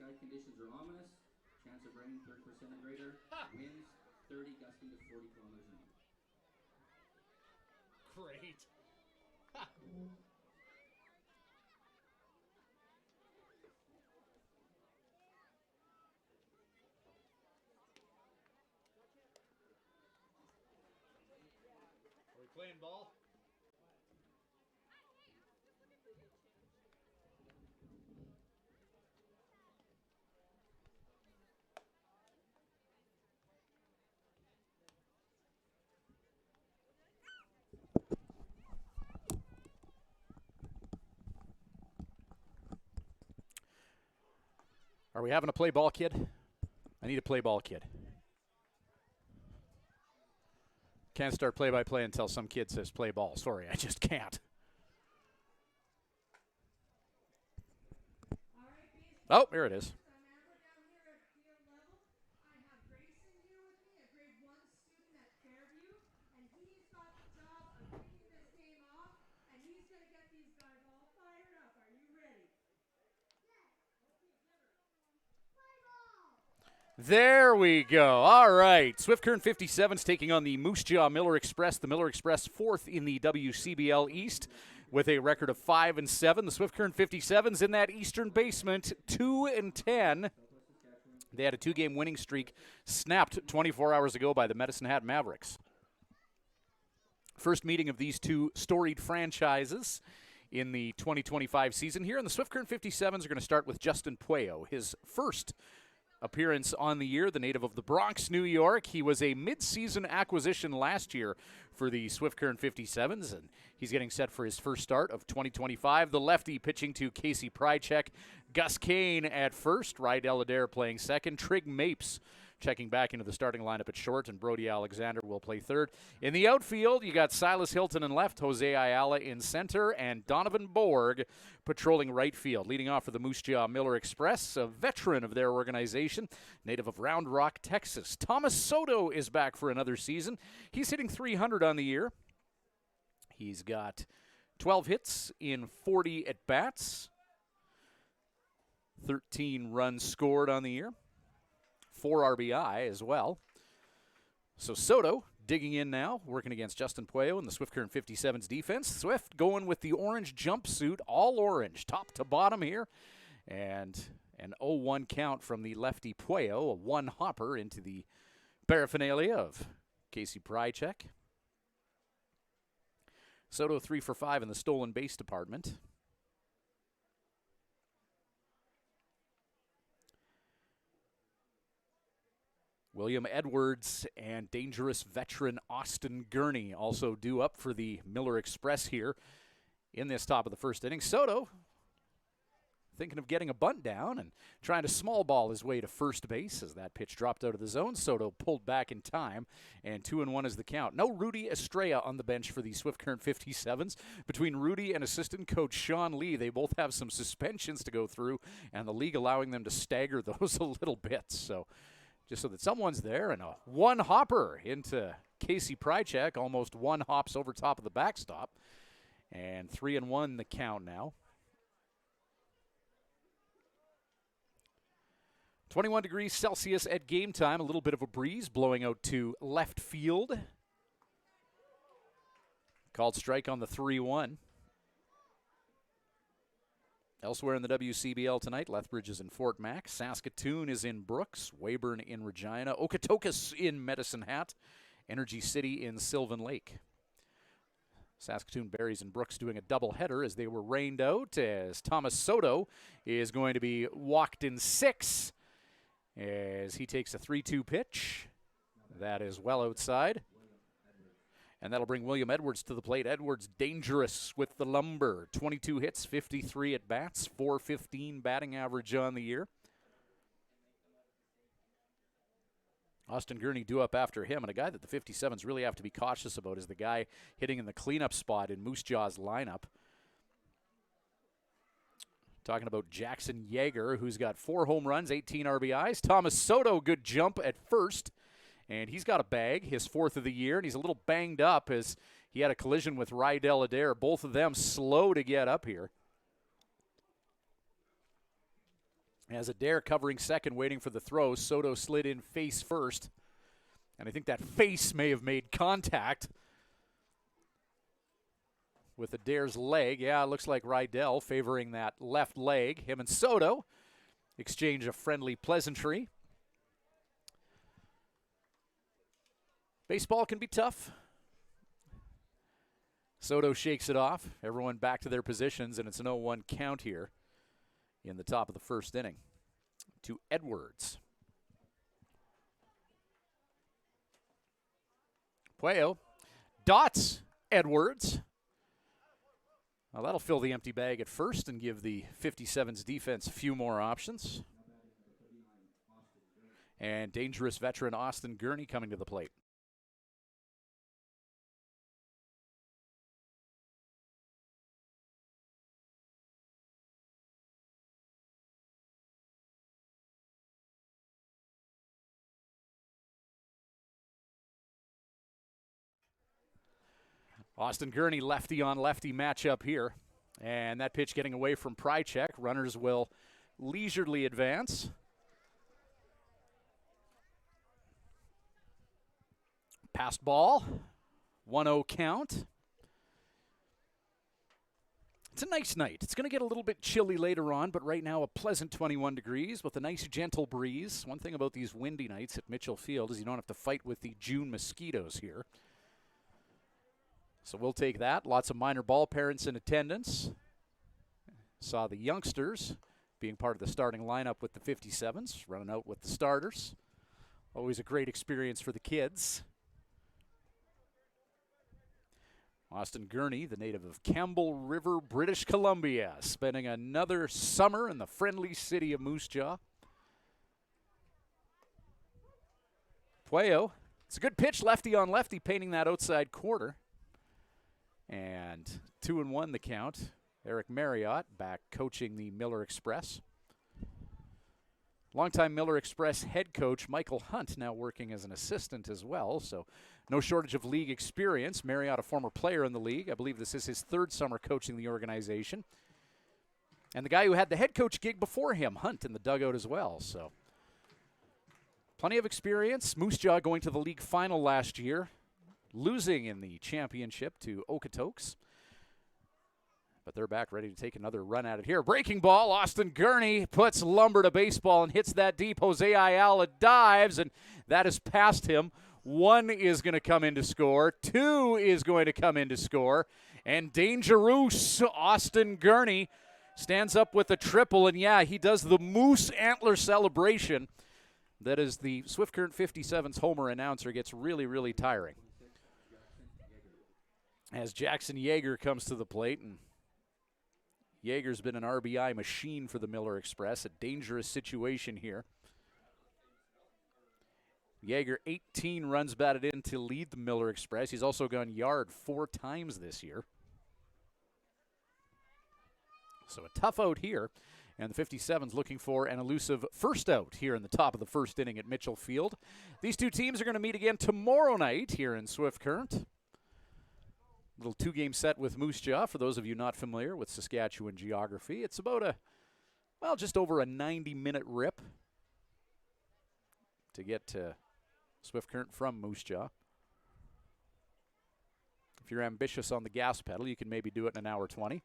Sky conditions are ominous. Chance of rain 30% or greater. Winds 30 gusting to 40 kilometers an hour. Great. Are we playing ball? Are we having a play ball kid? I need a play ball kid. Can't start play-by-play until some kid says play ball. Sorry, I just can't. Oh, here it is. There we go. All right. Swift Current 57's taking on the Moose Jaw Miller Express. The Miller Express fourth in the WCBL East with a record of 5-7. The Swift Current 57's in that eastern basement, 2-10. They had a 2-game winning streak snapped 24 hours ago by the Medicine Hat Mavericks. First meeting of these two storied franchises in the 2025 season here. And the Swift Current 57's are going to start with Justin Pueyo, his first appearance on the year, the native of the Bronx, New York. He was a mid-season acquisition last year for the Swift Current 57s, and he's getting set for his first start of 2025. The lefty pitching to Casey Prychek, Gus Kane at first, Rydell Adair playing second, Trig Mapes checking back into the starting lineup at short, and Brody Alexander will play third. In the outfield, you got Silas Hilton in left, Jose Ayala in center, and Donovan Borg patrolling right field. Leading off for the Moose Jaw Miller Express, a veteran of their organization, native of Round Rock, Texas. Thomas Soto is back for another season. He's hitting .300 on the year. He's got 12 hits in 40 at-bats, 13 runs scored on the year. 4 RBI as well. So Soto digging in now, working against Justin Pueyo in the Swift Current 57's defense. Swift going with the orange jumpsuit, all orange, top to bottom here. And an 0-1 count from the lefty Pueyo, a one-hopper into the paraphernalia of Casey Prychek. Soto 3 for 5 in the stolen base department. William Edwards and dangerous veteran Austin Gurney also due up for the Miller Express here in this top of the first inning. Soto thinking of getting a bunt down and trying to small ball his way to first base as that pitch dropped out of the zone. Soto pulled back in time, and 2-1 is the count. No Rudy Estrella on the bench for the Swift Current 57s. Between Rudy and assistant coach Sean Lee, they both have some suspensions to go through, and the league allowing them to stagger those a little bit. So just so that someone's there, and a one-hopper into Casey Prychek, almost one hops over top of the backstop. And 3-1 the count now. 21 degrees Celsius at game time, a little bit of a breeze blowing out to left field. Called strike on the 3-1. Elsewhere in the WCBL tonight, Lethbridge is in Fort Mac, Saskatoon is in Brooks, Weyburn in Regina, Okotokus in Medicine Hat, Energy City in Sylvan Lake. Saskatoon Berries and Brooks doing a doubleheader as they were rained out, as Thomas Soto is going to be walked in 6 as he takes a 3-2 pitch. That is well outside. And that'll bring William Edwards to the plate. Edwards dangerous with the lumber. 22 hits, 53 at-bats, .415 batting average on the year. Austin Gurney due up after him, and a guy that the 57s really have to be cautious about is the guy hitting in the cleanup spot in Moose Jaw's lineup. Talking about Jackson Yeager, who's got 4 home runs, 18 RBIs. Thomas Soto, good jump at first. And he's got a bag, his 4th of the year, and he's a little banged up as he had a collision with Rydell Adair. Both of them slow to get up here. As Adair covering second, waiting for the throw. Soto slid in face first. And I think that face may have made contact with Adair's leg. Yeah, it looks like Rydell favoring that left leg. Him and Soto exchange a friendly pleasantry. Baseball can be tough. Soto shakes it off. Everyone back to their positions, and it's an 0-1 count here in the top of the first inning to Edwards. Puello dots Edwards. Well, that'll fill the empty bag at first and give the 57's defense a few more options. And dangerous veteran Austin Gurney coming to the plate. Austin Gurney, lefty on lefty matchup here. And that pitch getting away from Prychek. Runners will leisurely advance. Passed ball. 1-0 count. It's a nice night. It's going to get a little bit chilly later on, but right now a pleasant 21 degrees with a nice gentle breeze. One thing about these windy nights at Mitchell Field is you don't have to fight with the June mosquitoes here. So we'll take that. Lots of minor ball parents in attendance. Saw the youngsters being part of the starting lineup with the 57s, running out with the starters. Always a great experience for the kids. Austin Gurney, the native of Campbell River, British Columbia, spending another summer in the friendly city of Moose Jaw. Puello, it's a good pitch, lefty on lefty, painting that outside corner. And 2-1 the count. Eric Marriott back coaching the Miller Express. Longtime Miller Express head coach Michael Hunt now working as an assistant as well. So no shortage of league experience. Marriott, a former player in the league. I believe this is his third summer coaching the organization. And the guy who had the head coach gig before him, Hunt, in the dugout as well. So plenty of experience. Moose Jaw going to the league final last year, losing in the championship to Okotoks. But they're back ready to take another run at it here. Breaking ball, Austin Gurney puts lumber to baseball and hits that deep. Jose Ayala dives, and that is past him. 1 is going to come in to score. 2 is going to come in to score. And dangerous Austin Gurney stands up with a triple, and yeah, he does the moose antler celebration. That is the Swift Current 57's homer announcer gets really, really tiring. As Jackson Yeager comes to the plate, and Yeager's been an RBI machine for the Miller Express. A dangerous situation here. Yeager, 18 runs batted in to lead the Miller Express. He's also gone yard 4 times this year. So a tough out here. And the 57's looking for an elusive first out here in the top of the first inning at Mitchell Field. These two teams are going to meet again tomorrow night here in Swift Current. Little 2-game set with Moose Jaw, for those of you not familiar with Saskatchewan geography. It's about just over a 90-minute rip to get to Swift Current from Moose Jaw. If you're ambitious on the gas pedal, you can maybe do it in an hour 20.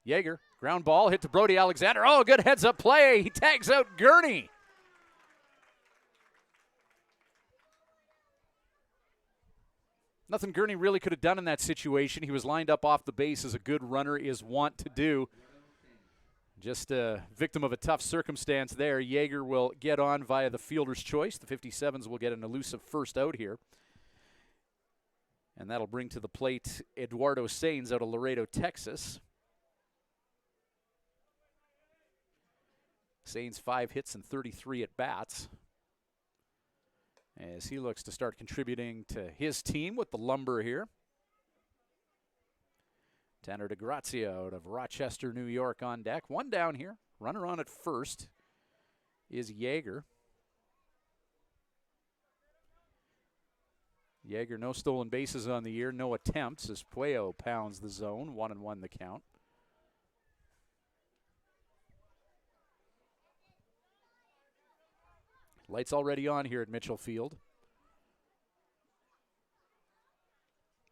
Yeager, ground ball, hit to Brody Alexander. Oh, good heads-up play. He tags out Gurney. Nothing Gurney really could have done in that situation. He was lined up off the base as a good runner is wont to do. Just a victim of a tough circumstance there. Yeager will get on via the fielder's choice. The 57's will get an elusive first out here. And that'll bring to the plate Eduardo Sainz out of Laredo, Texas. Sainz 5 hits and 33 at bats, as he looks to start contributing to his team with the lumber here. Tanner DeGrazia out of Rochester, New York on deck. 1 down here. Runner on at first is Yeager. Yeager, no stolen bases on the year, no attempts as Puello pounds the zone. 1-1 the count. Lights already on here at Mitchell Field.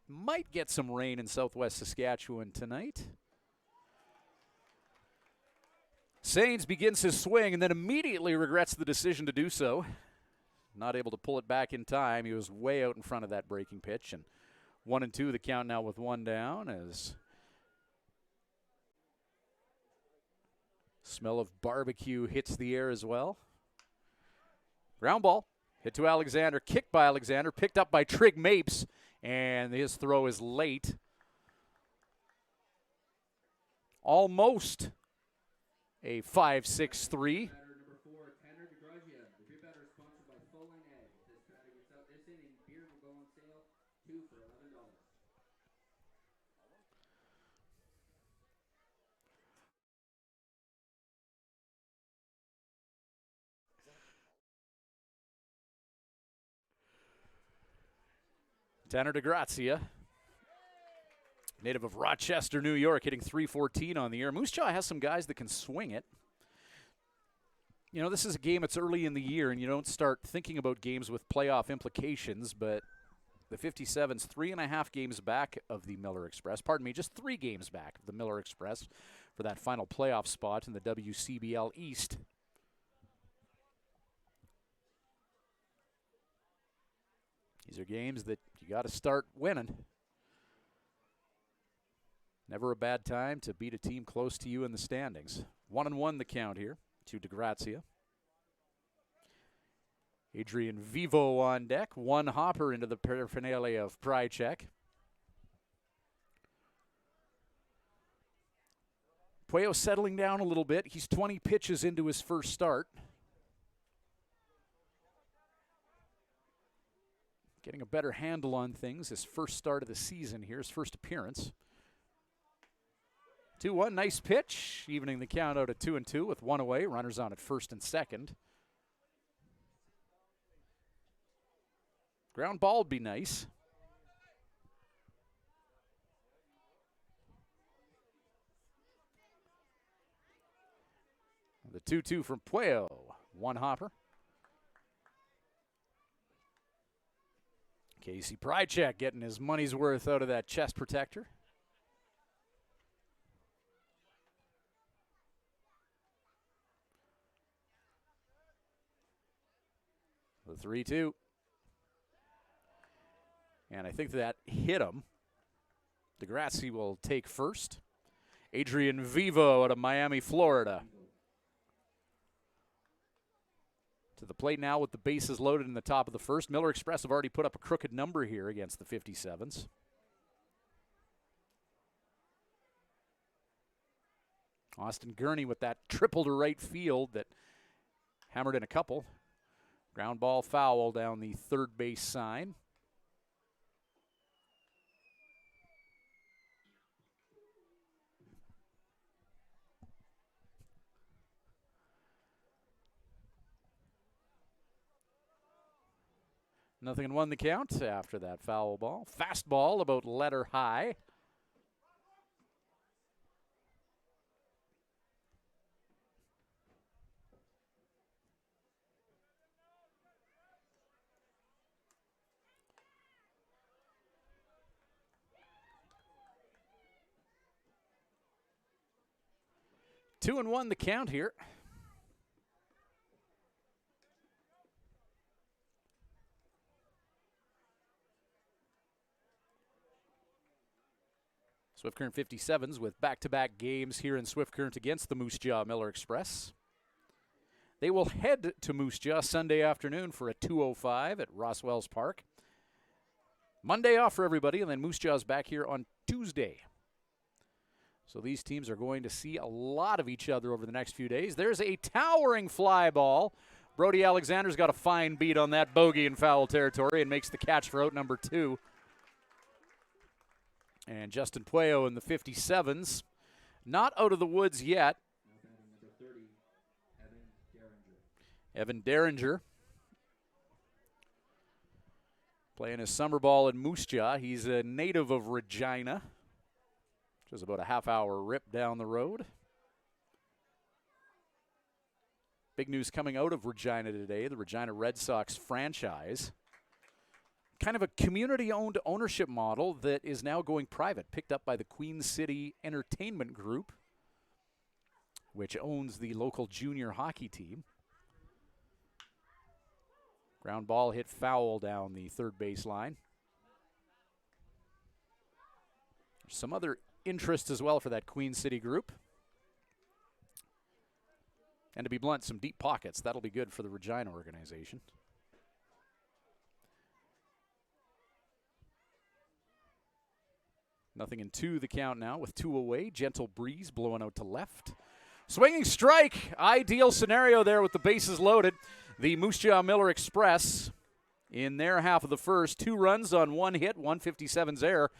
Might get some rain in southwest Saskatchewan tonight. Sains begins his swing and then immediately regrets the decision to do so. Not able to pull it back in time. He was way out in front of that breaking pitch. And 1-2 the count now with one down as smell of barbecue hits the air as well. Ground ball. Hit to Alexander. Kicked by Alexander. Picked up by Trig Mapes. And his throw is late. Almost a 5-6-3. Tanner DeGrazia, native of Rochester, New York, hitting .314 on the year. Moose Jaw has some guys that can swing it. You know, this is a game, it's early in the year, and you don't start thinking about games with playoff implications, but the 57's 3.5 games back of the Miller Express. Pardon me, just 3 games back of the Miller Express for that final playoff spot in the WCBL East. These are games that you got to start winning. Never a bad time to beat a team close to you in the standings. 1-1 the count here to DeGrazia. Adrian Vivo on deck. One hopper into the paraphernalia of Prychek. Puello settling down a little bit. He's 20 pitches into his first start. Getting a better handle on things. His first start of the season here, his first appearance. 2-1, nice pitch. Evening the count out at 2-2 with one away. Runners on at first and second. Ground ball would be nice. The 2-2 from Puello. One hopper. Casey Prychek getting his money's worth out of that chest protector. The 3-2. And I think that hit him. DeGrazia will take first. Adrian Vivo out of Miami, Florida. To the plate now with the bases loaded in the top of the first. Miller Express have already put up a crooked number here against the 57s. Austin Gurney with that triple to right field that hammered in a couple. Ground ball foul down the third base sign. Nothing in one the count after that foul ball. Fastball about letter high. Two and one the count here. Swift Current 57s with back-to-back games here in Swift Current against the Moose Jaw Miller Express. They will head to Moose Jaw Sunday afternoon for a 2:05 at Roswell's Park. Monday off for everybody, and then Moose Jaw's back here on Tuesday. So these teams are going to see a lot of each other over the next few days. There's a towering fly ball. Brody Alexander's got a fine beat on that bogey in foul territory and makes the catch for out number 2. And Justin Puello in the 57s, not out of the woods yet. Evan Derringer playing his summer ball in Moose Jaw. He's a native of Regina, which is about a half-hour rip down the road. Big news coming out of Regina today, the Regina Red Sox franchise. Kind of a community-owned ownership model that is now going private, picked up by the Queen City Entertainment Group, which owns the local junior hockey team. Ground ball hit foul down the third base line. There's some other interest as well for that Queen City group. And to be blunt, some deep pockets. That'll be good for the Regina organization. Nothing in two, the count now with 2 away. Gentle breeze blowing out to left. Swinging strike. Ideal scenario there with the bases loaded. The Moose Jaw Miller Express in their half of the first. 2 runs on 1 hit, 157's error.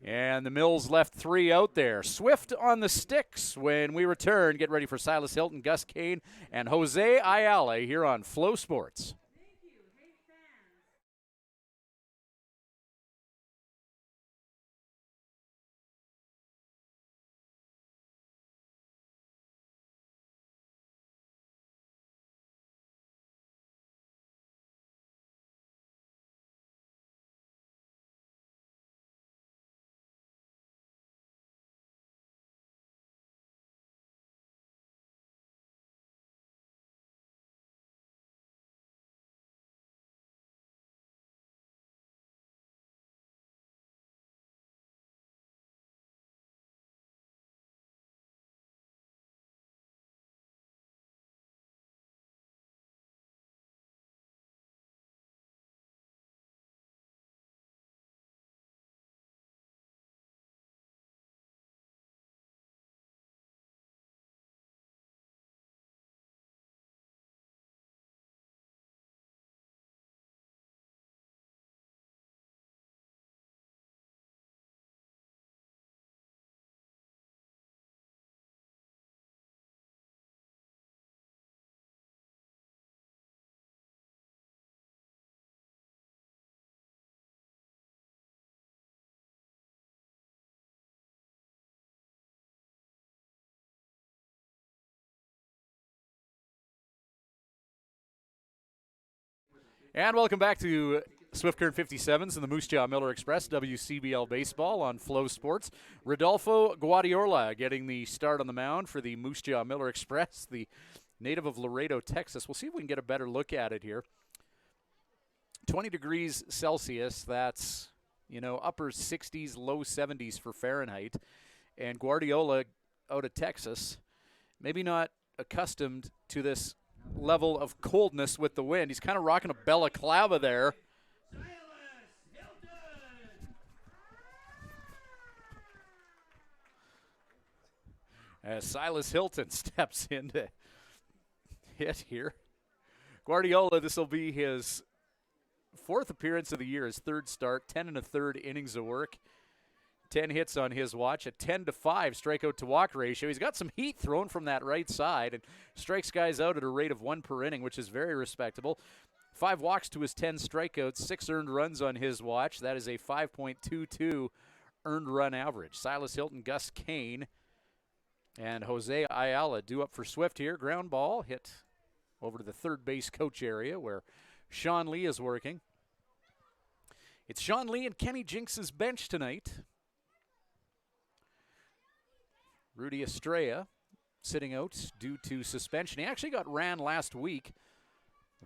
And the Mills left 3 out there. Swift on the sticks when we return. Get ready for Silas Hilton, Gus Kane, and Jose Ayala here on Flow Sports. And welcome back to Swift Current 57s and the Moose Jaw Miller Express, WCBL Baseball on Flow Sports. Rodolfo Guardiola getting the start on the mound for the Moose Jaw Miller Express, the native of Laredo, Texas. We'll see if we can get a better look at it here. 20 degrees Celsius, that's, upper 60s, low 70s for Fahrenheit. And Guardiola out of Texas, maybe not accustomed to this level of coldness with the wind. He's kind of rocking a balaclava there. As Silas Hilton steps in to hit here. Guardiola, this will be his 4th appearance of the year, his 3rd start, 10 1/3 innings of work. 10 hits on his watch, a 10-5 strikeout to walk ratio. He's got some heat thrown from that right side and strikes guys out at a rate of 1 per inning, which is very respectable. 5 walks to his 10 strikeouts, 6 earned runs on his watch. That is a 5.22 earned run average. Silas Hilton, Gus Kane, and Jose Ayala due up for Swift here. Ground ball hit over to the third base coach area where Sean Lee is working. It's Sean Lee and Kenny Jinks' bench tonight. Rudy Estrella sitting out due to suspension. He actually got ran last week,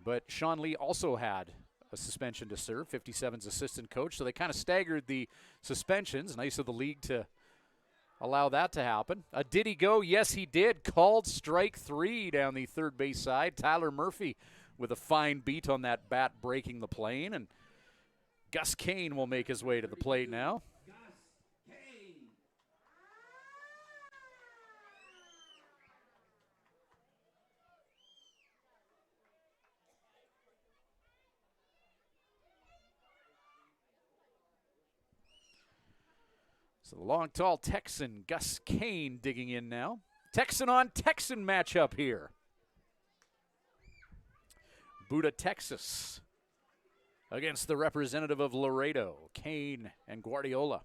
but Sean Lee also had a suspension to serve, 57's assistant coach. So they kind of staggered the suspensions. Nice of the league to allow that to happen. Did he go? Yes, he did. Called strike 3 down the third base side. Tyler Murphy with a fine beat on that bat breaking the plane. And Gus Kane will make his way to the plate now. So the long, tall Texan, Gus Kane, digging in now. Texan on Texan matchup here. Buda, Texas, against the representative of Laredo, Kane and Guardiola.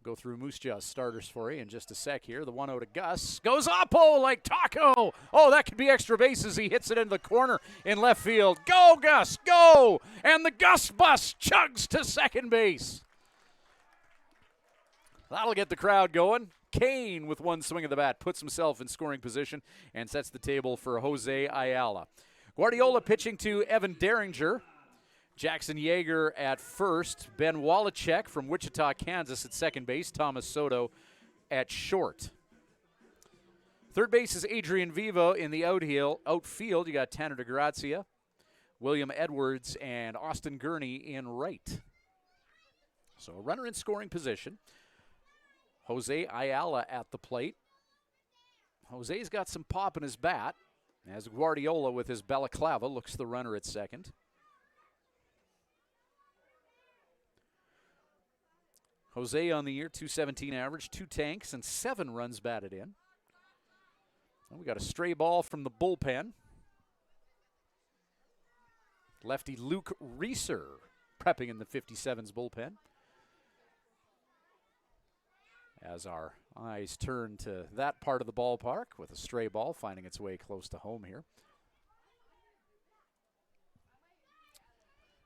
Go through Moose Jaw's starters for you in just a sec here. The 1-0 to Gus. Goes Oppo like Taco. Oh, that could be extra bases. He hits it into the corner in left field. Go, Gus, go! And the Gus bus chugs to second base. That'll get the crowd going. Kane, with one swing of the bat, puts himself in scoring position and sets the table for Jose Ayala. Guardiola pitching to Evan Derringer. Jackson Yeager at first. Ben Wallachek from Wichita, Kansas at second base. Thomas Soto at short. Third base is Adrian Vivo. In the outfield, you got Tanner DeGrazia, William Edwards, and Austin Gurney in right. So a runner in scoring position. Jose Ayala at the plate. Jose's got some pop in his bat, as Guardiola with his balaclava looks the runner at second. Jose on the year, 217 average, 2 tanks, and 7 runs batted in. And we got a stray ball from the bullpen. Lefty Luke Reeser prepping in the 57's bullpen. As our eyes turn to that part of the ballpark with a stray ball finding its way close to home here.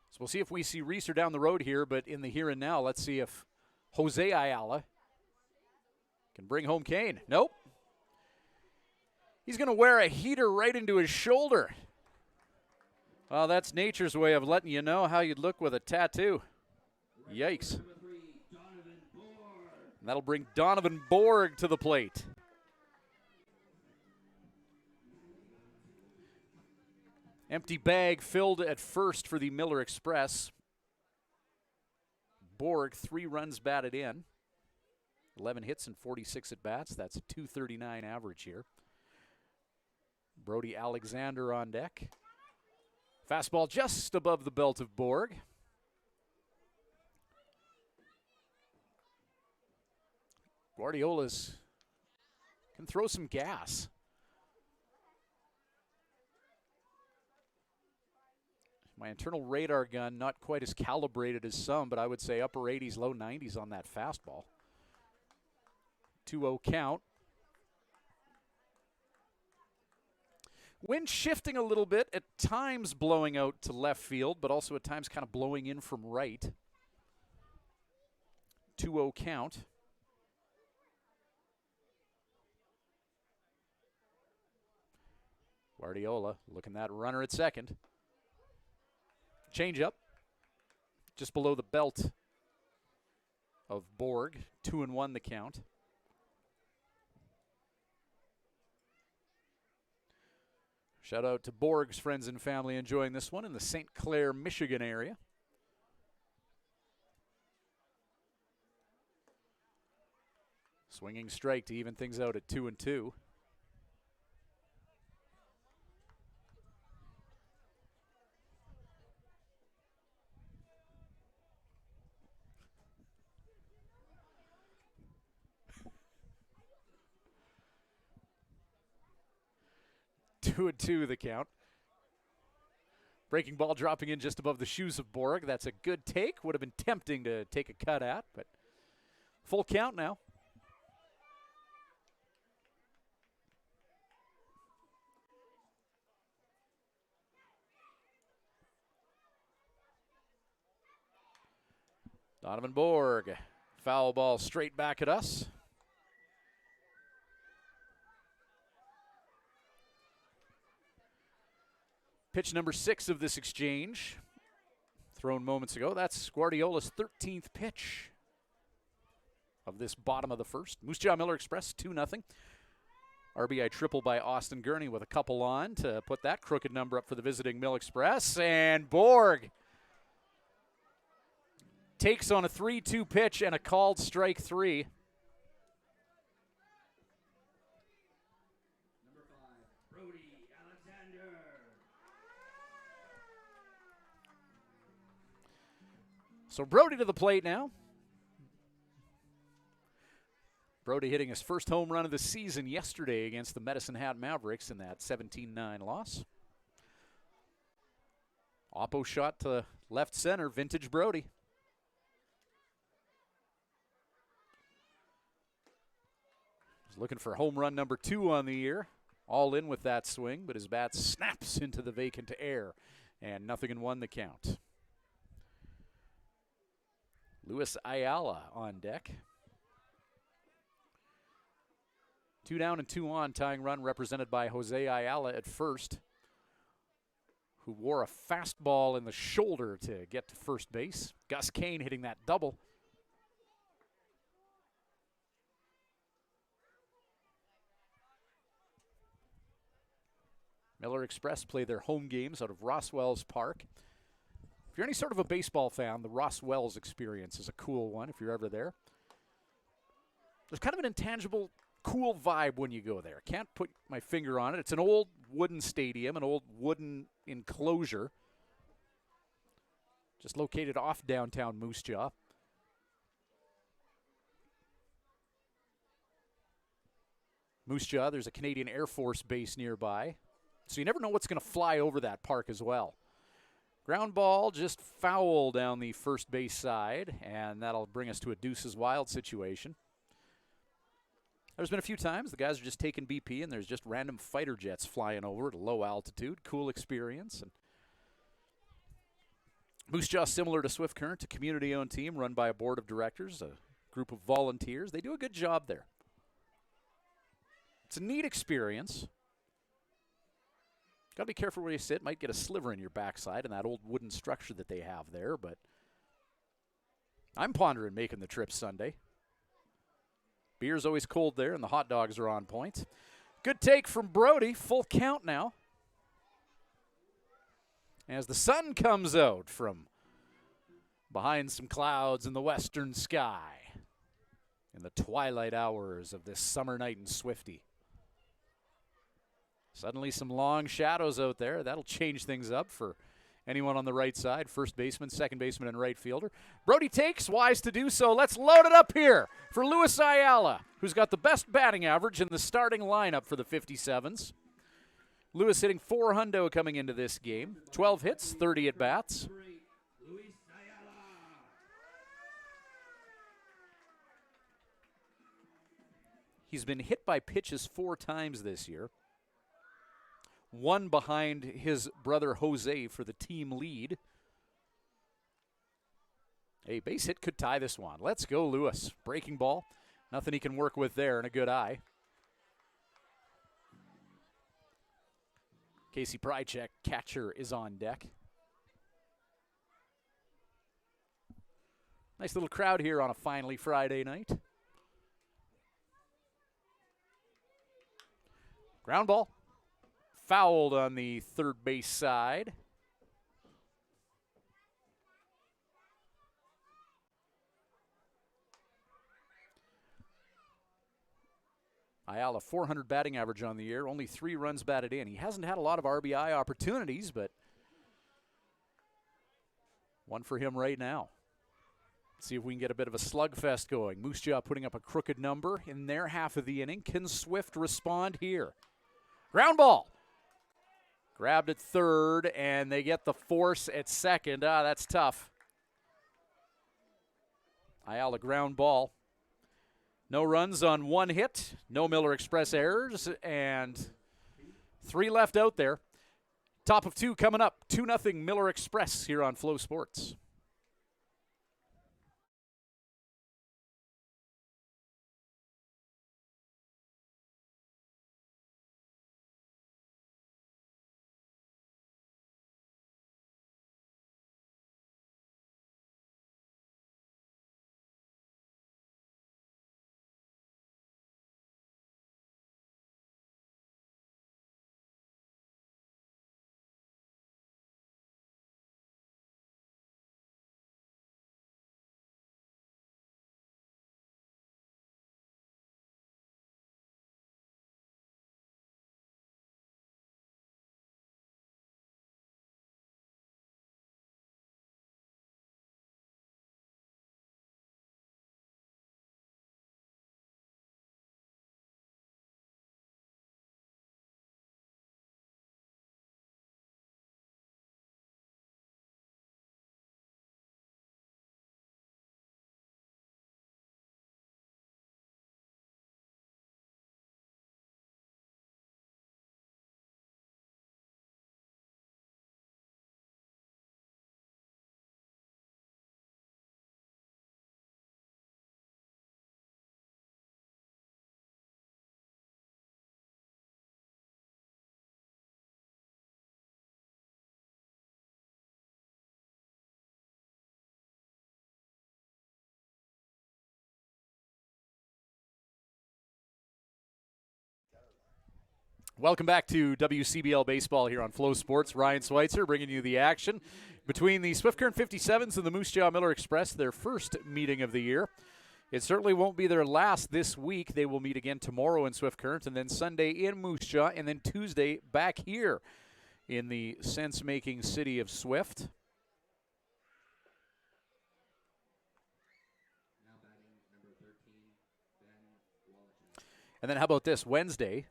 So we'll see if we see Reeser down the road here, but in the here and now, let's see if Jose Ayala can bring home Kane. Nope. He's going to wear a heater right into his shoulder. Well, that's nature's way of letting you know how you'd look with a tattoo. Yikes. And that'll bring Donovan Borg to the plate. Empty bag filled at first for the Miller Express. Borg, 3 runs batted in. 11 hits and 46 at-bats. That's a .239 average here. Brody Alexander on deck. Fastball just above the belt of Borg. Guardiola's can throw some gas. My internal radar gun, not quite as calibrated as some, but I would say upper 80s, low 90s on that fastball. 2-0 count. Wind shifting a little bit, at times blowing out to left field, but also at times kind of blowing in from right. 2-0 count. Guardiola looking that runner at second. Change up, just below the belt of Borg. 2-1 the count. Shout out to Borg's friends and family enjoying this one in the St. Clair, Michigan area. Swinging strike to even things out at 2-2. Two and 2 the count. Breaking ball dropping in just above the shoes of Borg. That's a good take. Would have been tempting to take a cut at, but full count now. Donovan Borg. Foul ball straight back at us. Pitch number 6 of this exchange, thrown moments ago. That's Guardiola's 13th pitch of this bottom of the first. Moose Jaw Miller Express, 2-0. RBI triple by Austin Gurney with a couple on to put that crooked number up for the visiting Mill Express. And Borg takes on a 3-2 pitch and a called strike 3. So Brody to the plate now. Brody hitting his first home run of the season yesterday against the Medicine Hat Mavericks in that 17-9 loss. Oppo shot to left center, vintage Brody. He's looking for home run number 2 on the year. All in with that swing, but his bat snaps into the vacant air. And 0-1 the count. Luis Ayala on deck. 2 down and 2 on, tying run represented by Jose Ayala at first, who wore a fastball in the shoulder to get to first base. Gus Kane hitting that double. Miller Express play their home games out of Ross Wells Park. If you're any sort of a baseball fan, the Ross Wells experience is a cool one if you're ever there. There's kind of an intangible, cool vibe when you go there. Can't put my finger on it. It's an old wooden stadium, an old wooden enclosure, just located off downtown Moose Jaw. Moose Jaw, there's a Canadian Air Force base nearby, so you never know what's going to fly over that park as well. Ground ball just foul down the first base side, and that'll bring us to a deuces wild situation. There's been a few times the guys are just taking BP and there's just random fighter jets flying over at a low altitude. Cool experience. And Moose Jaw, similar to Swift Current, a community-owned team run by a board of directors, a group of volunteers. They do a good job there. It's a neat experience. Got to be careful where you sit. Might get a sliver in your backside in that old wooden structure that they have there, but I'm pondering making the trip Sunday. Beer's always cold there, and the hot dogs are on point. Good take from Brody. Full count now. As the sun comes out from behind some clouds in the western sky in the twilight hours of this summer night in Swifty. Suddenly some long shadows out there. That'll change things up for anyone on the right side. First baseman, second baseman, and right fielder. Brody takes, wise to do so. Let's load it up here for Luis Ayala, who's got the best batting average in the starting lineup for the 57s. Luis hitting .400 coming into this game. 12 hits, 30 at-bats. He's been hit by pitches 4 times this year. 1 behind his brother Jose for the team lead. A base hit could tie this one. Let's go, Luis. Breaking ball. Nothing he can work with there, and a good eye. Casey Prychek, catcher, is on deck. Nice little crowd here on a finally Friday night. Ground ball. Fouled on the third base side. Ayala, .400 batting average on the year, only 3 runs batted in. He hasn't had a lot of RBI opportunities, but one for him right now. Let's see if we can get a bit of a slugfest going. Moose Jaw putting up a crooked number in their half of the inning. Can Swift respond here? Ground ball. Grabbed at third, and they get the force at second. That's tough. Ayala ground ball. No runs on 1 hit. No Miller Express errors, and 3 left out there. Top of 2 coming up. 2-0 Miller Express here on Flow Sports. Welcome back to WCBL Baseball here on Flow Sports. Ryan Schweitzer bringing you the action between the Swift Current 57s and the Moose Jaw Miller Express, their first meeting of the year. It certainly won't be their last this week. They will meet again tomorrow in Swift Current, and then Sunday in Moose Jaw, and then Tuesday back here in the sense-making city of Swift. And then how about this? Wednesday,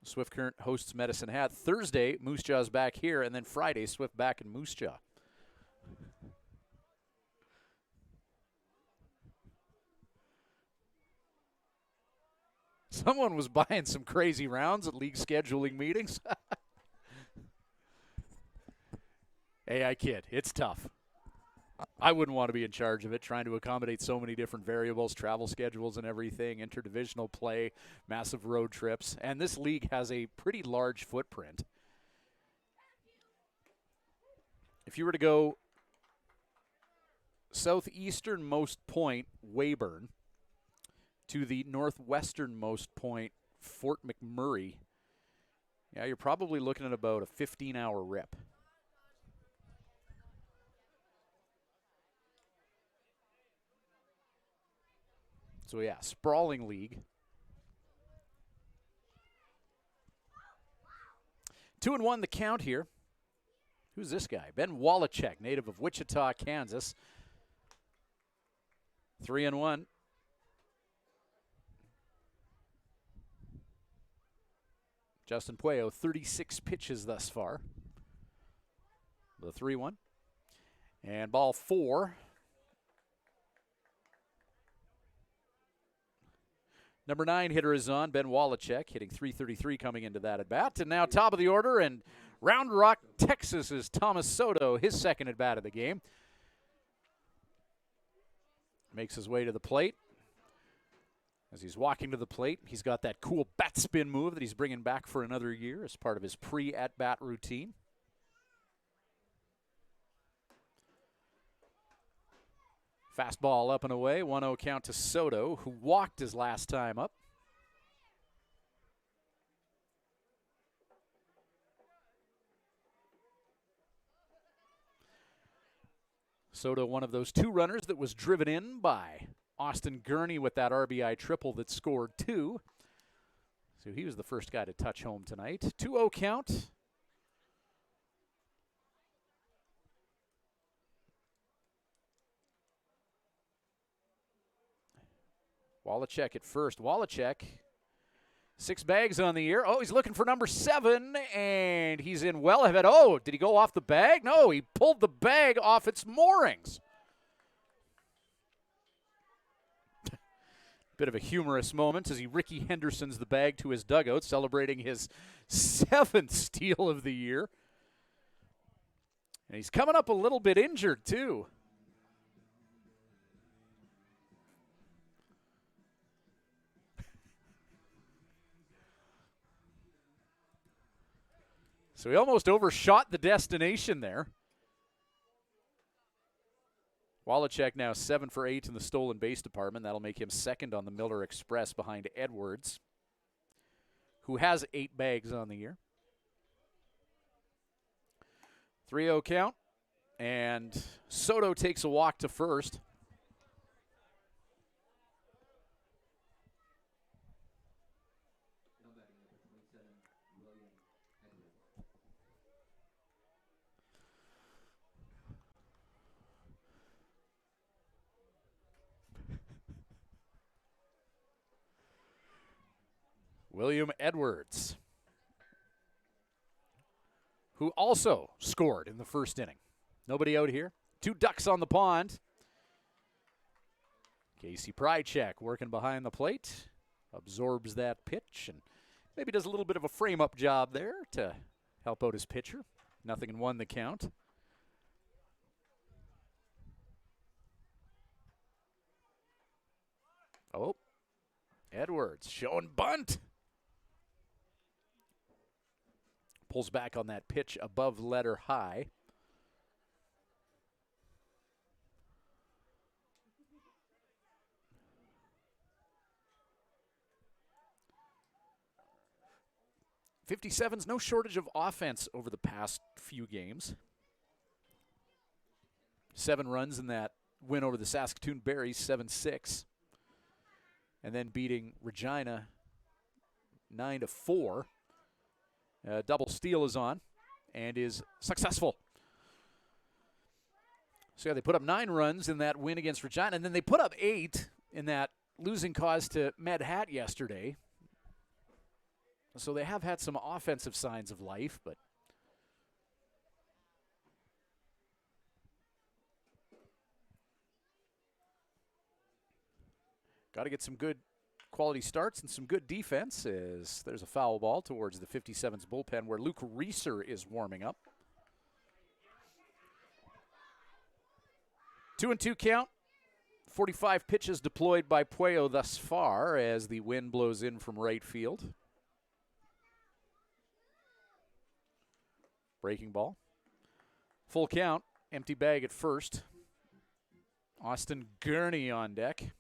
Swift Current hosts Medicine Hat. Thursday, Moose Jaw's back here, and then Friday, Swift back in Moose Jaw. Someone was buying some crazy rounds at league scheduling meetings. Hey, I kid. It's tough. I wouldn't want to be in charge of it, trying to accommodate so many different variables, travel schedules and everything, interdivisional play, massive road trips. And this league has a pretty large footprint. If you were to go southeasternmost point, Weyburn, to the northwesternmost point, Fort McMurray, yeah, you're probably looking at about a 15-hour rip. So, yeah, sprawling league. 2-1 the count here. Who's this guy? Ben Wallachek, native of Wichita, Kansas. 3-1. Justin Puello, 36 pitches thus far. The 3-1. And ball 4. Number 9 hitter is on, Ben Wallachek, hitting .333 coming into that at-bat. And now top of the order, and Round Rock, Texas is Thomas Soto, his second at-bat of the game. Makes his way to the plate. As he's walking to the plate, he's got that cool bat spin move that he's bringing back for another year as part of his pre-at-bat routine. Fastball up and away, 1-0 count to Soto, who walked his last time up. Soto, one of those two runners that was driven in by Austin Gurney with that RBI triple that scored 2. So he was the first guy to touch home tonight. 2-0 count. Wallachek at first. Wallachek, 6 bags on the year. Oh, he's looking for number 7, and he's in well ahead. Oh, did he go off the bag? No, he pulled the bag off its moorings. Bit of a humorous moment as he Ricky Hendersons the bag to his dugout, celebrating his 7th steal of the year. And he's coming up a little bit injured, too. So he almost overshot the destination there. Wallachek now 7 for 8 in the stolen base department. That'll make him second on the Miller Express behind Edwards, who has 8 bags on the year. 3-0 count, and Soto takes a walk to first. William Edwards, who also scored in the first inning. Nobody out here. 2 ducks on the pond. Casey Prychek working behind the plate. Absorbs that pitch and maybe does a little bit of a frame-up job there to help out his pitcher. 0-1 the count. Oh, Edwards showing bunt. Pulls back on that pitch above letter high. 57's no shortage of offense over the past few games. 7 runs in that win over the Saskatoon Berries, 7-6. And then beating Regina 9-4. Double steal is on and is successful. So yeah, they put up 9 runs in that win against Regina, and then they put up 8 in that losing cause to Medhat yesterday. So they have had some offensive signs of life, but got to get some good quality starts and some good defense. As there's a foul ball towards the 57's bullpen where Luke Reeser is warming up. 2-2 count. 45 pitches deployed by Puello thus far as the wind blows in from right field. Breaking ball. Full count. Empty bag at first. Austin Gurney on deck.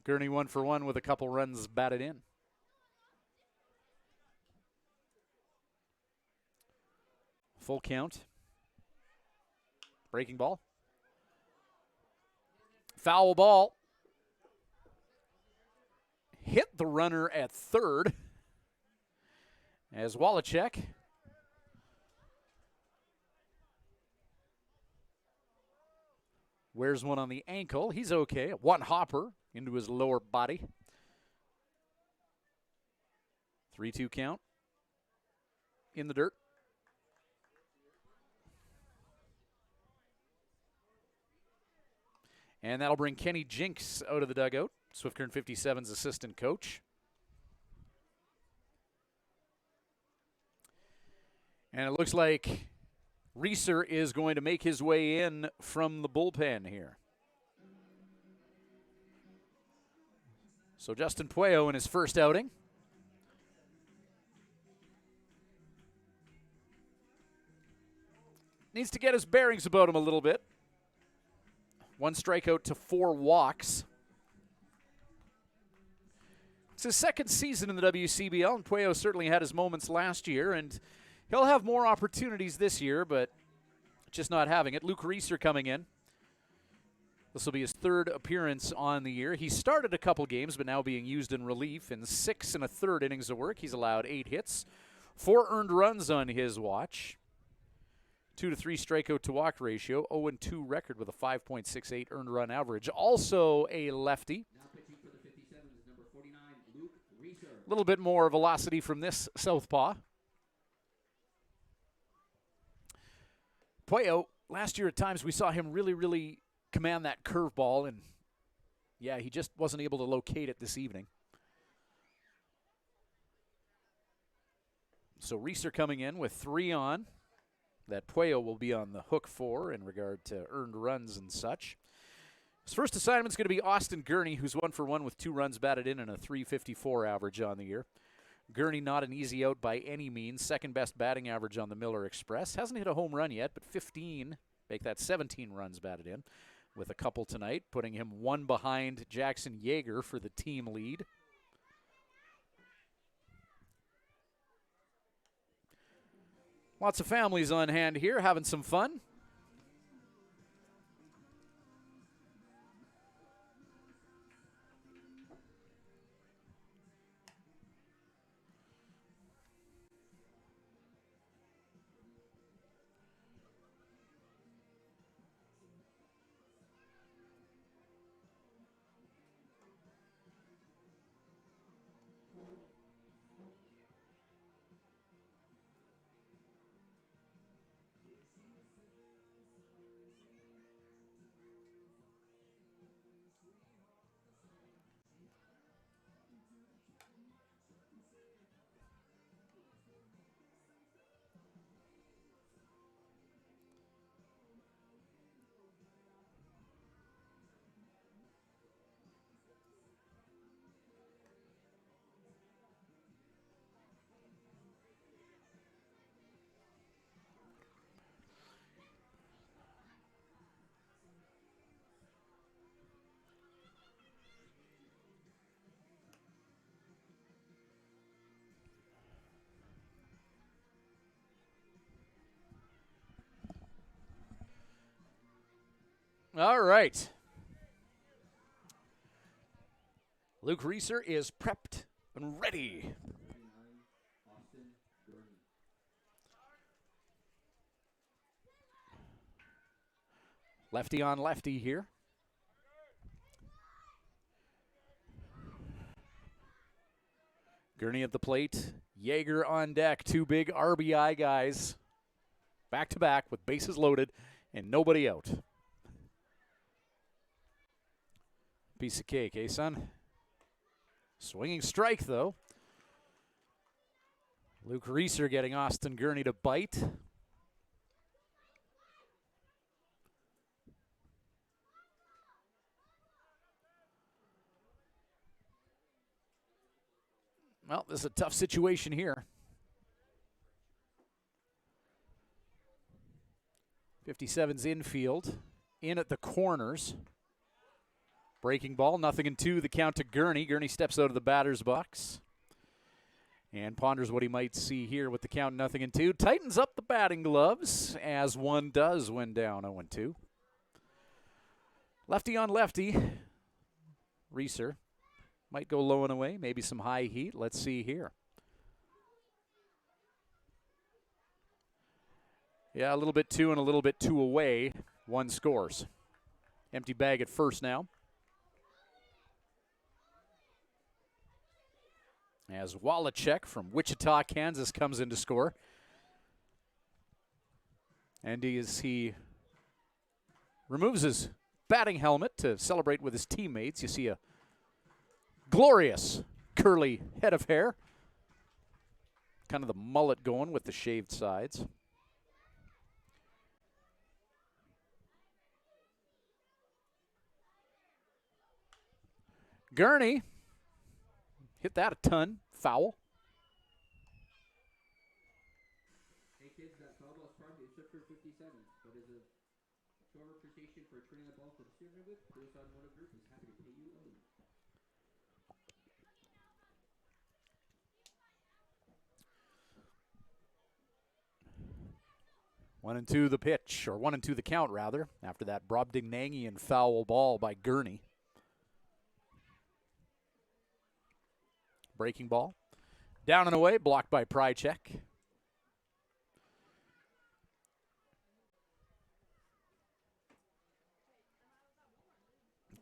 Gurney 1 for 1 with a couple runs batted in. Full count. Breaking ball. Foul ball. Hit the runner at third. As Wallachek wears one on the ankle. He's okay. One hopper into his lower body. 3-2 count. In the dirt. And that'll bring Kenny Jinks out of the dugout, Swift Current 57's assistant coach. And it looks like Reeser is going to make his way in from the bullpen here. So Justin Puello in his first outing. Needs to get his bearings about him a little bit. 1 strikeout to 4 walks. It's his second season in the WCBL, and Puello certainly had his moments last year, and he'll have more opportunities this year, but just not having it. Luke Reeser coming in. This will be his 3rd appearance on the year. He started a couple games, but now being used in relief in 6 1/3 innings of work. He's allowed 8 hits, 4 earned runs on his watch, 2-3 strikeout to walk ratio, 0-2 record with a 5.68 earned run average. Also a lefty. Now pitching for the 57 is number 49, Luke Reeser. A little bit more velocity from this southpaw. Puello, last year at times we saw him really command that curveball, and yeah, he just wasn't able to locate it this evening. So Reeser coming in with 3 on. That Puello will be on the hook for in regard to earned runs and such. His first assignment is going to be Austin Gurney, who's 1 for 1 with 2 runs batted in and a .354 average on the year. Gurney not an easy out by any means. 2nd best batting average on the Miller Express. Hasn't hit a home run yet, but 15, make that 17 runs batted in with a couple tonight, putting him 1 behind Jackson Yeager for the team lead. Lots of families on hand here having some fun. All right. Luke Reeser is prepped and ready. Lefty on lefty here. Gurney at the plate. Yeager on deck. Two big RBI guys. Back to back with bases loaded and nobody out. Piece of cake, eh, son? Swinging strike, though. Luke Reeser getting Austin Gurney to bite. Well, this is a tough situation here. 57's infield. In at the corners. Breaking ball, 0-2, the count to Gurney. Gurney steps out of the batter's box and ponders what he might see here with the count 0-2. Tightens up the batting gloves, as one does when down 0-2. Lefty on lefty. Reeser might go low and away, maybe some high heat. Let's see here. Yeah, a little bit two and a little bit two away. One scores. Empty bag at first now. As Wallachek from Wichita, Kansas comes in to score. And as he removes his batting helmet to celebrate with his teammates, you see a glorious curly head of hair. Kind of the mullet going with the shaved sides. Gurney hit that a ton. Foul. Hey kids, that foul ball is probably a for 57, but as a show of appreciation for turning the ball for the student with, Bruce Automotive Group is happy to pay you a loan. 1-2 the pitch, or 1-2 the count, rather, after that Brobdingnagian foul ball by Gurney. Breaking ball. Down and away, blocked by Prychek.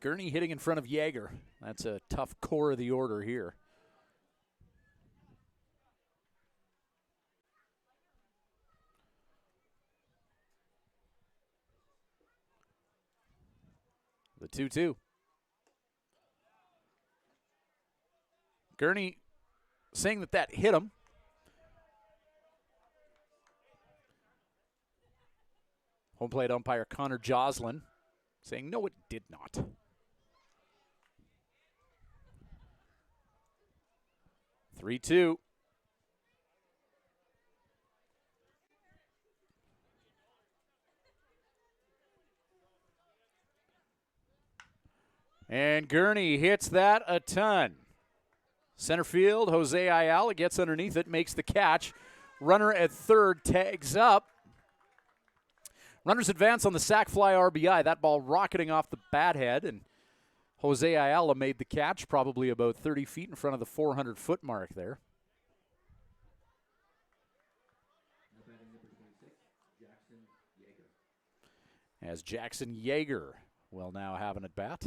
Gurney hitting in front of Yeager. That's a tough core of the order here. The 2-2. Gurney saying that hit him. Home plate umpire Connor Joslin saying, no, it did not. Three-two. And Gurney hits that a ton. Center field, Jose Ayala gets underneath it, makes the catch. Runner at third tags up. Runners advance on the sac fly RBI. That ball rocketing off the bat head, and Jose Ayala made the catch, probably about 30 feet in front of the 400-foot mark there. As Jackson Yeager will now have an at-bat.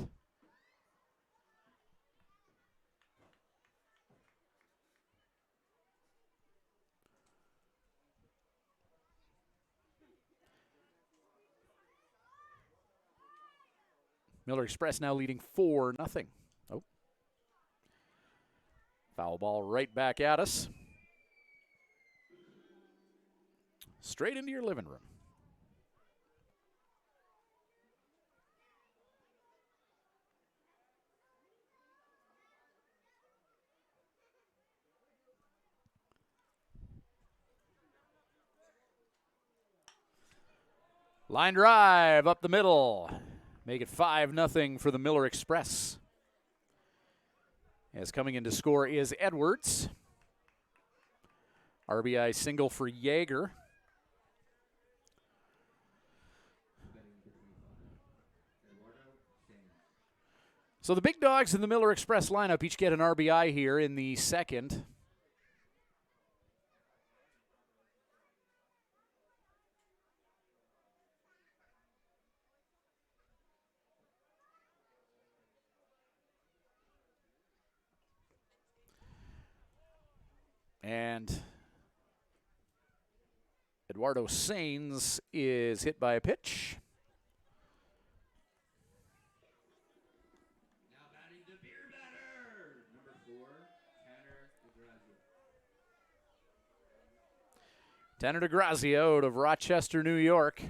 Miller Express now leading 4-0. Oh. Foul ball right back at us. Straight into your living room. Line drive up the middle. Make it 5-0 for the Miller Express. As coming in to score is Edwards. RBI single for Yeager. So the big dogs in the Miller Express lineup each get an RBI here in the second. And Eduardo Sainz is hit by a pitch. Now batting the beer batter, number 4, Tanner DeGrazia. Tanner DeGrazia out of Rochester, New York.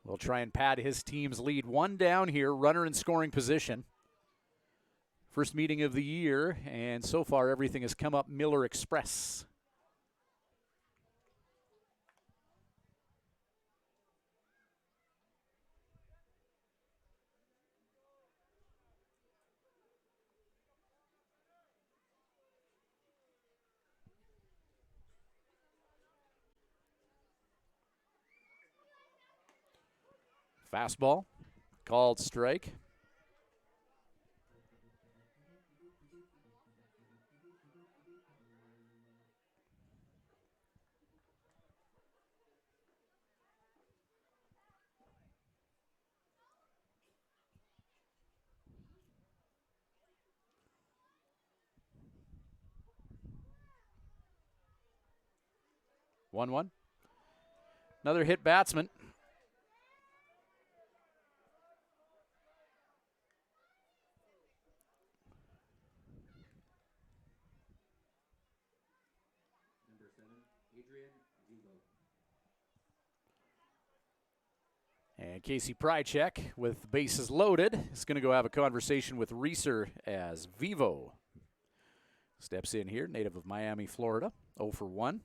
Will try and pad his team's lead. One down here, runner in scoring position. First meeting of the year, and so far everything has come up Miller Express. Fastball, called strike. 1-1. Another hit batsman. And Casey Prychek, with the bases loaded, is going to go have a conversation with Reeser as Vivo steps in here, native of Miami, Florida, 0 for 1.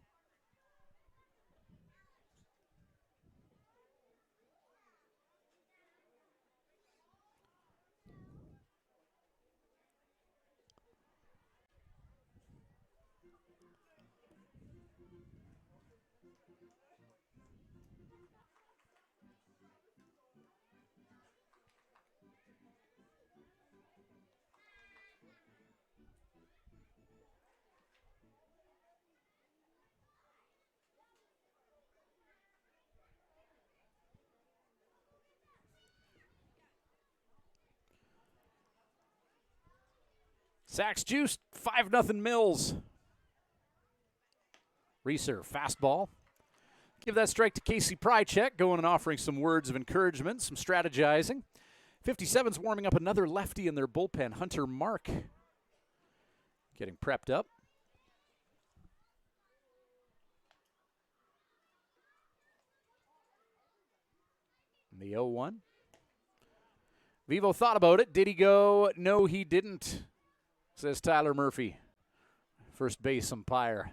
Sacks juiced, 5-0 Mills. Reeser, fastball. Give that strike to Casey Prychek, going and offering some words of encouragement, some strategizing. 57's warming up another lefty in their bullpen, Hunter Mark. Getting prepped up. The 0-1. Vivo thought about it. Did he go? No, he didn't, says Tyler Murphy, first base umpire.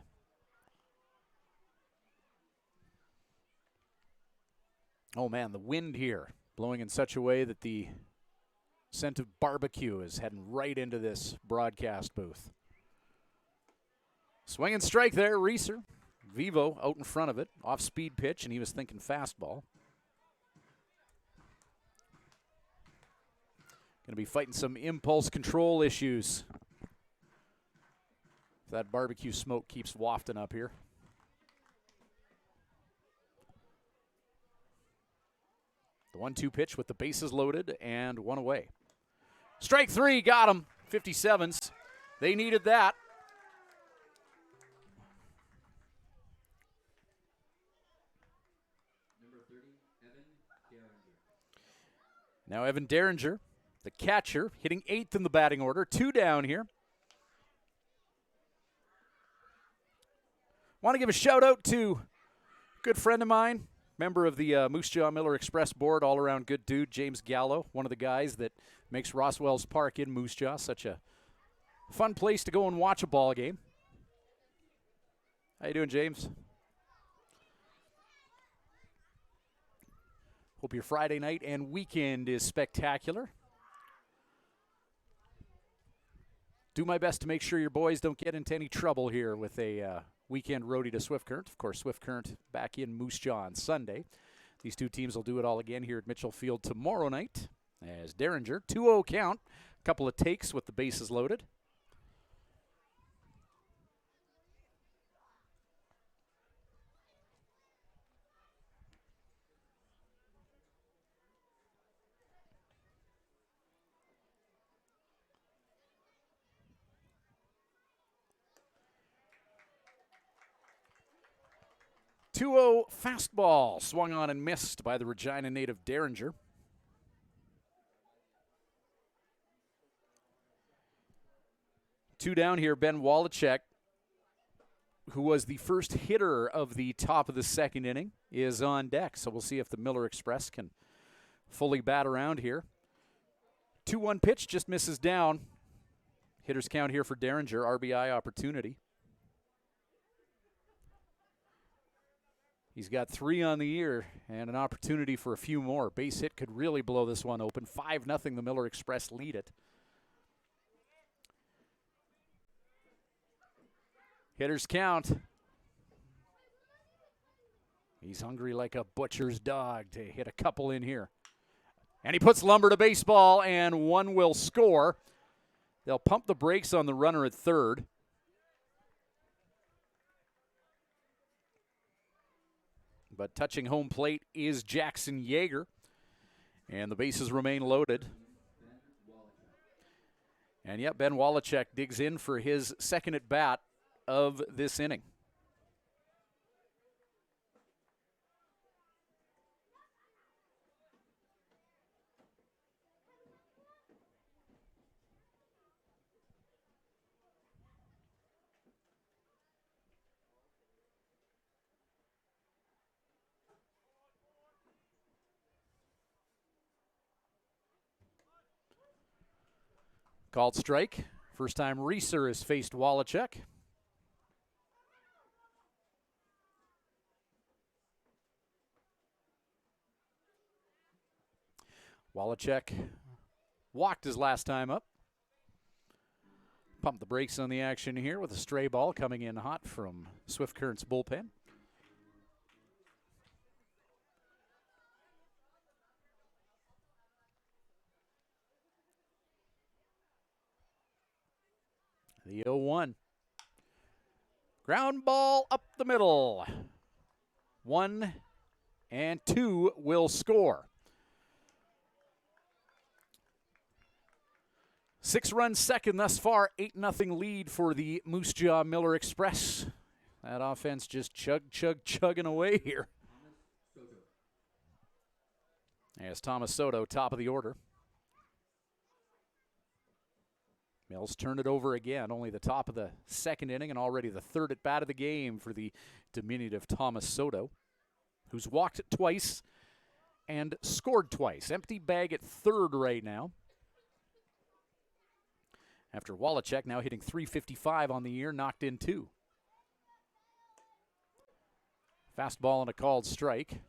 Oh, man, the wind here blowing in such a way that the scent of barbecue is heading right into this broadcast booth. Swing and strike there, Reeser. Vivo out in front of it, off-speed pitch, and he was thinking fastball. Going to be fighting some impulse control issues. That barbecue smoke keeps wafting up here. The 1-2 pitch with the bases loaded and one away. Strike 3, got him. 57s. They needed that. Number 30, Evan Derringer. Now Evan Derringer, the catcher, hitting 8th in the batting order. 2 down here. Want to give a shout out to a good friend of mine, member of the Moose Jaw Miller Express board, all-around good dude, James Gallo, one of the guys that makes Roswell's Park in Moose Jaw such a fun place to go and watch a ball game. How you doing, James? Hope your Friday night and weekend is spectacular. Do my best to make sure your boys don't get into any trouble here with a weekend roadie to Swift Current. Of course, Swift Current back in Moose Jaw on Sunday. These two teams will do it all again here at Mitchell Field tomorrow night as Derringer, 2-0 count, a couple of takes with the bases loaded. .2-0 fastball swung on and missed by the Regina native Derringer. Two down here, Ben Wallachek, who was the first hitter of the top of the second inning, is on deck. So we'll see if the Miller Express can fully bat around here. 2-1 pitch, just misses down. Hitters count here for Derringer, RBI opportunity. He's got 3 on the year and an opportunity for a few more. Base hit could really blow this one open. 5-0, the Miller Express lead it. Hitters count. He's hungry like a butcher's dog to hit a couple in here. And he puts Lumber to baseball, and one will score. They'll pump the brakes on the runner at third. But touching home plate is Jackson Yeager. And the bases remain loaded. And yet Ben Wallachek digs in for his second at bat of this inning. Called strike. First time Reeser has faced Wallachek. Wallachek walked his last time up. Pumped the brakes on the action here with a stray ball coming in hot from Swift Current's bullpen. The 0-1. Ground ball up the middle. 1 and 2 will score. 6-run second thus far, 8-0 lead for the Moose Jaw Miller Express. That offense just chugging away here. As Thomas Soto, top of the order. Mills turned it over again, only the top of the second inning and already the third at bat of the game for the diminutive Thomas Soto, who's walked twice and scored twice. Empty bag at third right now. After Wallachek now hitting .355 on the year, knocked in 2. Fastball and a called strike.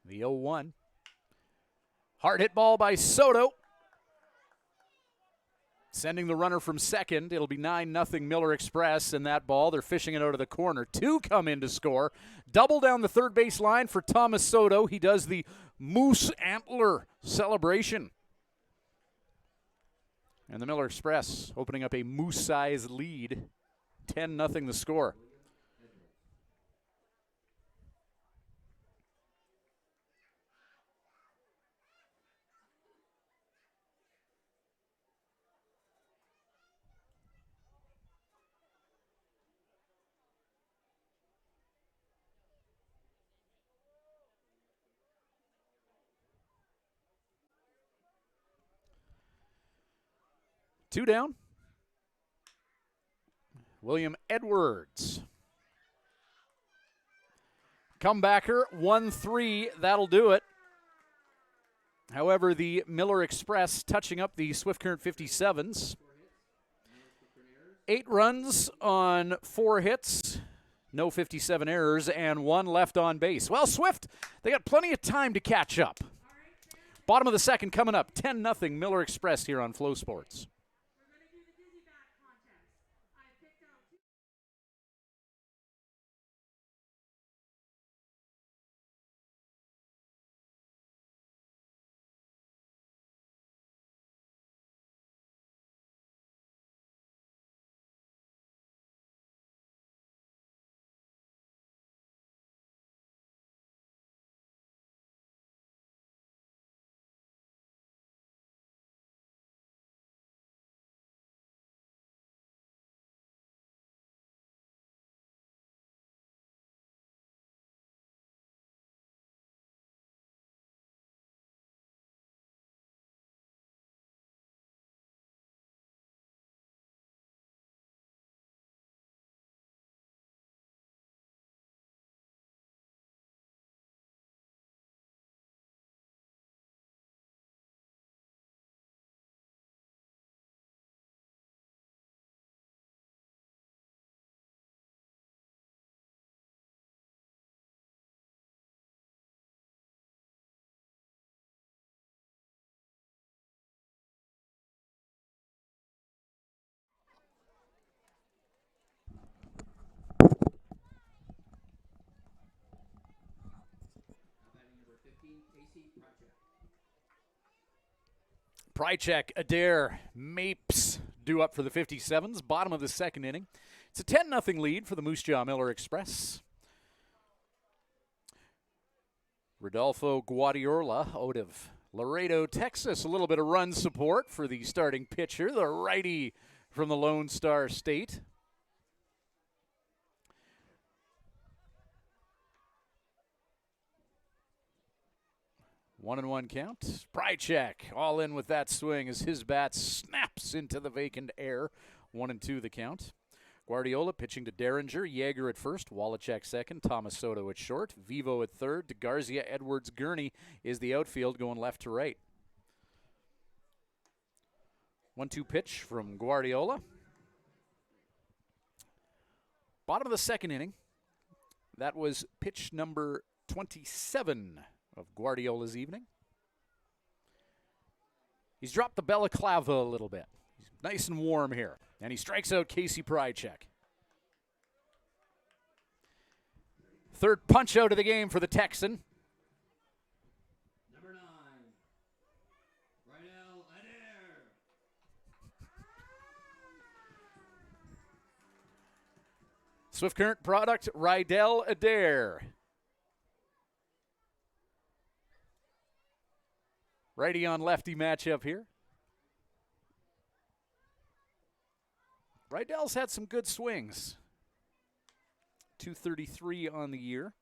The 0-1. Hard hit ball by Soto. Sending the runner from second. It'll be 9-0 Miller Express, and that ball, they're fishing it out of the corner. 2 come in to score. Double down the third base line for Thomas Soto. He does the Moose Antler celebration. And the Miller Express opening up a moose-sized lead. 10-0 the score. Two down. William Edwards. Comebacker, 1-3. That'll do it. However, the Miller Express touching up the Swift Current 57s. 8 runs on 4 hits, no 57 errors, and 1 left on base. Well, Swift, they got plenty of time to catch up. Bottom of the second coming up, 10-0 Miller Express here on Flow Sports. Prychek, Adair, Mapes due up for the 57s, bottom of the second inning. It's a 10-0 lead for the Moose Jaw Miller Express. Rodolfo Guardiola out of Laredo, Texas. A little bit of run support for the starting pitcher, the righty from the Lone Star State. 1-1 count. Prychek all in with that swing as his bat snaps into the vacant air. 1-2 the count. Guardiola pitching to Derringer, Yeager at first, Wallachek second, Thomas Soto at short, Vivo at third, DeGarzia, Edwards, Gurney is the outfield going left to right. 1-2 pitch from Guardiola. Bottom of the second inning. That was pitch number 27 of Guardiola's evening. He's dropped the balaclava a little bit. He's nice and warm here. And he strikes out Casey Prychek. Third punch out of the game for the Texan. Number 9, Rydell Adair. Swift Current product, Rydell Adair. Righty on lefty matchup here. Rydell's had some good swings. 233 on the year.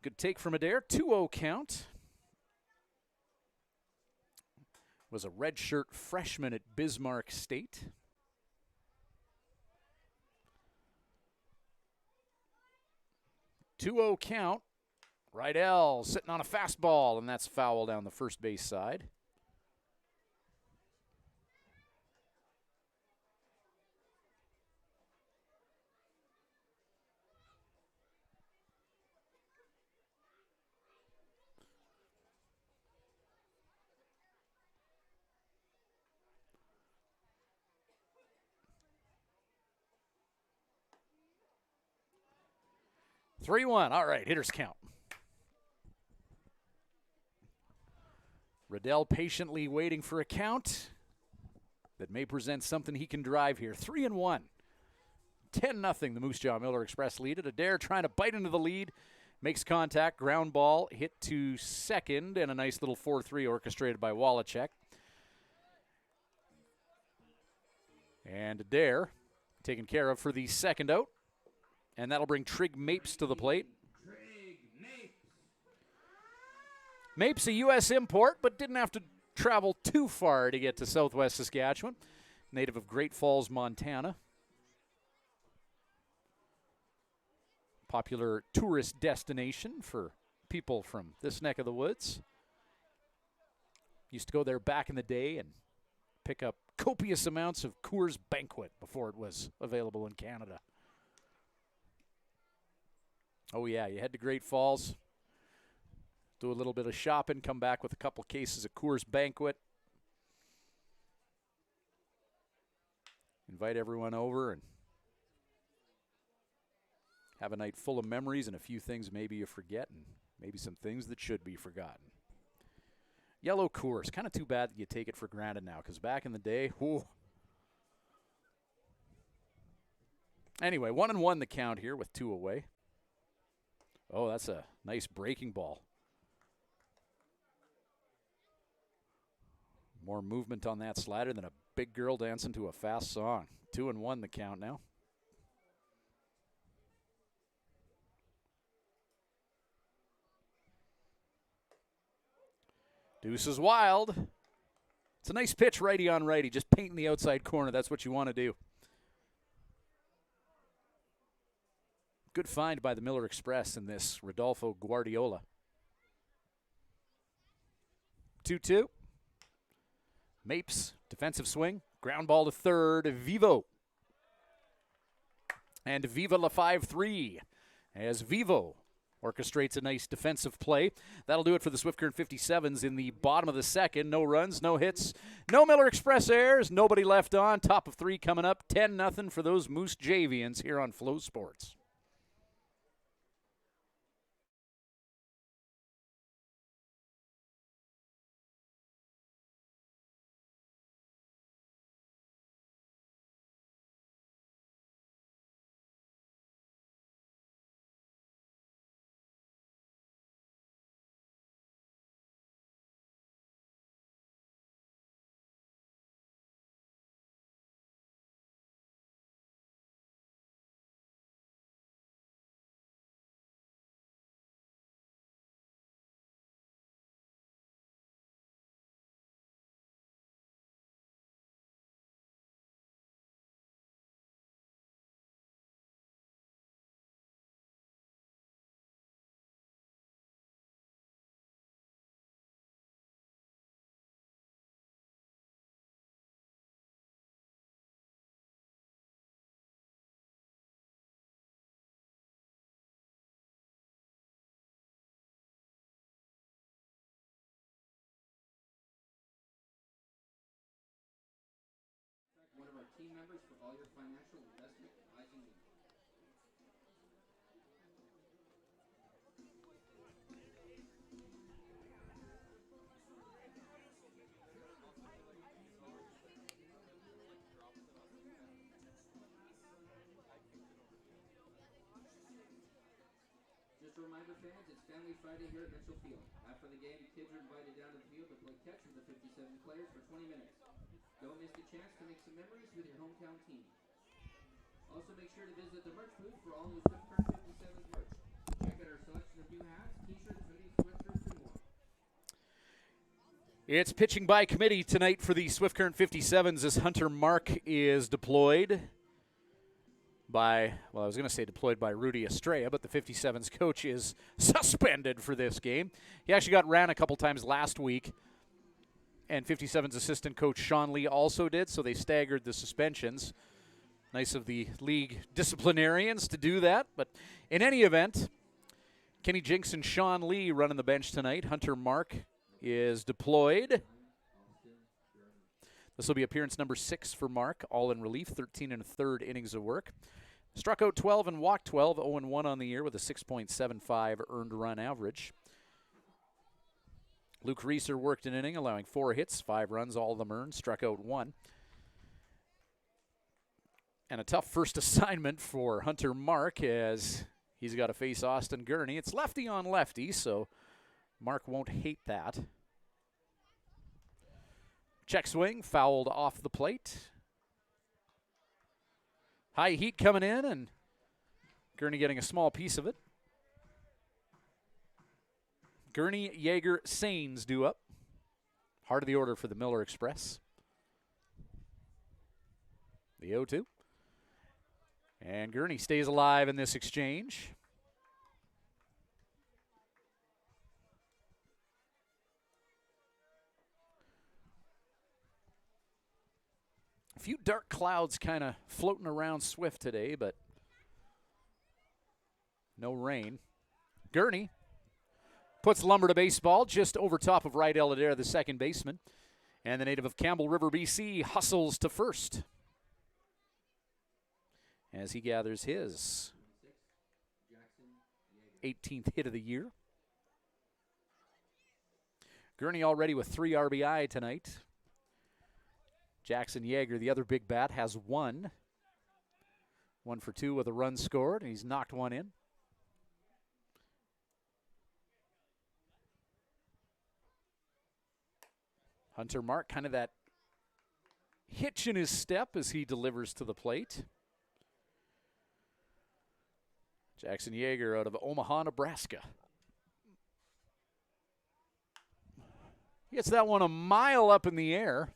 Good take from Adair. 2-0 count. Was a redshirt freshman at Bismarck State. Two-0 count. Rydell sitting on a fastball, and that's foul down the first base side. Three-one. All right, hitters count. Rydell patiently waiting for a count that may present something he can drive here. 3-1. 10-0 the Moose Jaw Miller Express lead. Adair trying to bite into the lead. Makes contact. Ground ball hit to second. And a nice little 4-3 orchestrated by Wallachek. And Adair taken care of for the second out. And that'll bring Trig Mapes to the plate. Mapes, a U.S. import, but didn't have to travel too far to get to southwest Saskatchewan. Native of Great Falls, Montana. Popular tourist destination for people from this neck of the woods. Used to go there back in the day and pick up copious amounts of Coors Banquet before it was available in Canada. Oh yeah, you head to Great Falls, do a little bit of shopping, come back with a couple cases of Coors Banquet. Invite everyone over and have a night full of memories and a few things maybe you forget and maybe some things that should be forgotten. Yellow Coors, kind of too bad that you take it for granted now, because back in the day, whoo. Anyway, 1-1 the count here with 2 away. Oh, that's a nice breaking ball. More movement on that slider than a big girl dancing to a fast song. 2-1 the count now. Deuce is wild. It's a nice pitch, righty on righty, just painting the outside corner. That's what you want to do. Good find by the Miller Express in this Rodolfo Guardiola. 2-2. Mapes, defensive swing, ground ball to third, Vivo. And Viva la 5-3 as Vivo orchestrates a nice defensive play. That'll do it for the Swift Current 57s in the bottom of the second. No runs, no hits, no Miller Express errors, nobody left on. Top of 3 coming up, 10-0 for those Moose Javians here on Flow Sports. One of our team members for all your financial investment advising needs. Just a reminder, fans, it's Family Friday here at Mitchell Field. After the game, kids are invited down to the field to play catch with the 57 players for 20 minutes. Don't miss the chance to make some memories with your hometown team. Also, make sure to visit the merch booth for all new Swift Current 57's merch. Check out our selection of new hats, t-shirts, hoodies, sweatshirts, and more. It's pitching by committee tonight for the Swift Current 57s as Hunter Mark is deployed by, well, I was going to say deployed by Rudy Estrella, but the 57s coach is suspended for this game. He actually got ran a couple times last week, and 57's assistant coach Sean Lee also did, so they staggered the suspensions. Nice of the league disciplinarians to do that, but in any event, Kenny Jinks and Sean Lee running the bench tonight. Hunter Mark is deployed. This will be appearance number 6 for Mark, all in relief, 13 1/3 innings of work. Struck out 12 and walked 12, 0-1 on the year with a 6.75 earned run average. Luke Reeser worked an inning, allowing 4 hits, 5 runs, all of them earned, struck out 1. And a tough first assignment for Hunter Mark as he's got to face Austin Gurney. It's lefty on lefty, so Mark won't hate that. Check swing, fouled off the plate. High heat coming in, and Gurney getting a small piece of it. Gurney, Yeager, Sains due up. Heart of the order for the Miller Express. The 0-2. And Gurney stays alive in this exchange. A few dark clouds kind of floating around Swift today, but no rain. Gurney puts Lumber to baseball just over top of Wright Eladir, the second baseman. And the native of Campbell River, BC, hustles to first as he gathers his 18th hit of the year. Gurney already with 3 RBI tonight. Jackson Yeager, the other big bat, has 1. 1 for 2 with a run scored, and he's knocked one in. Hunter Mark, kind of that hitch in his step as he delivers to the plate. Jackson Yeager out of Omaha, Nebraska. He gets that one a mile up in the air.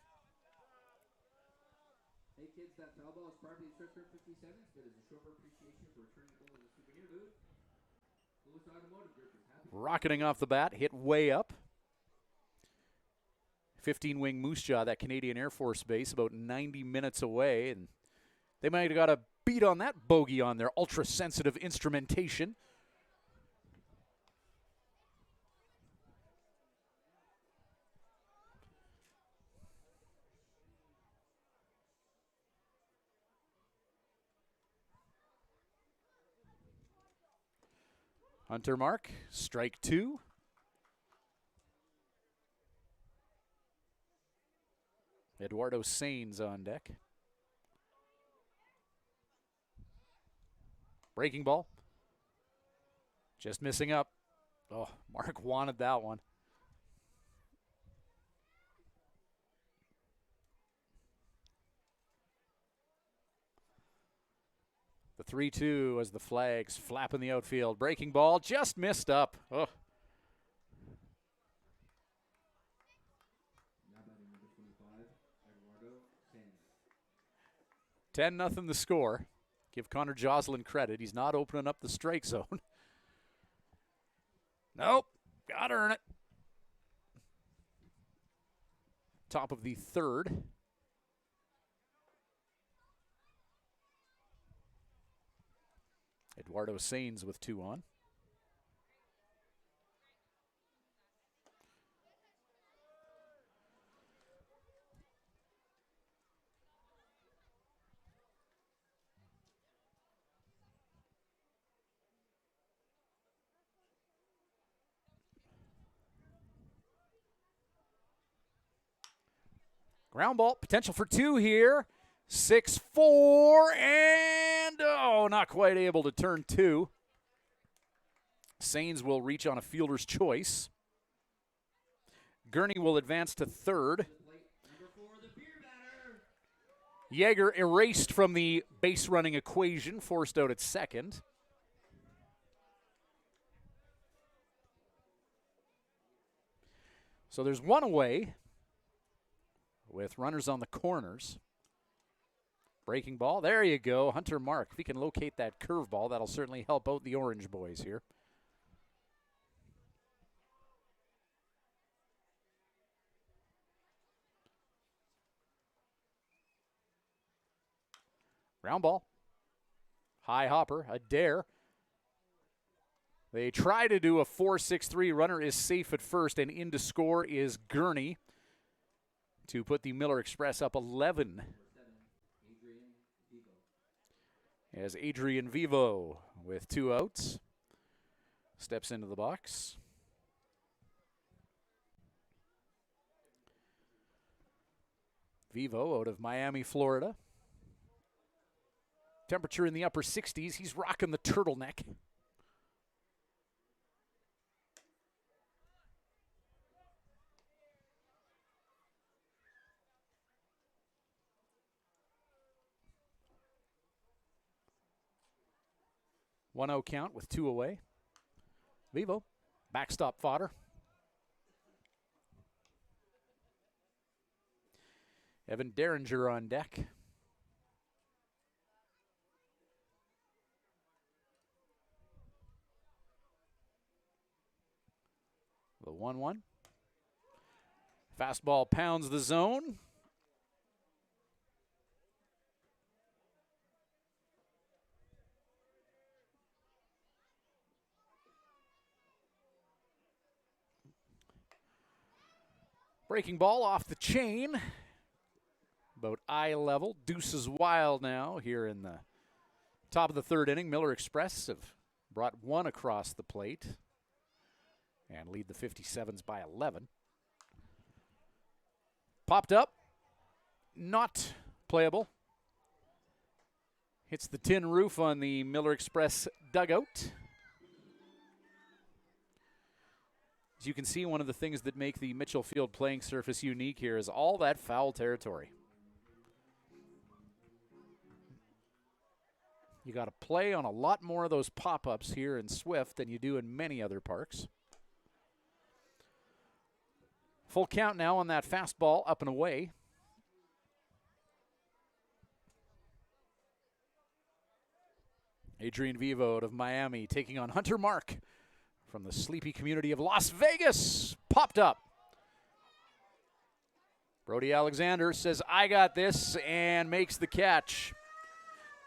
Hey kids, that foul ball is part of the Swift 57, but is a short appreciation for returning the goal as a souvenir, dude. Lewis Automotive Group is happy. Rocketing off the bat, hit way up. 15-wing Moose Jaw, that Canadian Air Force base, about 90 minutes away, and they might have got a beat on that bogey on their ultra-sensitive instrumentation. Hunter Mark, strike 2. Eduardo Sainz on deck. Breaking ball. Just missing up. Oh, Mark wanted that one. The 3-2 as the flags flap in the outfield. Breaking ball just missed up. Oh. 10-0 the score. Give Connor Joslin credit. He's not opening up the strike zone. Nope. Gotta earn it. Top of the third. Eduardo Sainz with 2 on. Ground ball, potential for 2 here. 6-4, and oh, not quite able to turn 2. Sainz will reach on a fielder's choice. Gurney will advance to third. Yeager erased from the base running equation, forced out at second. So there's 1 away with runners on the corners. Breaking ball, there you go. Hunter Mark, if he can locate that curveball, that'll certainly help out the Orange boys here. Ground ball. High hopper, a dare. They try to do a 4-6-3. Runner is safe at first, and in to score is Gurney to put the Miller Express up 11. As Adrian Vivo with 2 outs steps into the box. Vivo out of Miami, Florida. Temperature in the upper 60s. He's rocking the turtleneck. One-0 count with 2 away. Vivo, backstop fodder. Evan Derringer on deck. The 1-1. Fastball pounds the zone. Breaking ball off the chain. About eye level. Deuces wild now here in the top of the third inning. Miller Express have brought one across the plate and lead the 57s by 11. Popped up. Not playable. Hits the tin roof on the Miller Express dugout. As you can see, one of the things that make the Mitchell Field playing surface unique here is all that foul territory. You got to play on a lot more of those pop-ups here in Swift than you do in many other parks. Full count now on that fastball, up and away. Adrian Vivo out of Miami taking on Hunter Mark from the sleepy community of Las Vegas. Popped up. Brody Alexander says, I got this, and makes the catch.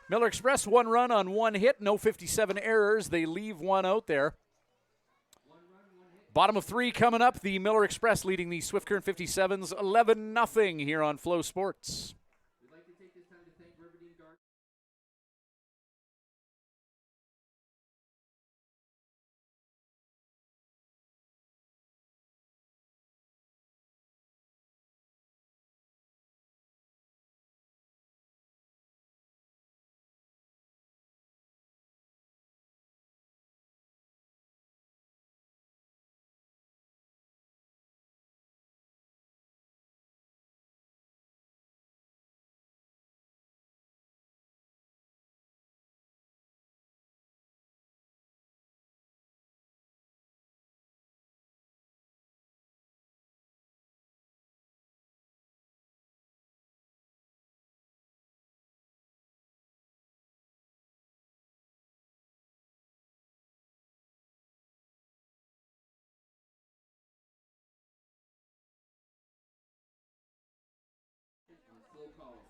Miller Express, 1 run on 1 hit, no 57 errors. They leave 1 out there. Bottom of 3 coming up. The Miller Express leading the Swift Current 57s 11-0 here on Flow Sports. We'd like to take this time to thank Riverdene Garden. On FloCollege.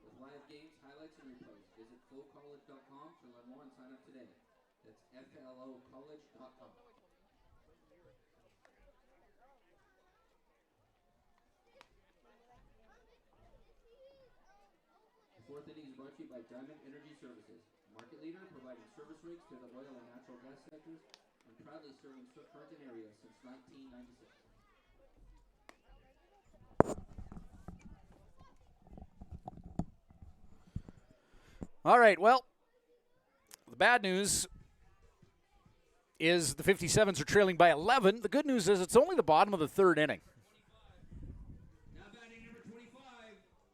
With live games, highlights, and replays. Visit FloCollege.com to learn more and sign up today. That's FloCollege.com. The fourth inning is brought to you by Diamond Energy Services, market leader providing service rigs to the oil and natural gas sectors and proudly serving Swift Current area since 1996. All right, well, the bad news is the 57s are trailing by 11. The good news is it's only the bottom of the third inning. Now batting number 25,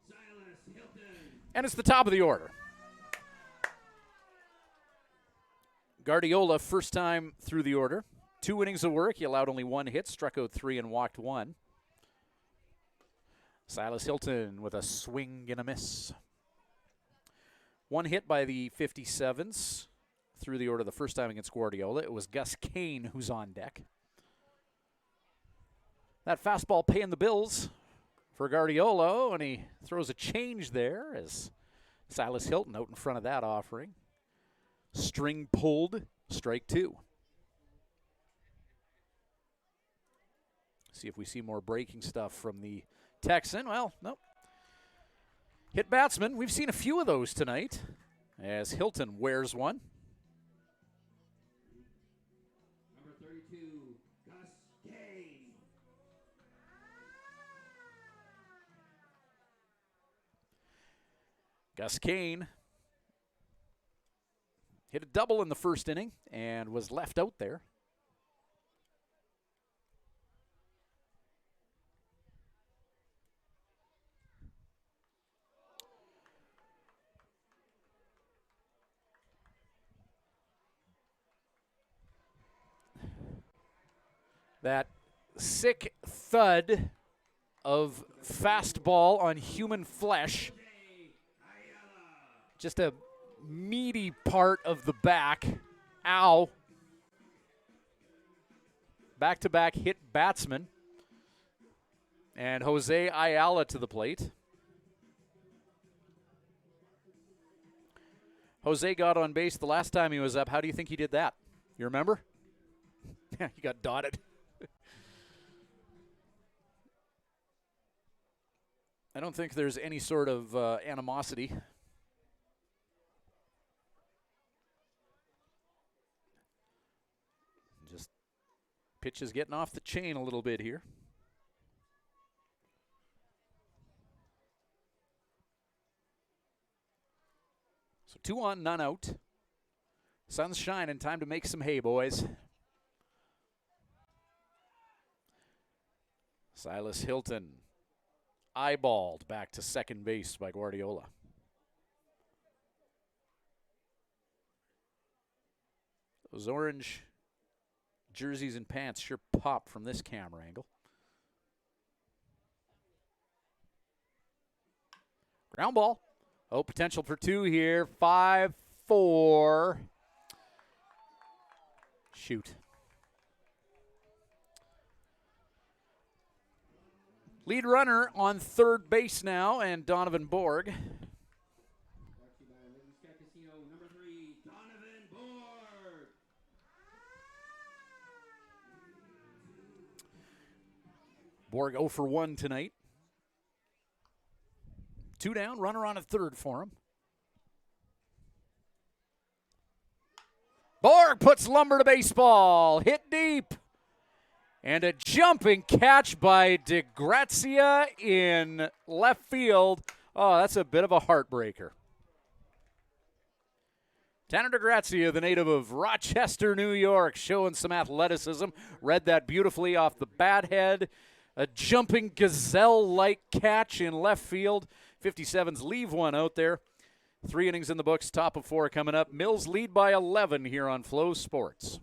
Silas Hilton. And it's the top of the order. Guardiola, first time through the order. 2 innings of work. He allowed only 1 hit, struck out 3 and walked 1. Silas Hilton with a swing and a miss. 1 hit by the 57s through the order the first time against Guardiola. It was Gus Kane who's on deck. That fastball paying the bills for Guardiola, and he throws a change there as Silas Hilton out in front of that offering. String pulled, strike 2. See if we see more breaking stuff from the Texan. Well, nope. Hit batsman. We've seen a few of those tonight as Hilton wears one. Number 32, Gus Kane. Gus Kane hit a double in the first inning and was left out there. That sick thud of fastball on human flesh. Just a meaty part of the back. Ow. Back-to-back hit batsman. And Jose Ayala to the plate. Jose got on base the last time he was up. How do you think he did that? You remember? Yeah, he got dotted. I don't think there's any sort of animosity. Just pitch is getting off the chain a little bit here. So 2 on, none out. Sun's shining. Time to make some hay, boys. Silas Hilton eyeballed back to second base by Guardiola. Those orange jerseys and pants sure pop from this camera angle. Ground ball. Oh, potential for 2 here. 5-4. Shoot. Lead runner on third base now, and Donovan Borg. Borg 0 for 1 tonight. 2 down, runner on at third for him. Borg puts lumber to baseball. Hit deep. And a jumping catch by DeGrazia in left field. Oh, that's a bit of a heartbreaker. Tanner DeGrazia, the native of Rochester, New York, showing some athleticism. Read that beautifully off the bat head. A jumping gazelle-like catch in left field. 57s leave one out there. 3 innings in the books, top of 4 coming up. Mills lead by 11 here on Flow Sports.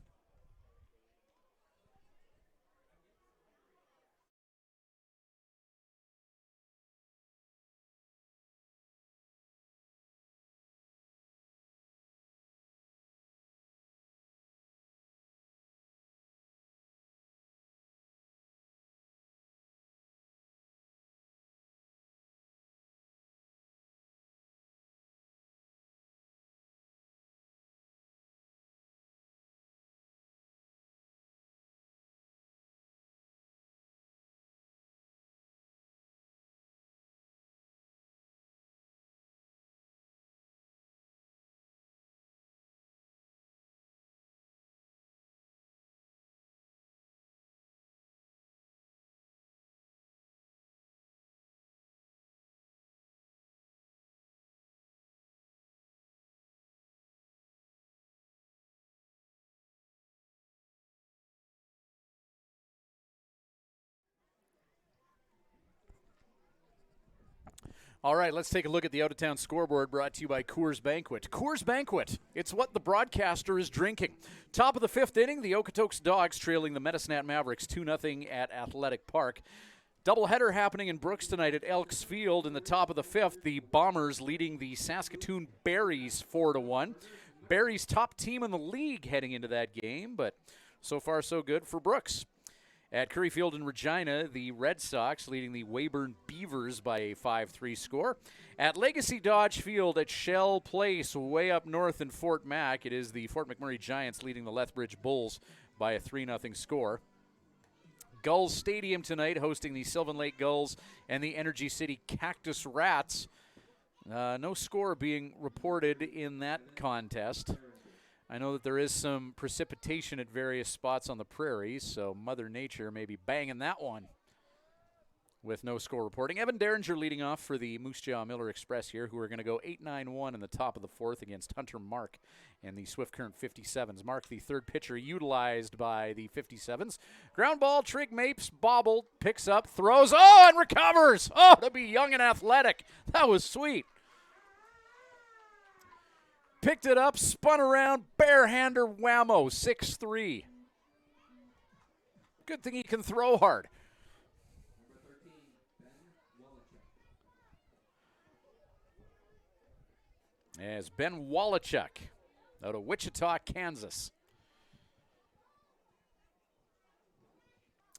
All right, let's take a look at the out-of-town scoreboard brought to you by Coors Banquet. Coors Banquet, it's what the broadcaster is drinking. Top of the 5th inning, the Okotoks Dogs trailing the Medicine Mavericks 2-0 at Athletic Park. Doubleheader happening in Brooks tonight at Elks Field. In the top of the 5th, the Bombers leading the Saskatoon Berries 4-1. Berries top team in the league heading into that game, but so far so good for Brooks. At Curry Field in Regina, the Red Sox leading the Weyburn Beavers by a 5-3 score. At Legacy Dodge Field at Shell Place, way up north in Fort Mac, it is the Fort McMurray Giants leading the Lethbridge Bulls by a 3-0 score. Gulls Stadium tonight hosting the Sylvan Lake Gulls and the Energy City Cactus Rats. No score being reported in that contest. I know that there is some precipitation at various spots on the prairies, so Mother Nature may be banging that one with no score reporting. Evan Derringer leading off for the Moose Jaw Miller Express here, who are going to go 8-9-1 in the top of the 4th against Hunter Mark and the Swift Current 57s. Mark, the third pitcher utilized by the 57s. Ground ball, Trig Mapes, bobbled, picks up, throws, and recovers! Oh, to be young and athletic. That was sweet. Picked it up, spun around, barehander whammo, 6-3. Good thing he can throw hard. As Ben Wallachuk out of Wichita, Kansas.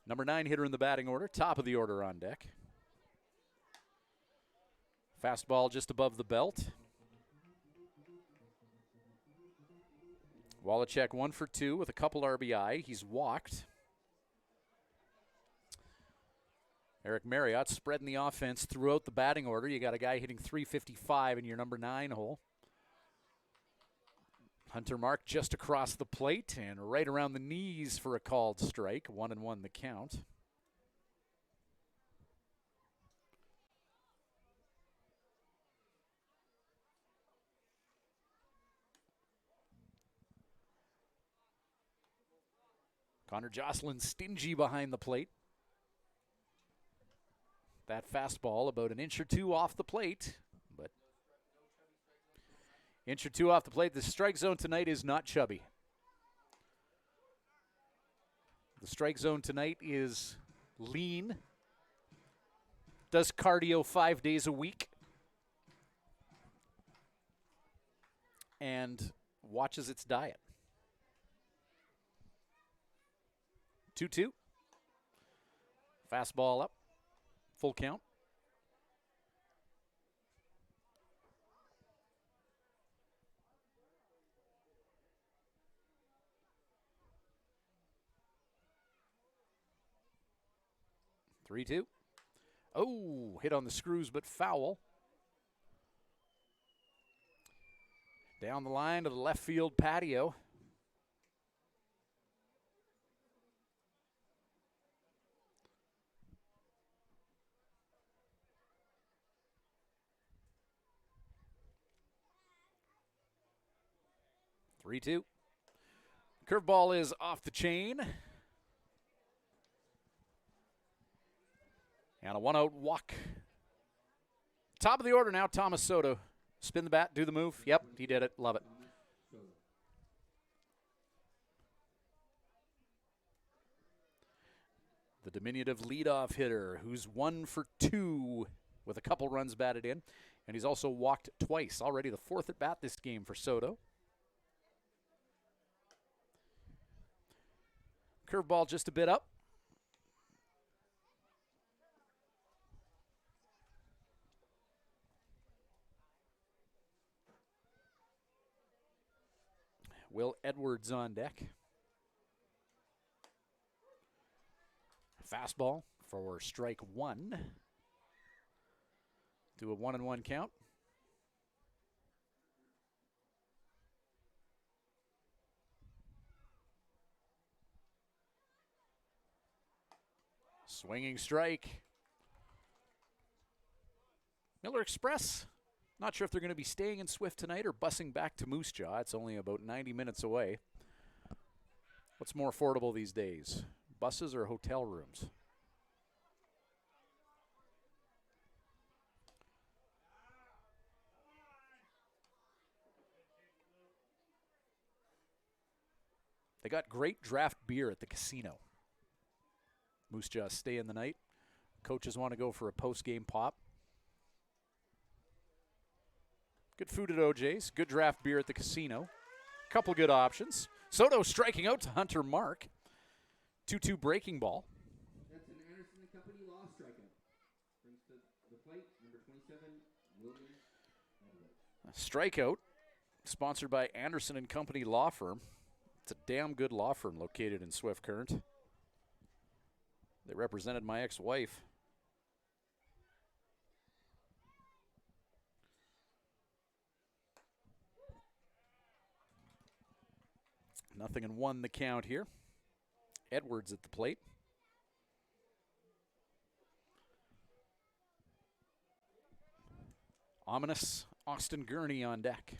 Number 9 hitter in the batting order, top of the order on deck. Fastball just above the belt. Wallachuk 1 for 2 with a couple RBI. He's walked. Eric Marriott spreading the offense throughout the batting order. You got a guy hitting .355 in your number 9 hole. Hunter Mark just across the plate and right around the knees for a called strike. 1-1 the count. Connor Jocelyn stingy behind the plate. That fastball about an inch or two off the plate, but inch or two off the plate. The strike zone tonight is not chubby. The strike zone tonight is lean, does cardio 5 days a week, and watches its diet. 2-2. Fastball up. Full count. Three, 2. Oh, hit on the screws, but foul. Down the line to the left field patio. Three, 2. Curveball is off the chain. And a 1-out walk. Top of the order now, Thomas Soto. Spin the bat, do the move. Yep, he did it. Love it. The diminutive leadoff hitter who's 1 for 2 with a couple runs batted in. And he's also walked twice. Already the 4th at bat this game for Soto. Curveball just a bit up. Will Edwards on deck. Fastball for strike 1. Do a 1-1 count. Swinging strike. Miller Express. Not sure if they're going to be staying in Swift tonight or busing back to Moose Jaw. It's only about 90 minutes away. What's more affordable these days, buses or hotel rooms? They got great draft beer at the casino. Moose Jaw stay in the night. Coaches want to go for a post-game pop. Good food at OJ's. Good draft beer at the casino. Couple good options. Soto striking out to Hunter Mark. 2-2 breaking ball. That's an Anderson and Company Law strikeout. Brings to the plate, number 27, William Edwards. Strikeout, sponsored by Anderson and Company Law Firm. It's a damn good law firm located in Swift Current. They represented my ex-wife. Nothing in 1 the count here. Edwards at the plate. Ominous Austin Gurney on deck.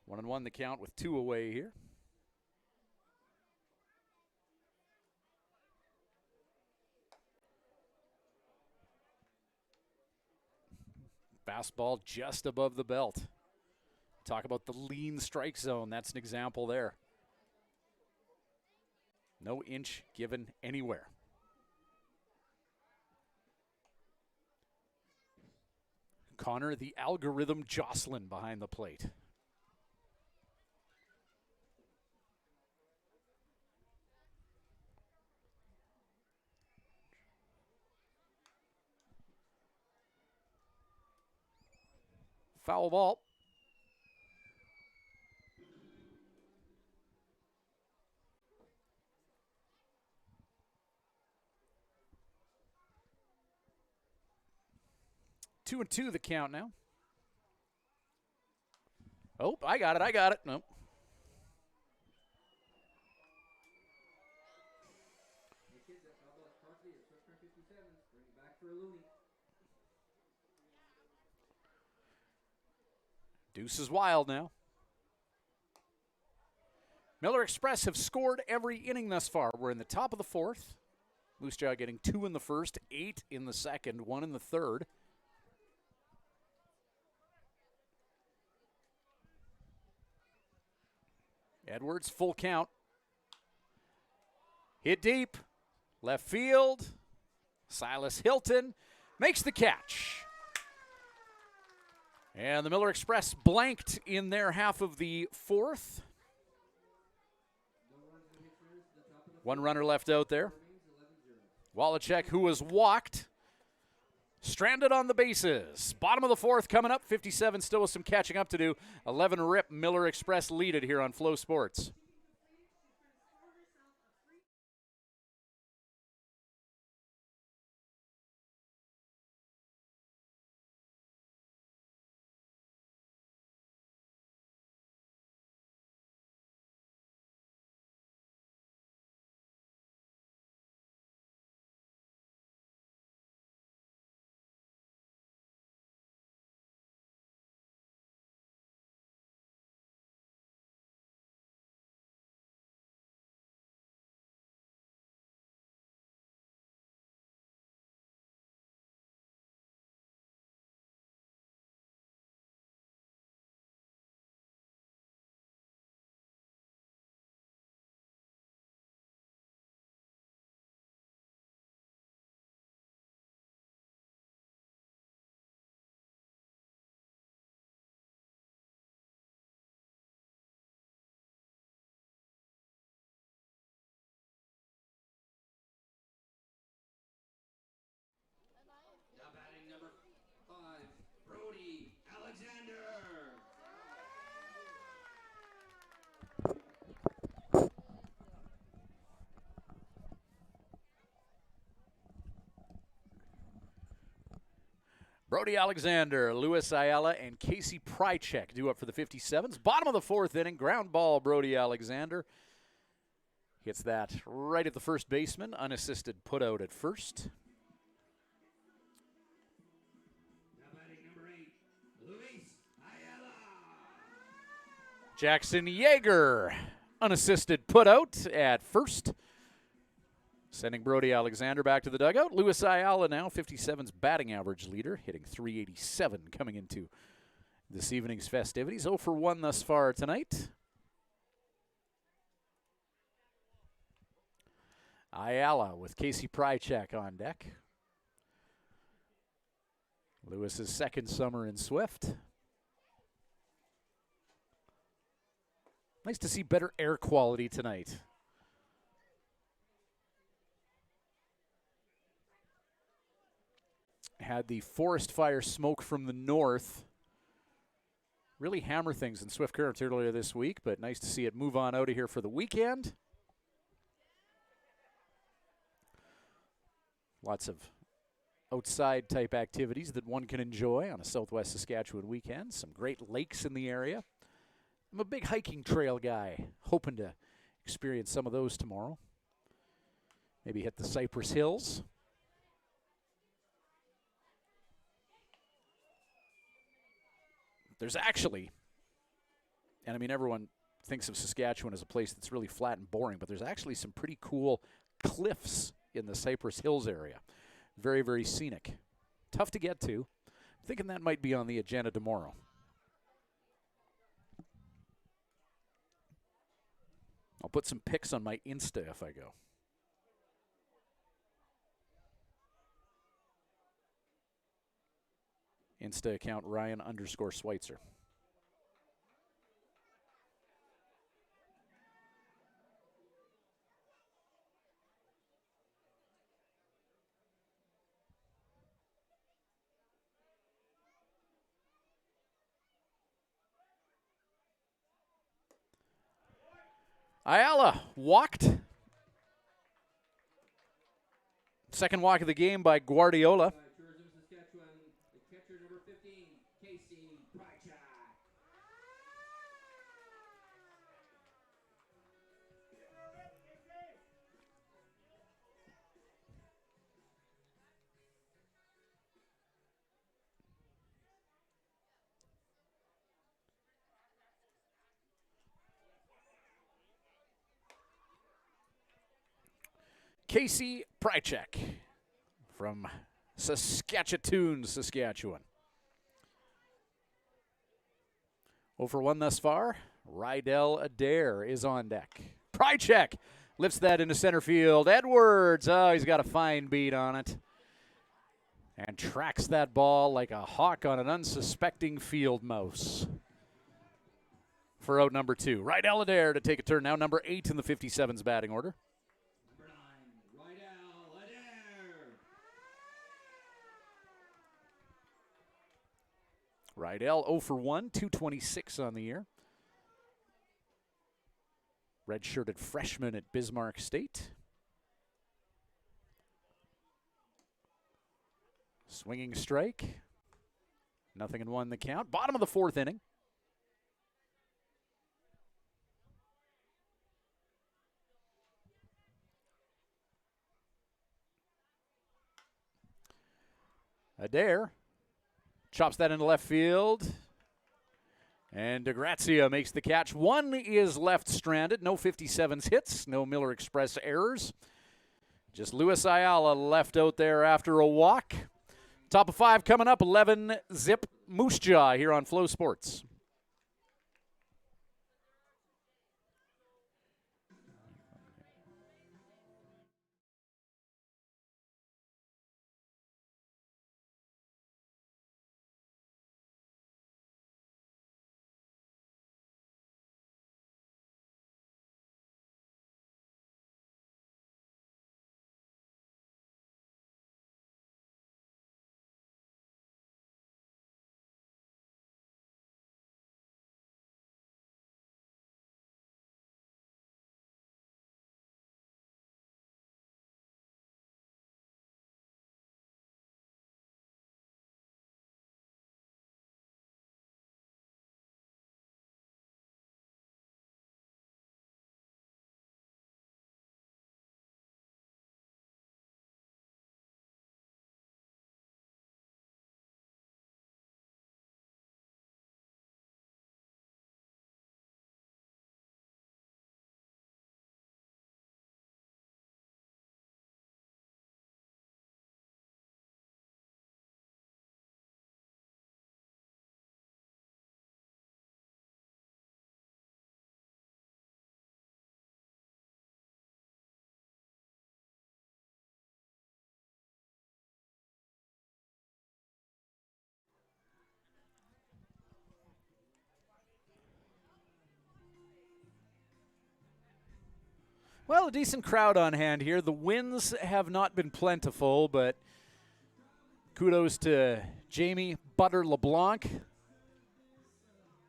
One and one the count with 2 away here. Fastball just above the belt. Talk about the lean strike zone. That's an example there. No inch given anywhere. Connor, the algorithm Jocelyn behind the plate. Foul ball. 2-2 the count now. Oh, I got it. Nope. Deuce is wild now. Miller Express have scored every inning thus far. We're in the top of the fourth. Moose Jaw getting 2 in the first, 8 in the second, 1 in the third. Edwards, full count. Hit deep. Left field. Silas Hilton makes the catch. And the Miller Express blanked in their half of the fourth. 1 runner left out there. Wallachek, who was walked, stranded on the bases. Bottom of the fourth coming up. 57 still with some catching up to do. 11 rip. Miller Express lead it here on Flow Sports. Brody Alexander, Luis Ayala, and Casey Prychek due up for the 57s. Bottom of the fourth inning, ground ball, Brody Alexander. Hits that right at the first baseman, unassisted put out at first. Jackson Yeager, unassisted put out at first. Sending Brody Alexander back to the dugout. Luis Ayala now, 57's batting average leader, hitting .387 coming into this evening's festivities. 0 for 1 thus far tonight. Ayala with Casey Prychek on deck. Lewis's second summer in Swift. Nice to see better air quality tonight. Had the forest fire smoke from the north really hammer things in Swift Current earlier this week, but nice to see it move on out of here for the weekend. Lots of outside type activities that one can enjoy on a Southwest Saskatchewan weekend. Some great lakes in the area. I'm a big hiking trail guy, hoping to experience some of those tomorrow. Maybe hit the Cypress Hills. There's actually, and I mean everyone thinks of Saskatchewan as a place that's really flat and boring, but there's actually some pretty cool cliffs in the Cypress Hills area. Very, very scenic. Tough to get to. I'm thinking that might be on the agenda tomorrow. I'll put some pics on my Insta if I go. Insta account Ryan_Schweitzer. Ayala walked. Second walk of the game by Guardiola. Casey Prychek from Saskatchewan, Saskatchewan. 0 for 1 thus far. Rydell Adair is on deck. Prychek lifts that into center field. Edwards, oh, he's got a fine beat on it. And tracks that ball like a hawk on an unsuspecting field mouse. For out number 2. Rydell Adair to take a turn now. Number 8 in the 57's batting order. Number 9, Rydell Adair. Rydell 0 for 1, 226 on the year. Redshirted freshman at Bismarck State. Swinging strike. 0-1 the count. Bottom of the 4th inning. Adair chops that into left field. And DeGrazia makes the catch. 1 is left stranded. No 57's hits. No Miller Express errors. Just Luis Ayala left out there after a walk. Top of 5 coming up. 11 zip Moose Jaw here on Flow Sports. Well, a decent crowd on hand here. The wins have not been plentiful, but kudos to Jamie Butter LeBlanc,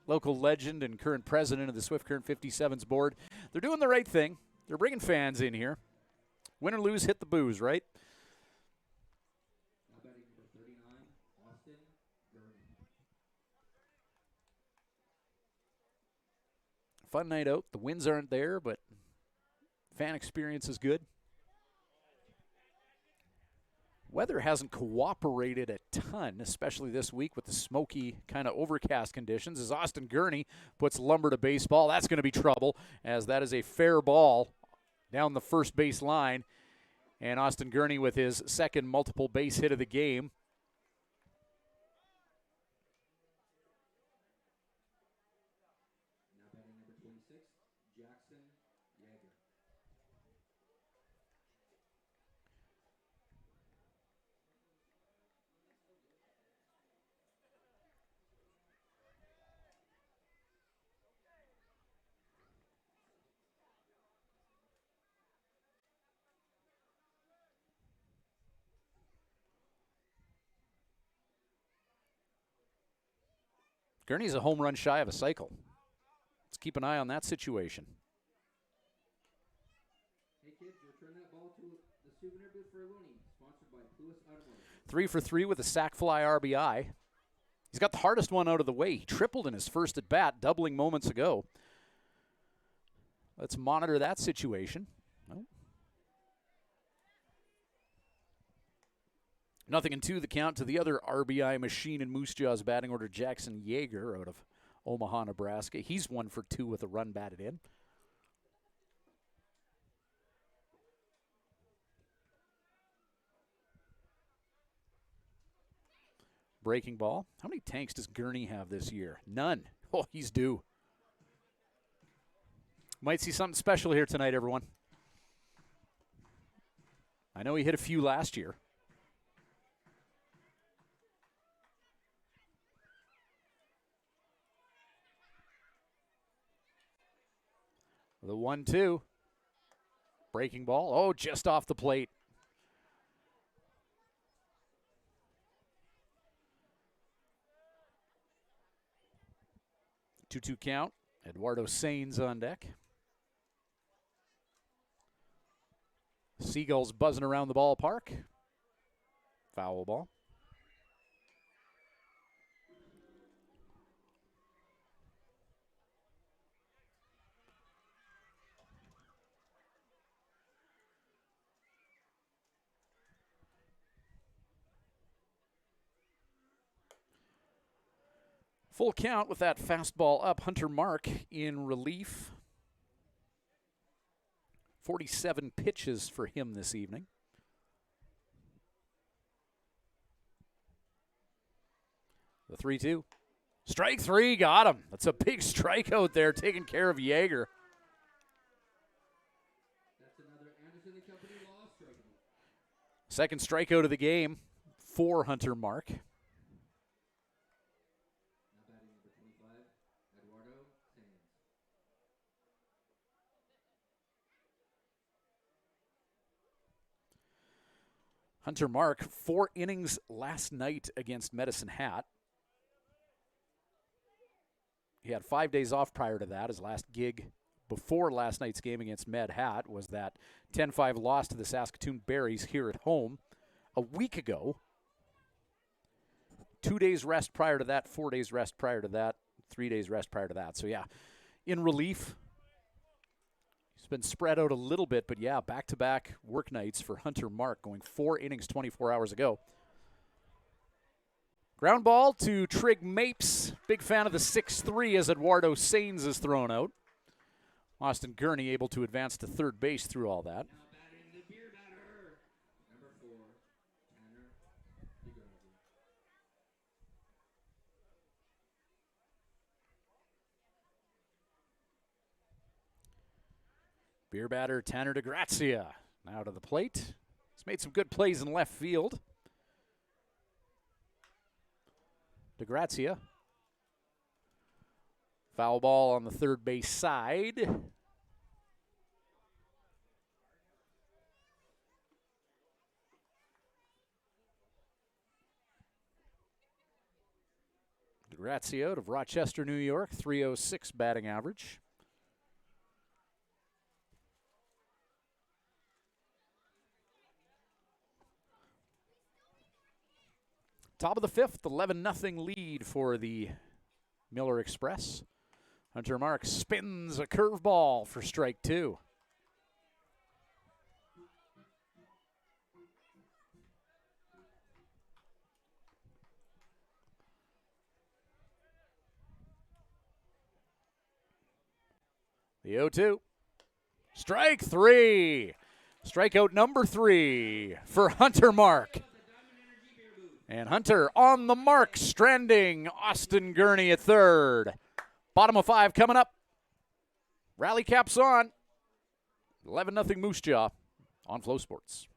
local legend and current president of the Swift Current 57's board. They're doing the right thing. They're bringing fans in here. Win or lose, hit the booze, right? Fun night out. The wins aren't there, but fan experience is good. Weather hasn't cooperated a ton, especially this week with the smoky kind of overcast conditions, as Austin Gurney puts lumber to baseball. That's going to be trouble, as that is a fair ball down the first base line. And Austin Gurney with his second multiple base hit of the game. Gurney's a home run shy of a cycle. Let's keep an eye on that situation. Hey kids, return that ball to the souvenir booth for Looney, sponsored by Pluis Automotive. 3 for 3 with a sac fly RBI. He's got the hardest one out of the way. He tripled in his first at bat, doubling moments ago. Let's monitor that situation. Oh. 0-2 the count to the other RBI machine in Moose Jaw's batting order, Jackson Yeager out of Omaha, Nebraska. He's 1 for 2 with a run batted in. Breaking ball. How many tanks does Gurney have this year? None. Oh, he's due. Might see something special here tonight, everyone. I know he hit a few last year. The 1-2. Breaking ball. Oh, just off the plate. Two-two count. Eduardo Sainz on deck. Seagulls buzzing around the ballpark. Foul ball. Full count with that fastball up. Hunter Mark in relief. 47 pitches for him this evening. The 3-2. Strike three, got him. That's a big strikeout there, taking care of Yeager. That's another Anderson and Company law strikeout. Second strikeout of the game for Hunter Mark. Now batting number 25, Eduardo Sainz. Hunter Mark, 4 innings last night against Medicine Hat. He had 5 days off prior to that. His last gig before last night's game against Med Hat was that 10-5 loss to the Saskatoon Berries here at home a week ago. 2 days rest prior to that, 4 days rest prior to that, 3 days rest prior to that. So, yeah, in relief. He's been spread out a little bit, but, yeah, back-to-back work nights for Hunter Mark, going 4 innings 24 hours ago. Ground ball to Trig Mapes. Big fan of the 6-3 as Eduardo Sainz is thrown out. Austin Gurney able to advance to third base through all that. Now batting the beer batter, number 4, Tanner DeGrazia. Beer batter Tanner DeGrazia now to the plate. He's made some good plays in left field. DeGrazia. Foul ball on the third base side. DeGrazia out of Rochester, New York, 306 batting average. Top of the fifth, 11-0 lead for the Miller Express. Hunter Mark spins a curveball for strike 2. The 0-2. Strike 3. Strikeout number 3 for Hunter Mark. And Hunter on the mark, stranding Austin Gurney at third. Bottom of 5 coming up. Rally caps on. 11-0 Moose Jaw on Flow Sports.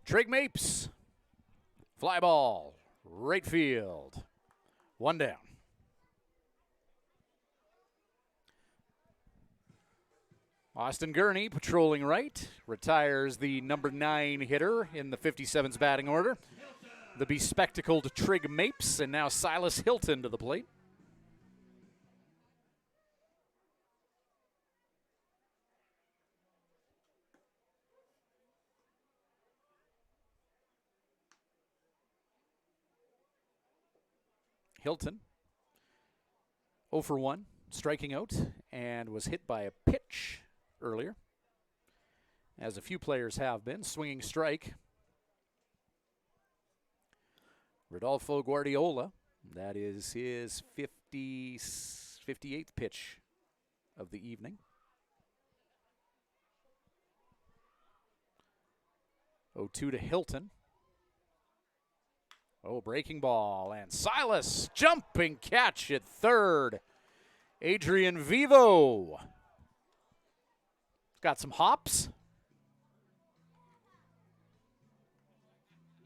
Trig Mapes. Fly ball. Right field. One down. Austin Gurney patrolling right. Retires the number 9 hitter in the 57's batting order. The bespectacled Trig Mapes, and now Silas Hilton to the plate. Hilton, 0 for 1, striking out, and was hit by a pitch earlier, as a few players have been. Swinging strike. Rodolfo Guardiola, that is his 58th pitch of the evening. 0-2 to Hilton. Oh, breaking ball, and Silas, jumping catch at third. Adrian Vivo. Got some hops.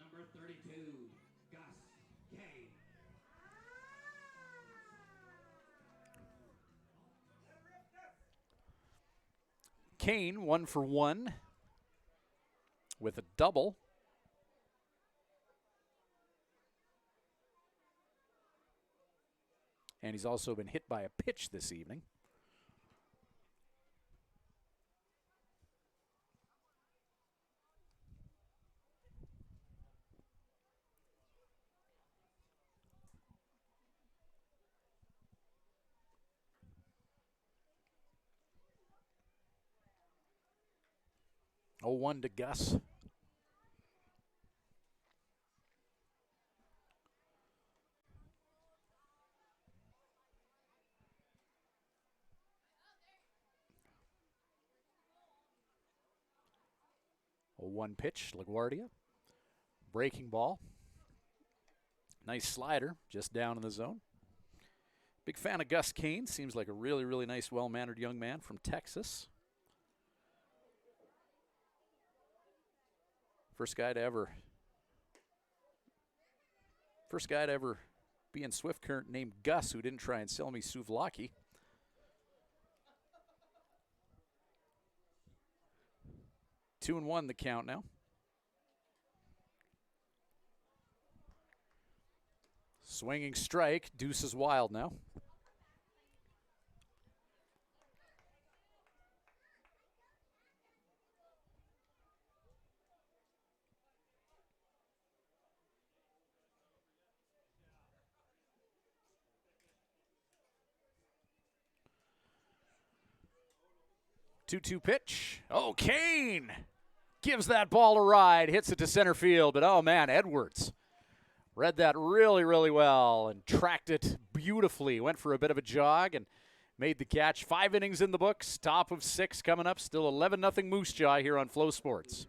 Number 32, Gus Kane. Kane, 1 for 1 with a double. And he's also been hit by a pitch this evening. Oh, 1 to Gus. A 1 pitch, LaGuardia. Breaking ball. Nice slider, just down in the zone. Big fan of Gus Kane. Seems like a really, really nice, well-mannered young man from Texas. First guy to ever be in Swift Current named Gus, who didn't try and sell me souvlaki. 2-1 the count now. Swinging strike. Deuce is wild now. Two-two pitch. Oh, Kane gives that ball a ride, hits it to center field, but oh man, Edwards read that really, really well and tracked it beautifully. Went for a bit of a jog and made the catch. 5 innings in the books, top of 6 coming up. Still 11-0 Moose Jaw here on Flow Sports.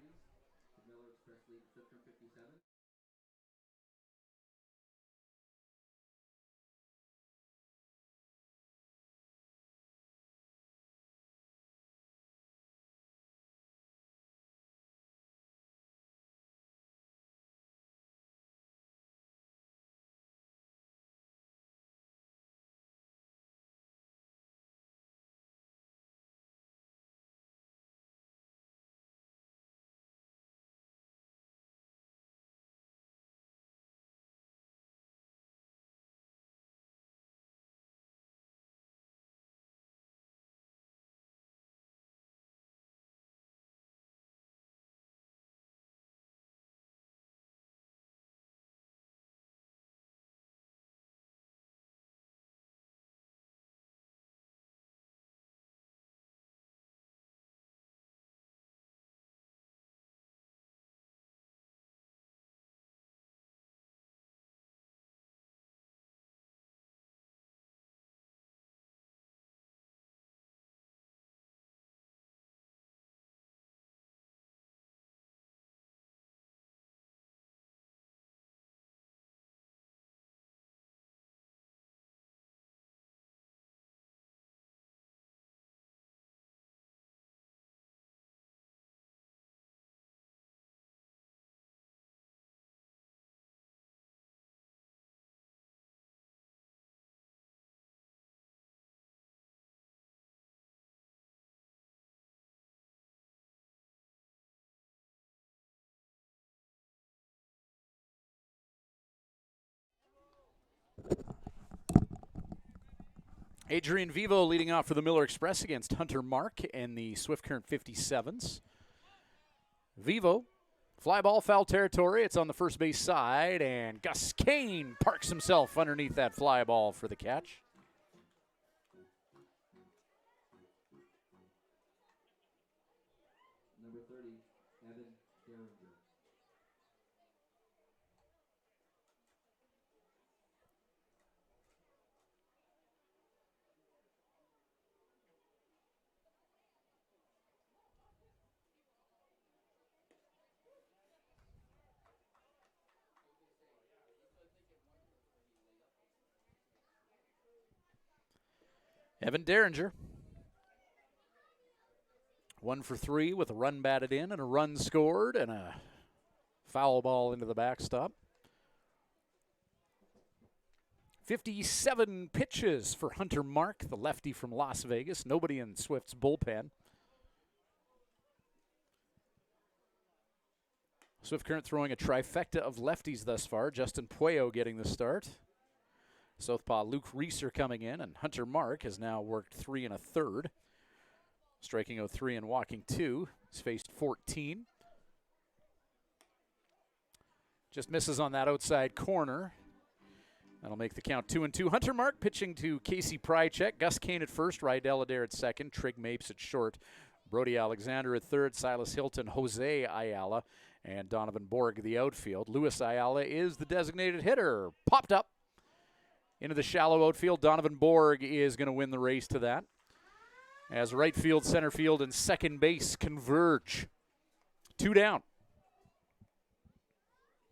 Adrian Vivo leading off for the Miller Express against Hunter Mark and the Swift Current 57s. Vivo, fly ball, foul territory. It's on the first base side, and Gus Kane parks himself underneath that fly ball for the catch. Number 30, Evan Derringer. Evan Derringer, 1 for 3 with a run batted in and a run scored and a foul ball into the backstop. 57 pitches for Hunter Mark, the lefty from Las Vegas. Nobody in Swift's bullpen. Swift Current throwing a trifecta of lefties thus far. Justin Puello getting the start. Southpaw Luke Reeser coming in, and Hunter Mark has now worked 3 1/3. Striking out 3 and walking 2. He's faced 14. Just misses on that outside corner. That'll make the count 2-2. Hunter Mark pitching to Casey Prychek. Gus Kane at first, Rydell Adair at second, Trig Mapes at short, Brody Alexander at third, Silas Hilton, Jose Ayala, and Donovan Borg the outfield. Luis Ayala is the designated hitter. Popped up into the shallow outfield. Donovan Borg is going to win the race to that, as right field, center field, and second base converge. 2 down.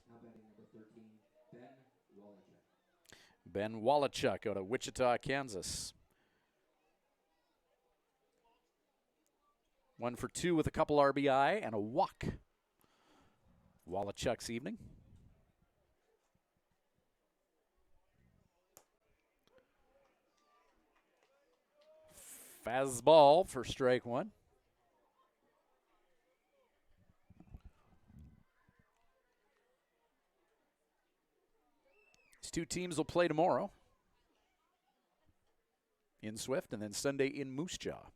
Now batting number 13, Ben Wallachuk. Ben Wallachuk out of Wichita, Kansas. 1 for 2 with a couple RBI and a walk. Wallachuk's evening. Fastball for strike 1. These two teams will play tomorrow in Swift, and then Sunday in Moose Jaw.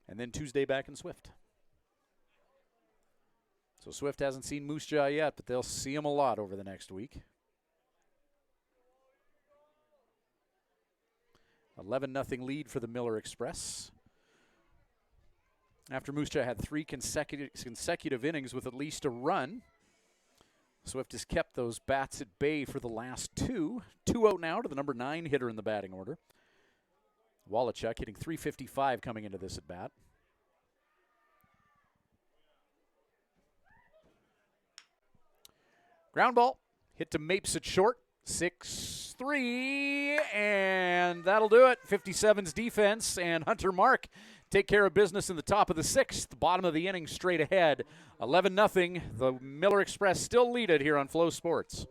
And then Tuesday back in Swift. So Swift hasn't seen Moose Jaw yet, but they'll see him a lot over the next week. 11-0 lead for the Miller Express. After Moose Jaw had 3 consecutive innings with at least a run, Swift has kept those bats at bay for the last 2. 2 out now to the number 9 hitter in the batting order. Wallachuk hitting .355 coming into this at bat. Ground ball hit to Mapes at short. 6-3, and that'll do it. 57's defense and Hunter Mark take care of business in the top of the 6th. Bottom of the inning straight ahead. 11-0. The Miller Express still lead it here on Flow Sports.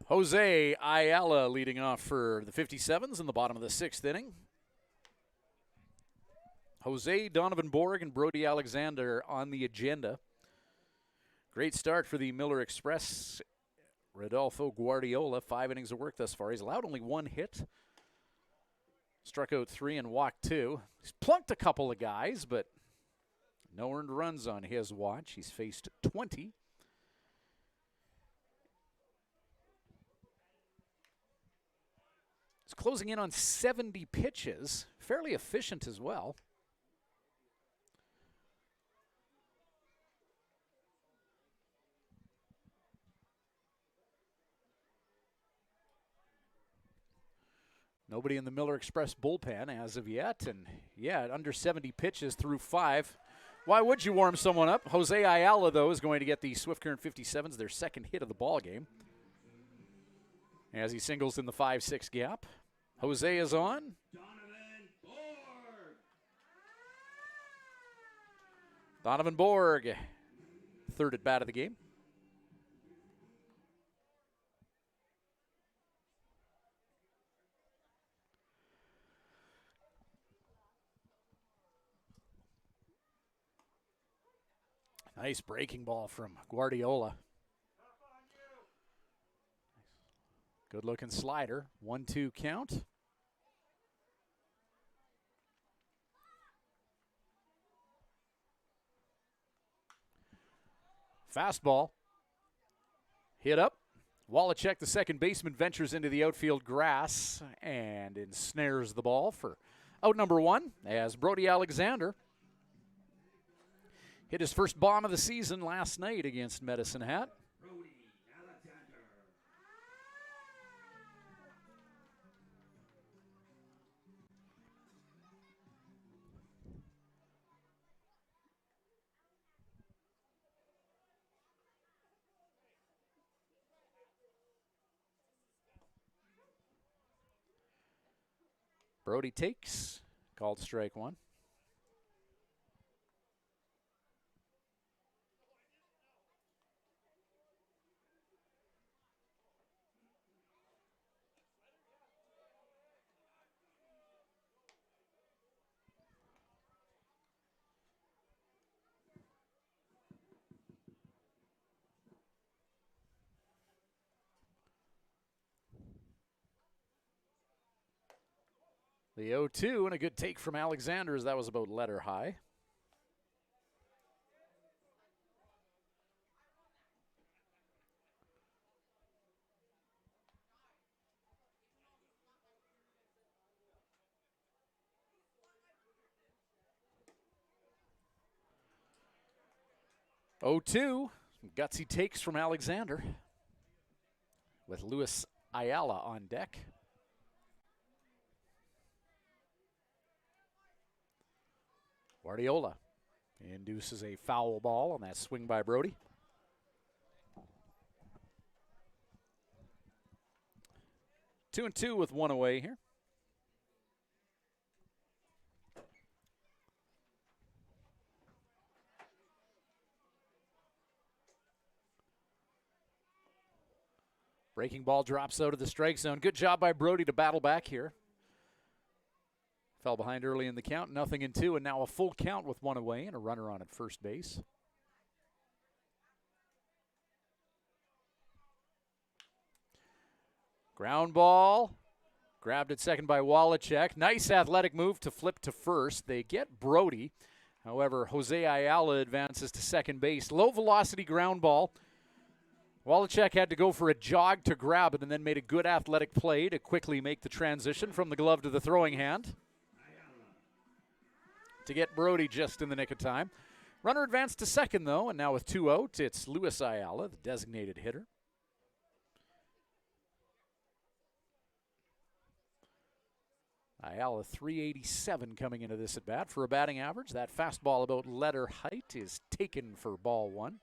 Jose Ayala leading off for the 57s in the bottom of the 6th inning. Jose, Donovan Borg, and Brody Alexander on the agenda. Great start for the Miller Express. Rodolfo Guardiola, 5 innings of work thus far. He's allowed only 1 hit. Struck out 3 and walked 2. He's plunked a couple of guys, but no earned runs on his watch. He's faced 20. He's closing in on 70 pitches. Fairly efficient as well. Nobody in the Miller Express bullpen as of yet. And, yeah, under 70 pitches through 5. Why would you warm someone up? Jose Ayala, though, is going to get the Swift Current 57s, their second hit of the ball game, as he singles in the 5-6 gap. Jose is on. Donovan Borg, third at bat of the game. Nice breaking ball from Guardiola. Good looking slider. 1-2 count. Fastball. Hit up. Wallachek, the second baseman, ventures into the outfield grass and ensnares the ball for out number 1 as Brody Alexander hit his first bomb of the season last night against Medicine Hat. Brody takes, called strike 1. The 0-2 and a good take from Alexander as that was about letter high. Oh-2, gutsy takes from Alexander with Luis Ayala on deck. Guardiola induces a foul ball on that swing by Brody. Two and two with 1 away here. Breaking ball drops out of the strike zone. Good job by Brody to battle back here. Fell behind early in the count, 0-2, and now a full count with 1 away and a runner on at first base. Ground ball, grabbed at second by Wallachek. Nice athletic move to flip to first. They get Brody. However, Jose Ayala advances to second base. Low velocity ground ball. Wallachek had to go for a jog to grab it and then made a good athletic play to quickly make the transition from the glove to the throwing hand to get Brody just in the nick of time. Runner advanced to second, though, and now with 2 out, it's Luis Ayala, the designated hitter. Ayala, 387 coming into this at-bat for a batting average. That fastball about letter height is taken for ball 1.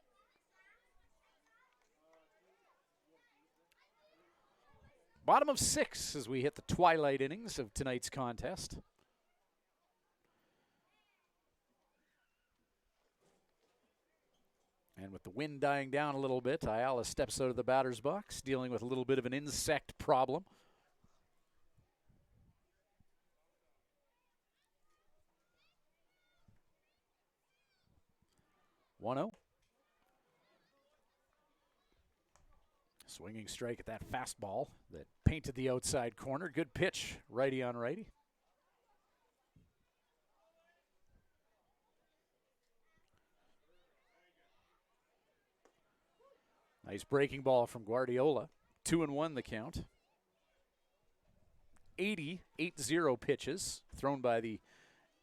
Bottom of 6 as we hit the twilight innings of tonight's contest. And with the wind dying down a little bit, Ayala steps out of the batter's box, dealing with a little bit of an insect problem. One-0. Swinging strike at that fastball that painted the outside corner. Good pitch, righty on righty. Nice breaking ball from Guardiola. 2-1 the count. 80 pitches thrown by the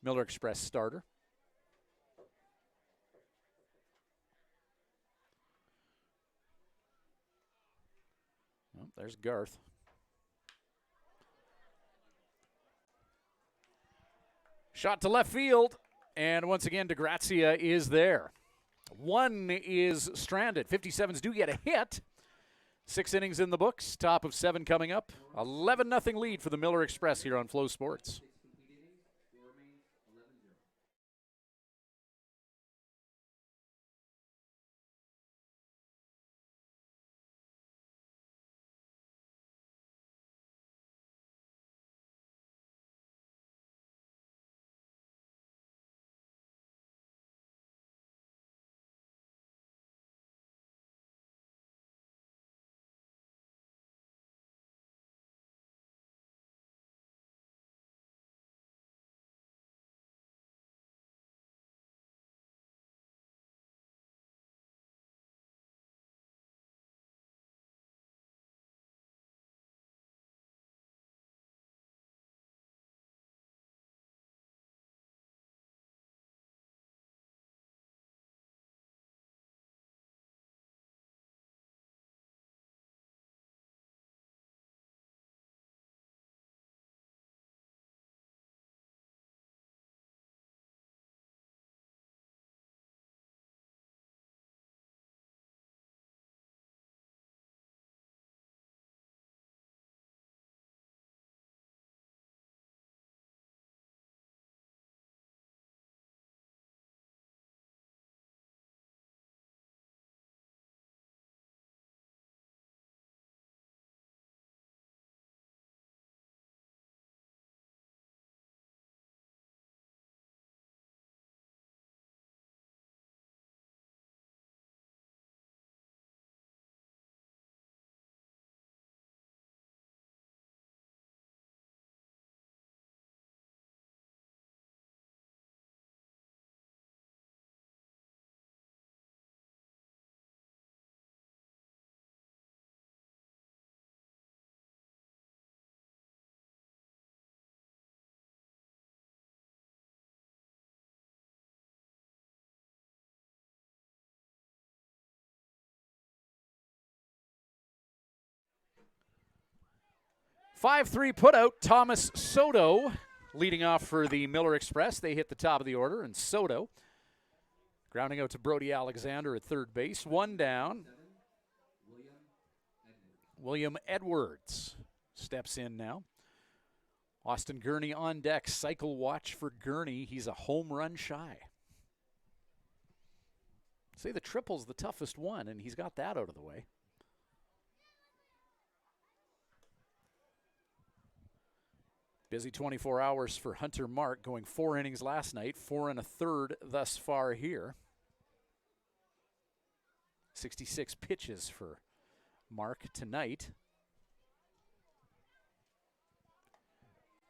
Miller Express starter. Oh, there's Garth. Shot to left field, and once again, DeGrazia is there. One is stranded. 57s do get a hit. 6 innings in the books. Top of 7 coming up. 11-0 lead for the Miller Express here on Flow Sports. Five-three putout. Thomas Soto leading off for the Miller Express. They hit the top of the order, and Soto grounding out to Brody Alexander at third base. One down. William Edwards steps in now. Austin Gurney on deck. Cycle watch for Gurney. He's a home run shy. Say the triple's the toughest one, and he's got that out of the way. Busy 24 hours for Hunter Mark, going 4 innings last night, 4 1/3 thus far here. 66 pitches for Mark tonight.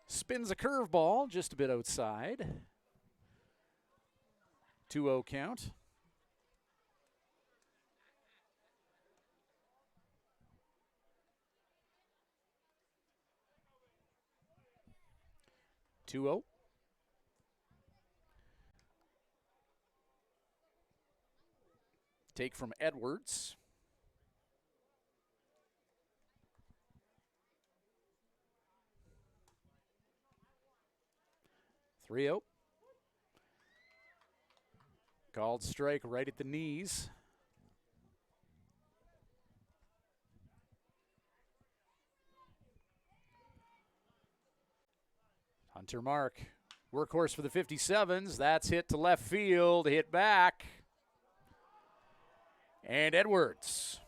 Spins a curveball just a bit outside. 2-0 count. Take from Edwards. Three-0. Called strike right at the knees. Hunter Mark, workhorse for the 57s. That's hit to left field, hit back. And Edwards.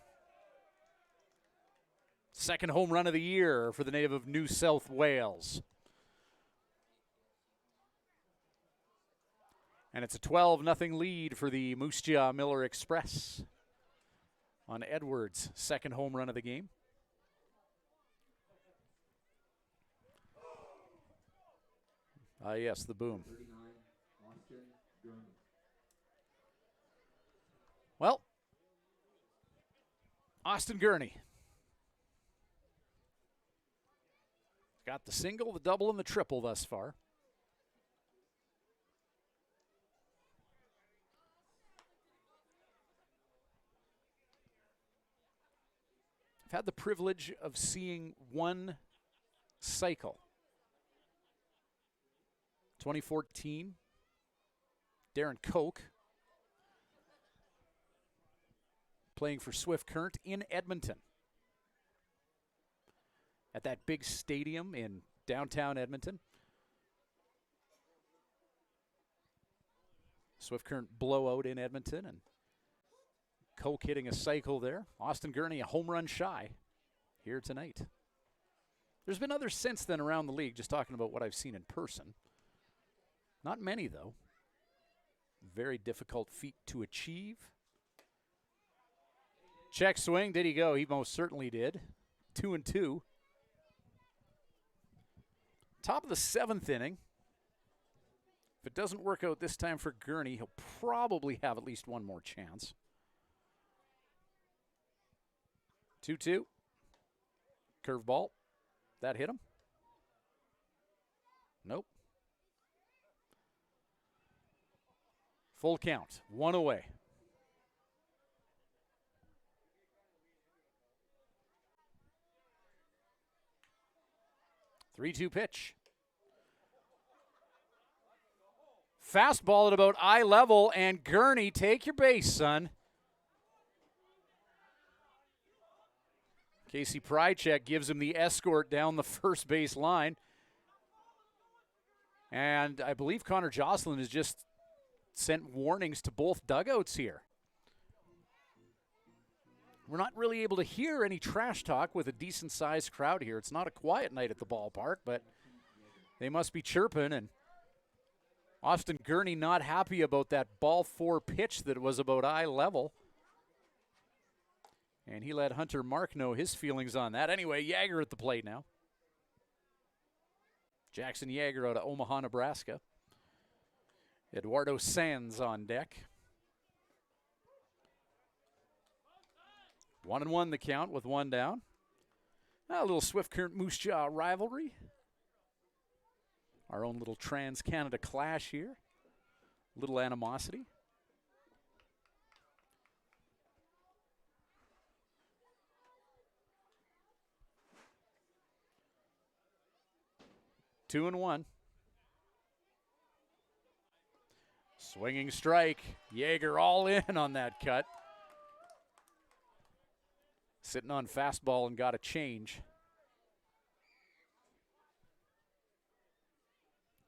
Second home run of the year for the native of New South Wales. And it's a 12-0 lead for the Moose Jaw Miller Express on Edwards' second home run of the game. Yes, the boom. Well, Austin Gurney got the single, the double, and the triple thus far. I've had the privilege of seeing one cycle. 2014, Darren Koch playing for Swift Current in Edmonton at that big stadium in downtown Edmonton. Swift Current blowout in Edmonton, and Koch hitting a cycle there. Austin Gurney a home run shy here tonight. There's been others since then around the league, just talking about what I've seen in person. Not many, though. Very difficult feat to achieve. Check swing. Did he go? He most certainly did. 2-2. Top of the 7th inning. If it doesn't work out this time for Gurney, he'll probably have at least one more chance. 2-2. Curveball. That hit him? Nope. Full count. One away. Three-two pitch. Fastball at about eye level, and Gurney, take your base, son. Casey Prychek gives him the escort down the first base line. And I believe Connor Jocelyn has just sent warnings to both dugouts here. We're not really able to hear any trash talk with a decent-sized crowd here. It's not a quiet night at the ballpark, but they must be chirping. And Austin Gurney not happy about that ball 4 pitch that was about eye level. And he let Hunter Mark know his feelings on that. Anyway, Yager at the plate now. Jackson Yager out of Omaha, Nebraska. Eduardo Sands on deck. 1-1 the count with one down. A little Swift Current Moose Jaw rivalry. Our own little Trans-Canada clash here. Little animosity. Two and one. Swinging strike. Yager all in on that cut. Sitting on fastball and got a change.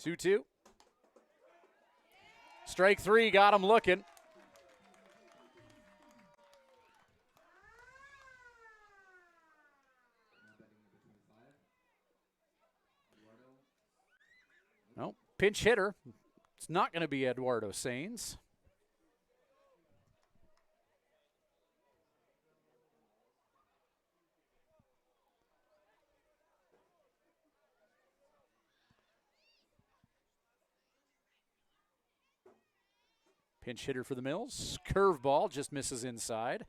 2-2. Strike 3, got him looking. No, pinch hitter. It's not going to be Eduardo Sainz. Pinch hitter for the Mills. Curveball just misses inside.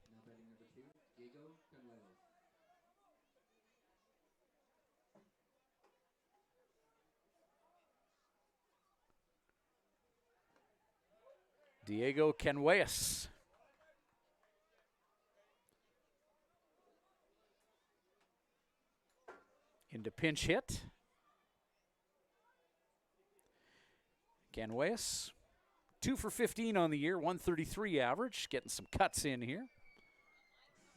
Diego Canueas. Into pinch hit. Canueas. 2 for 15 on the year, 133 average. Getting some cuts in here.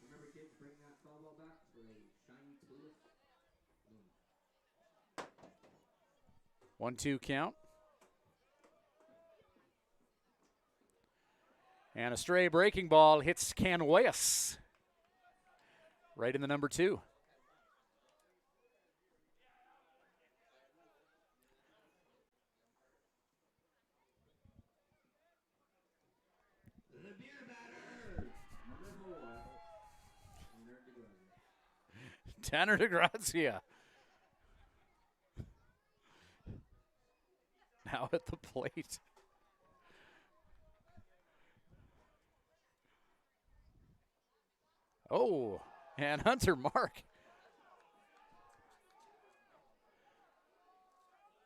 Remember, kids, bring that foul ball back for a shiny clueless. 1-2 count. And a stray breaking ball hits Canueas right in the number 2. Tanner DeGrazia. Now at the plate. Oh, and Hunter Mark.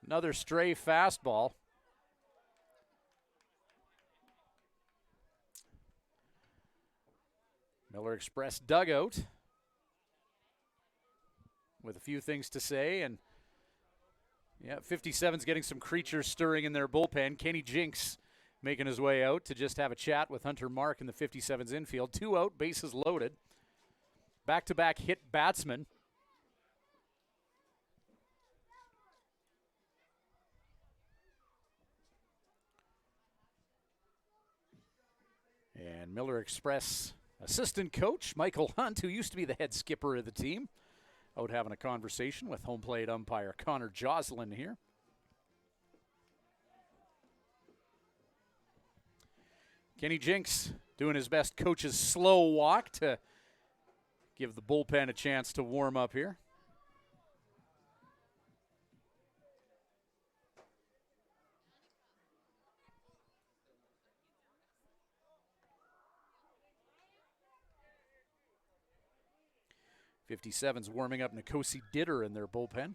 Another stray fastball. Miller Express dugout with a few things to say, and yeah, 57's getting some creatures stirring in their bullpen. Kenny Jinks making his way out to just have a chat with Hunter Mark in the 57's infield. 2 out, bases loaded. Back-to-back hit batsman. And Miller Express assistant coach Michael Hunt, who used to be the head skipper of the team, out having a conversation with home plate umpire Connor Joslin here. Kenny Jinks doing his best coach's slow walk to give the bullpen a chance to warm up here. '57's warming up Nikosi Ditter in their bullpen.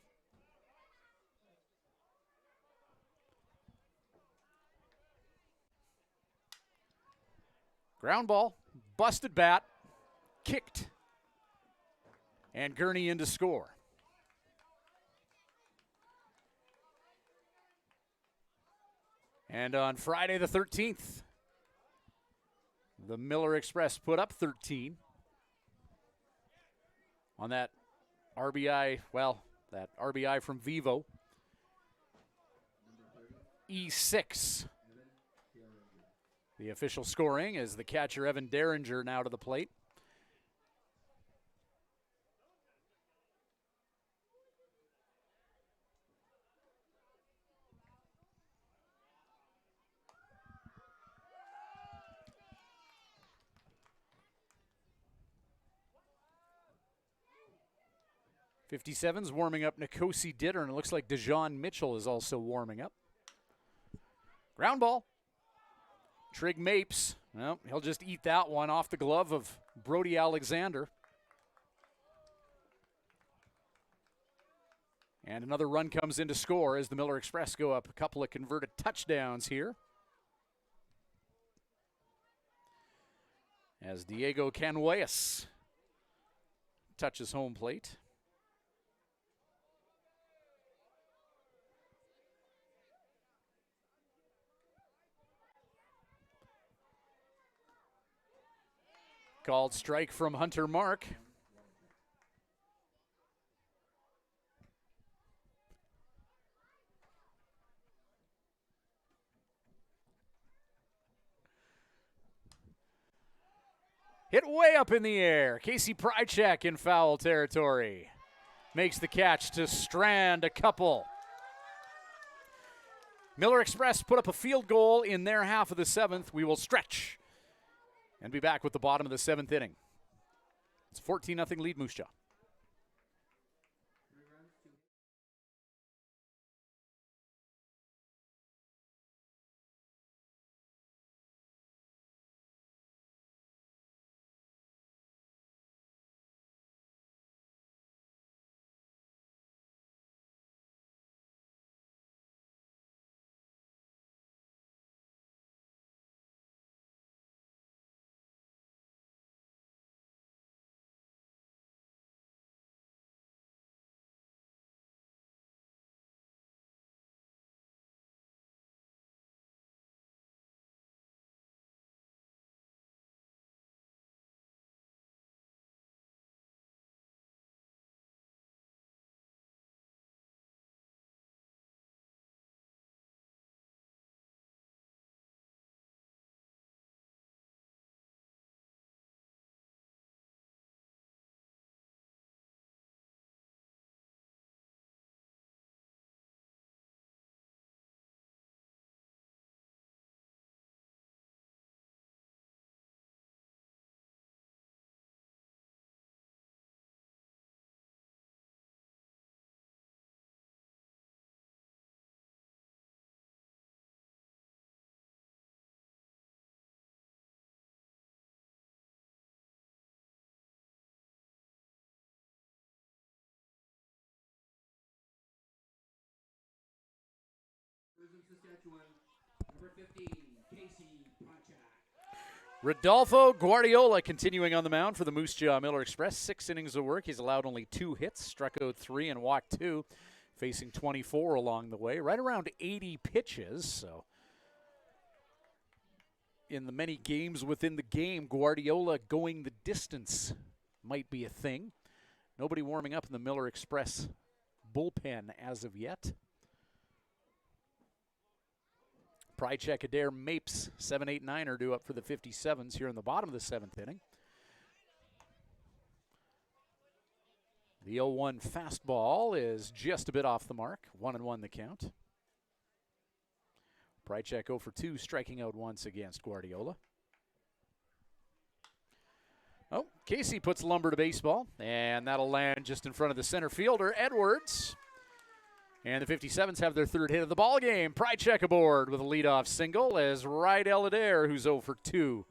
Ground ball, busted bat, kicked, and Gurney in to score. And on Friday the 13th, the Miller Express put up 13 on that RBI, that RBI from Vivo. E6. The official scoring is the catcher Evan Derringer now to the plate. '57's warming up Nikosi Ditter, and it looks like DeJohn Mitchell is also warming up. Ground ball. Trig Mapes, well, he'll just eat that one off the glove of Brody Alexander. And another run comes in to score as the Miller Express go up a couple of converted touchdowns here. As Diego Canueas touches home plate. Called strike from Hunter Mark. Hit way up in the air. Casey Prychek in foul territory. Makes the catch to strand a couple. Miller Express put up a field goal in their half of the 7th. We will stretch and be back with the bottom of the 7th inning. It's a 14-0 lead, Moose Jaw. Saskatchewan, number 15, Casey Prychak. Rodolfo Guardiola continuing on the mound for the Moose Jaw Miller Express. 6 innings of work. He's allowed only 2 hits, struck out 3 and walked 2, facing 24 along the way. Right around 80 pitches, so in the many games within the game, Guardiola going the distance might be a thing. Nobody warming up in the Miller Express bullpen as of yet. Prychak, Adair, Mapes, 7, 8, 9 are due up for the 57s here in the bottom of the 7th inning. The 0-1 fastball is just a bit off the mark. 1-1 the count. Prychak 0 for 2, striking out once against Guardiola. Oh, Casey puts lumber to baseball, and that'll land just in front of the center fielder, Edwards. And the 57s have their 3rd hit of the ball game. Prychak aboard with a leadoff single as Rydell Adair, who's 0 for 2.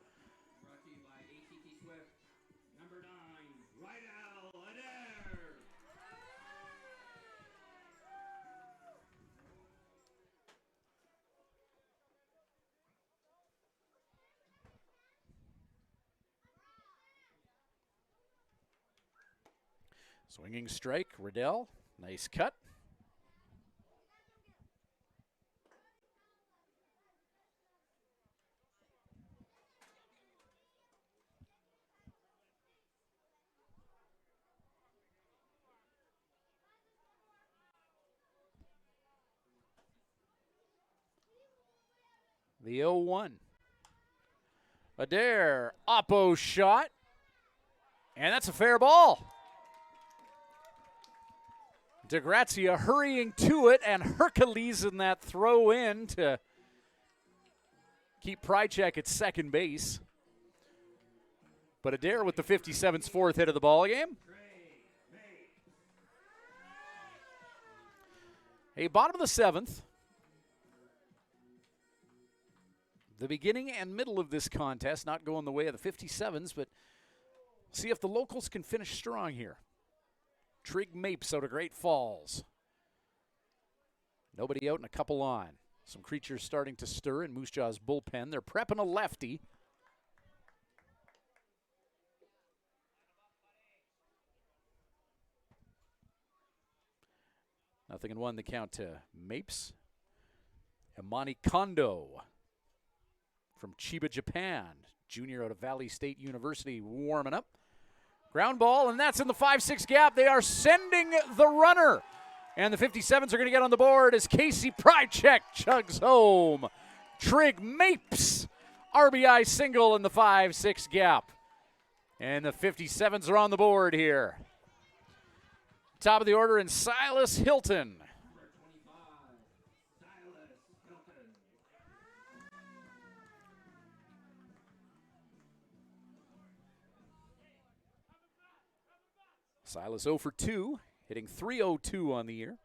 Brought to you by ATT Swift, number 9, Rydell Adair. Swinging strike, Rydell, nice cut. The 0-1. Adair, oppo shot, and that's a fair ball. DeGrazia hurrying to it, and Hercules in that throw in to keep Prychak at second base. But Adair with the 57's 4th hit of the ball game. Hey, bottom of the 7th. The beginning and middle of this contest not going the way of the 57s, but see if the locals can finish strong here. Trig Mapes out of Great Falls. Nobody out and a couple on. Some creatures starting to stir in Moose Jaw's bullpen. They're prepping a lefty. Nothing in 1 the count to Mapes. Imani Kondo from Chiba, Japan. Junior out of Valley State University warming up. Ground ball, and that's in the 5-6 gap. They are sending the runner. And the 57s are going to get on the board as Casey Prychak chugs home. Trig Mapes, RBI single in the 5-6 gap. And the 57s are on the board here. Top of the order in Silas Hilton. Number 25, Silas Hilton. Silas 0 for 2, hitting .302 on the year.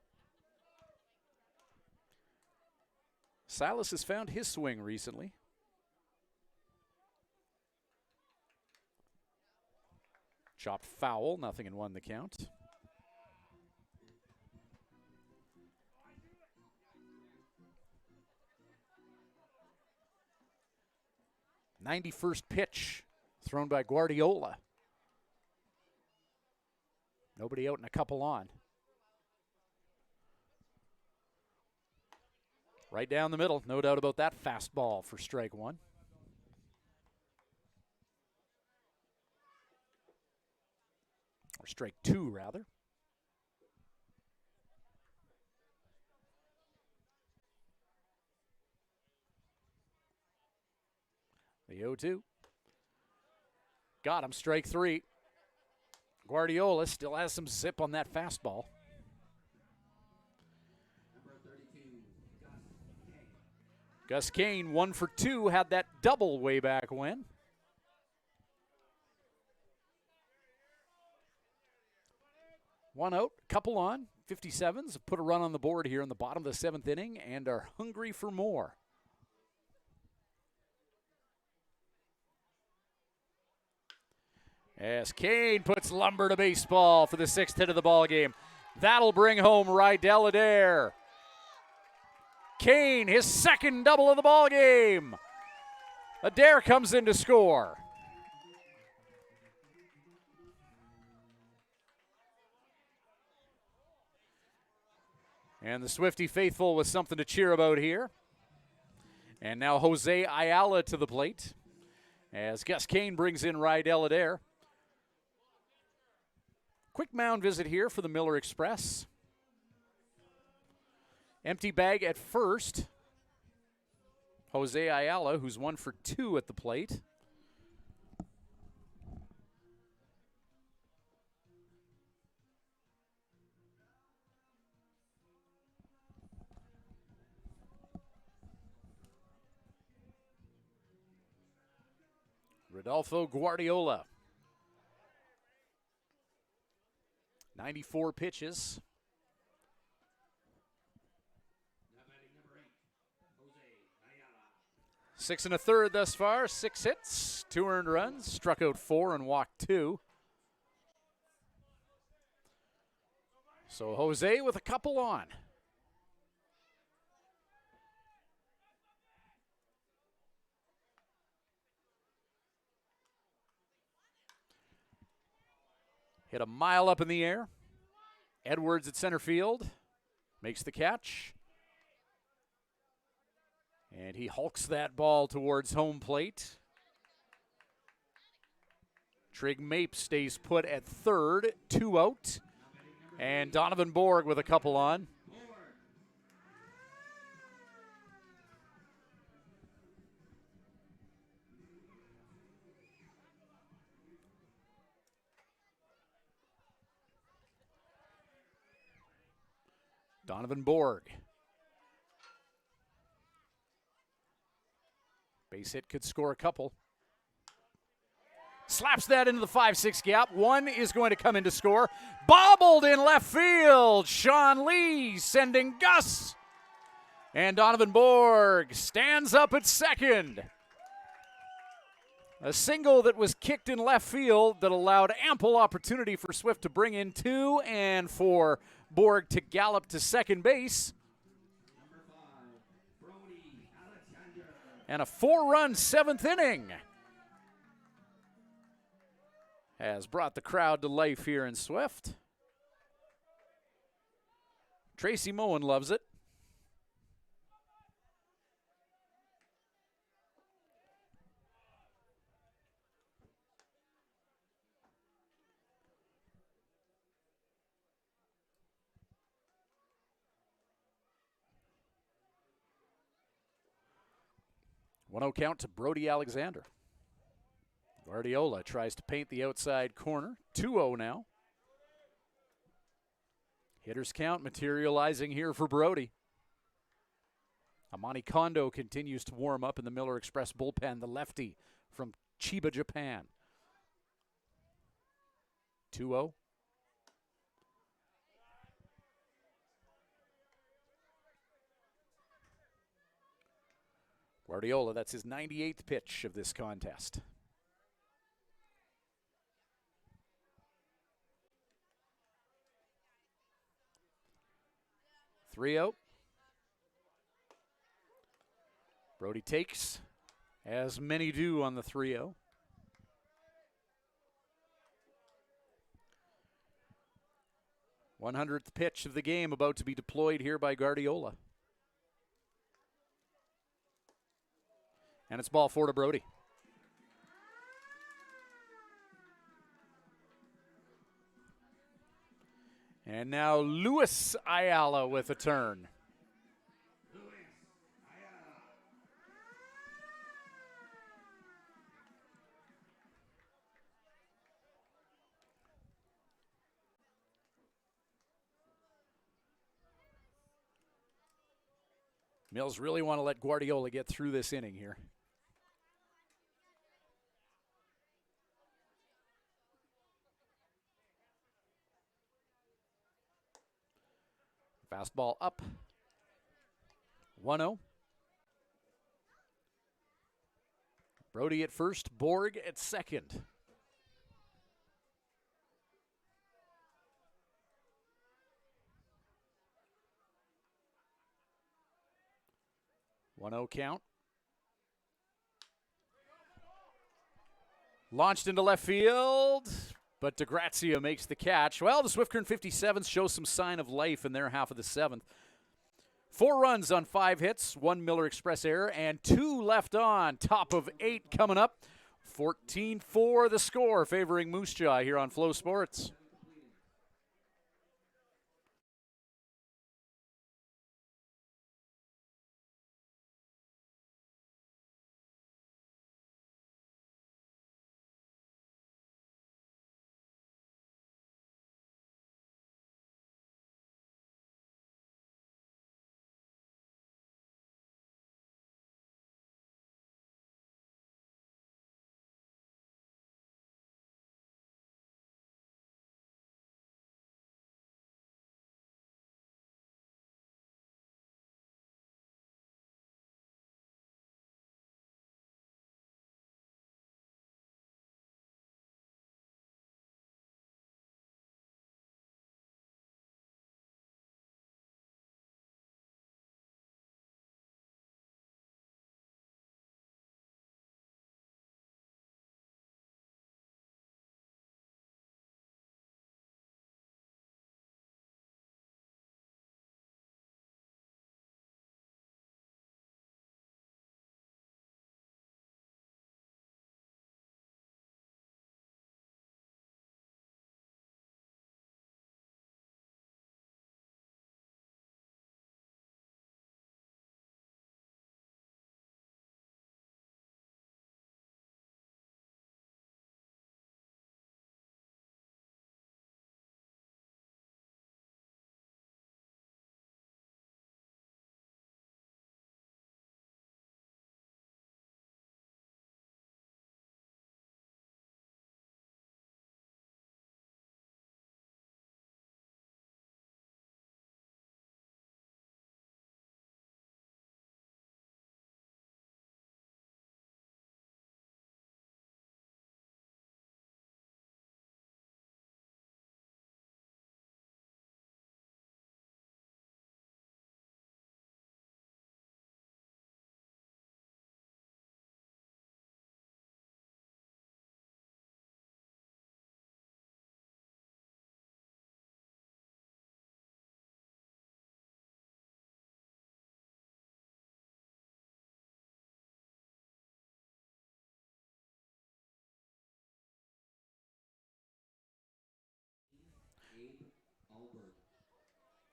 Silas has found his swing recently. Chopped foul, nothing in 1 the count. '91st pitch thrown by Guardiola. Nobody out and a couple on. Right down the middle, no doubt about that fastball for strike 1. Or strike 2, rather. The 0-2. Got him, strike 3. Guardiola still has some zip on that fastball. Number 32, Gus Kane, 1 for 2, had that double way back when. One out, couple on. 57s have put a run on the board here in the bottom of the 7th inning and are hungry for more. As Kane puts lumber to baseball for the 6th hit of the ball game. That'll bring home Rydell Adair. Kane, his second double of the ball game. Adair comes in to score. And the Swiftie faithful with something to cheer about here. And now Jose Ayala to the plate as Gus Kane brings in Rydell Adair. Quick mound visit here for the Miller Express. Empty bag at first. Jose Ayala, who's 1 for 2 at the plate. Rodolfo Guardiola. 94 pitches. Six and a third thus far, 6 hits, 2 earned runs, struck out 4 and walked 2. So Jose with a couple on. Hit a mile up in the air. Edwards at center field makes the catch. And he hulks that ball towards home plate. Trig Mape stays put at third, 2 out. And Donovan Borg with a couple on. Donovan Borg. Base hit could score a couple. Slaps that into the 5-6 gap. One is going to come in to score. Bobbled in left field. Sean Lee sending Gus. And Donovan Borg stands up at second. A single that was kicked in left field that allowed ample opportunity for Swift to bring in 2 and for Borg to gallop to second base. And a 4-run 7th inning has brought the crowd to life here in Swift. Tracy Moen loves it. One-0 count to Brody Alexander. Guardiola tries to paint the outside corner. 2-0 now. Hitters count materializing here for Brody. Amani Kondo continues to warm up in the Miller Express bullpen, the lefty from Chiba, Japan. 2-0. Guardiola, that's his 98th pitch of this contest. Three-0. Brody takes, as many do on the 3-0. "100th pitch of the game about to be deployed here by Guardiola. And it's ball 4 to Brody. And now Luis Ayala with a turn. Mills really want to let Guardiola get through this inning here. Fastball up. 1-0. Brody at first, Borg at second. 1-0 count. Launched into left field, but DeGrazia makes the catch. Well, the Swift Current 57s show some sign of life in their half of the 7th. 4 runs on 5 hits, 1 Miller Express error, and 2 left on. Top of 8 coming up. 14-4 the score, favoring Moose Jaw here on Flow Sports.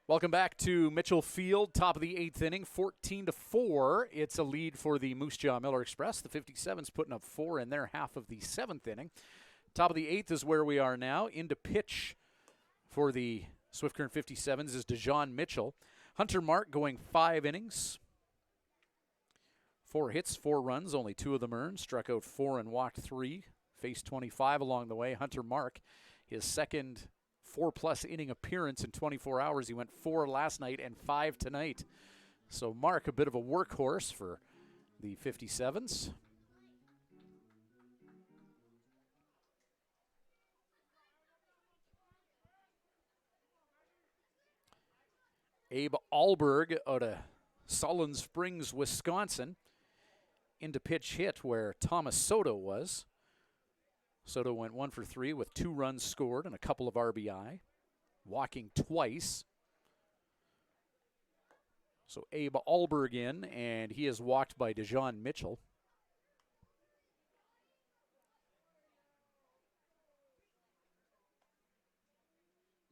Welcome back to Mitchell Field, top of the 8th inning, 14-4. It's a lead for the Moose Jaw Miller Express. The 57's putting up 4 in their half of the 7th inning. Top of the 8th is where we are now. Into pitch for the Swift Current 57s is DeJohn Mitchell. Hunter Mark going 5 innings. 4 hits, 4 runs, only 2 of them earned. Struck out 4 and walked 3. Faced 25 along the way. Hunter Mark, his second 4+ inning appearance in 24 hours. He went 4 last night and 5 tonight. So Mark, a bit of a workhorse for the 57s. Abe Alberg out of Solon Springs, Wisconsin. Into pitch hit where Thomas Soto was. Soto went 1 for 3 with 2 runs scored and a couple of RBI, walking twice. So Abe Alberg in, and he is walked by DeJohn Mitchell.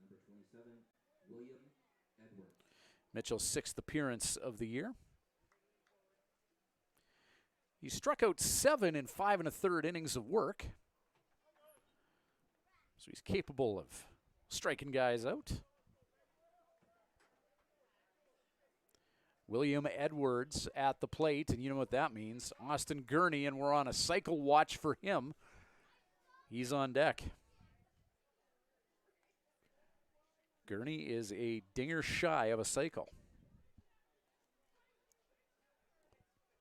Number 27, William Edwards. Mitchell's 6th appearance of the year. He struck out 7 in 5 1/3 innings of work. So he's capable of striking guys out. William Edwards at the plate, and you know what that means. Austin Gurney, and we're on a cycle watch for him. He's on deck. Gurney is a dinger shy of a cycle.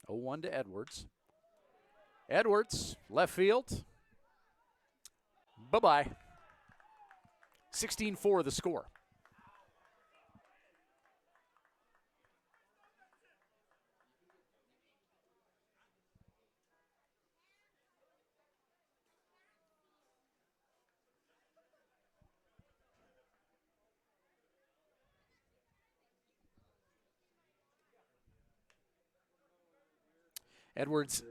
0-1 to Edwards. Edwards, left field. Bye-bye. 16-4 the score. Edwards'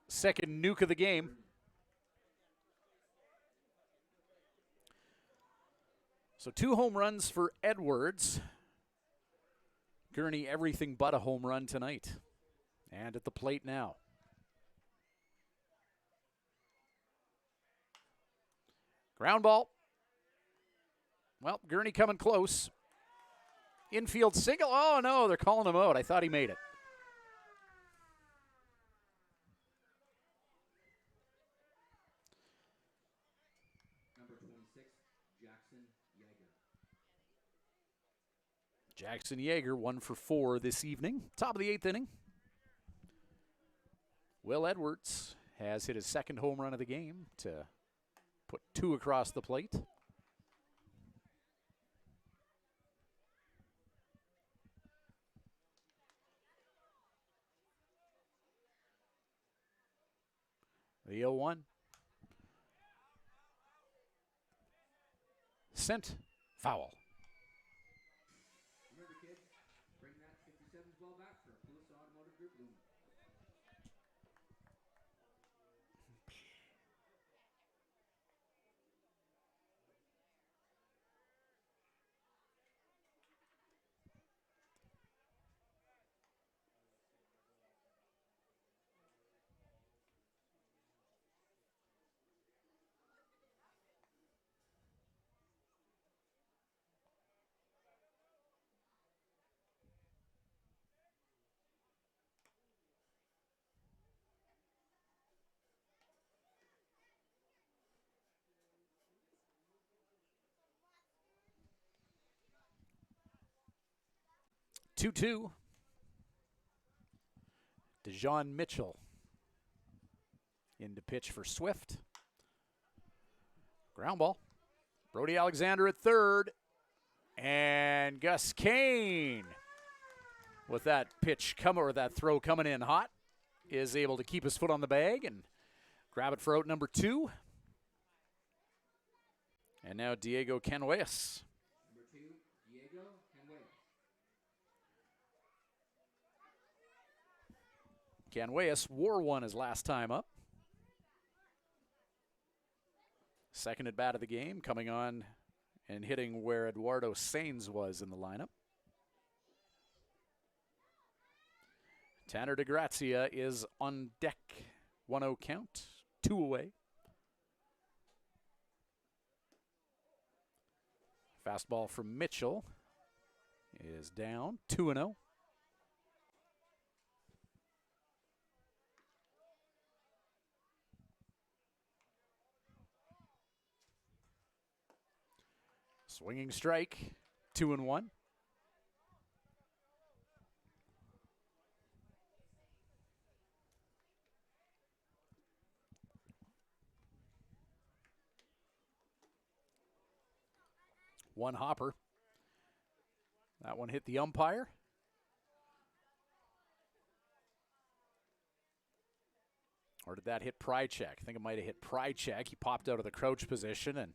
second nuke of the game. So 2 home runs for Edwards. Gurney everything but a home run tonight. And at the plate now. Ground ball. Well, Gurney coming close. Infield single. Oh, no, they're calling him out. I thought he made it. Number 26, Jackson Yeager. Jackson Yeager, 1 for 4 this evening. Top of the 8th inning. Will Edwards has hit his second home run of the game to put 2 across the plate. The 0-1. Sent. Foul. Remember, kids, bring that 57's ball back for Plus Automotive Group Lumen. Two. DeJean Mitchell in to pitch for Swift. Ground ball. Brody Alexander at third. And Gus Kane, with that pitch or that throw coming in hot, is able to keep his foot on the bag and grab it for out number 2. And now Diego Canuellas. Number 2, Diego Canuellas. Canuellas wore 1 his last time up. Second at bat of the game, coming on and hitting where Eduardo Sainz was in the lineup. Tanner DeGrazia is on deck. 1-0 count, 2 away. Fastball from Mitchell is down, 2-0. Swinging strike, 2-1. One hopper. That one hit the umpire. Or did that hit Prychek? I think it might have hit Prychek. He popped out of the crouch position, and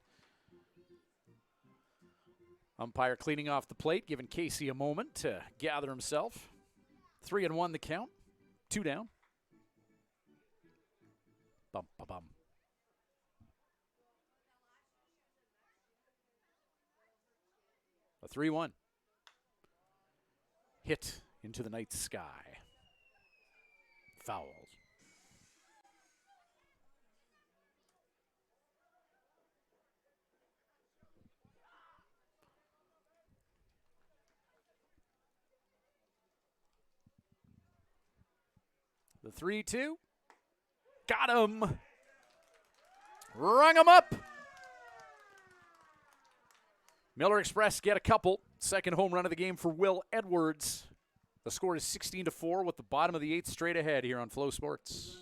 umpire cleaning off the plate, giving Casey a moment to gather himself. 3-1 the count. 2 down. Bum, ba, bum. A 3-1. Hit into the night sky. Fouled. The 3-2. Got him. Rung him up. Miller Express get a couple. Second home run of the game for Will Edwards. The score is 16-4 with the bottom of the 8th straight ahead here on Flow Sports.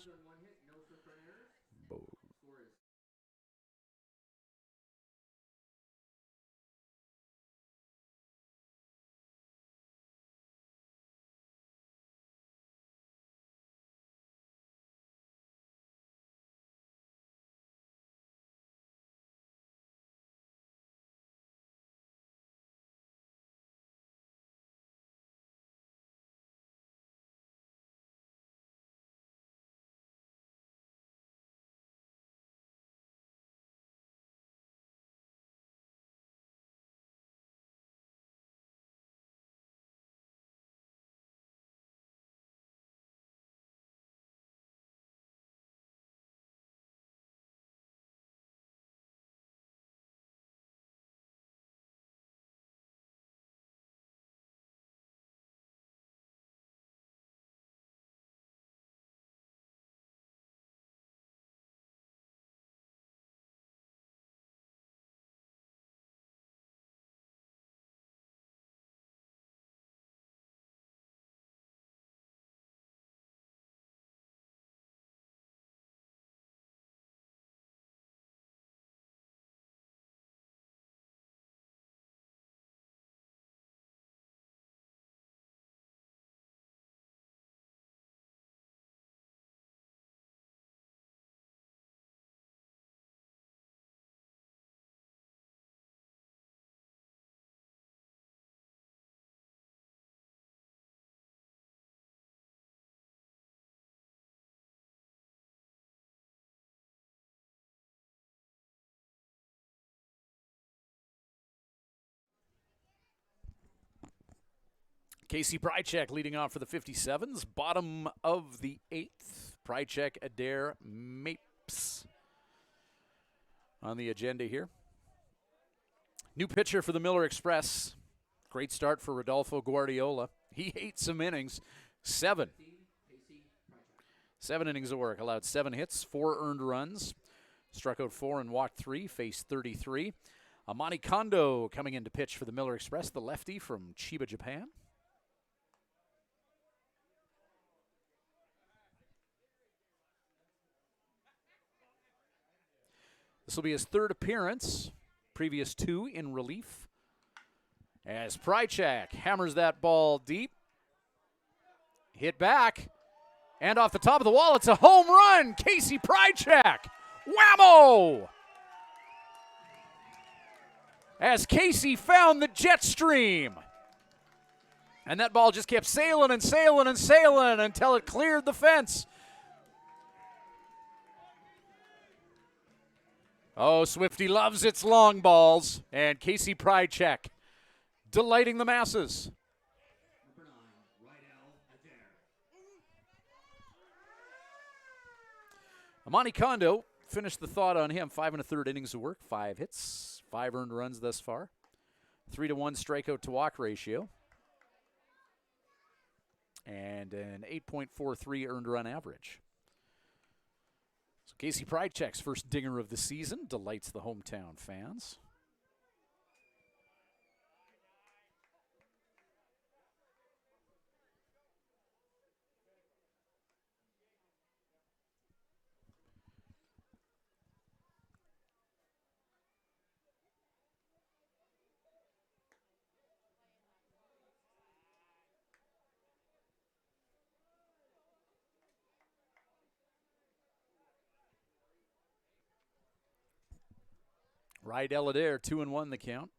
Casey Prychek leading off for the 57s. Bottom of the 8th. Prychek, Adair, Mapes on the agenda here. New pitcher for the Miller Express. Great start for Rodolfo Guardiola. He ate some innings. 7 innings of work. Allowed 7 hits, 4 earned runs. Struck out 4 and walked 3. Faced 33. Amani Kondo coming in to pitch for the Miller Express, the lefty from Chiba, Japan. This will be his 3rd appearance, previous 2 in relief. As Prychek hammers that ball deep. Hit back. And off the top of the wall, it's a home run. Casey Prychek. Whammo! As Casey found the jet stream. And that ball just kept sailing and sailing and sailing until it cleared the fence. Oh, Swifty loves its long balls. And Casey Prychek delighting the masses. Amani Kondo finished the thought on him. 5 1/3 innings of work, 5 hits, 5 earned runs thus far. 3-to-1 strikeout to walk ratio. And an 8.43 earned run average. So Casey Prychek's first dinger of the season delights the hometown fans. Rydell Adair, 2-1 the count.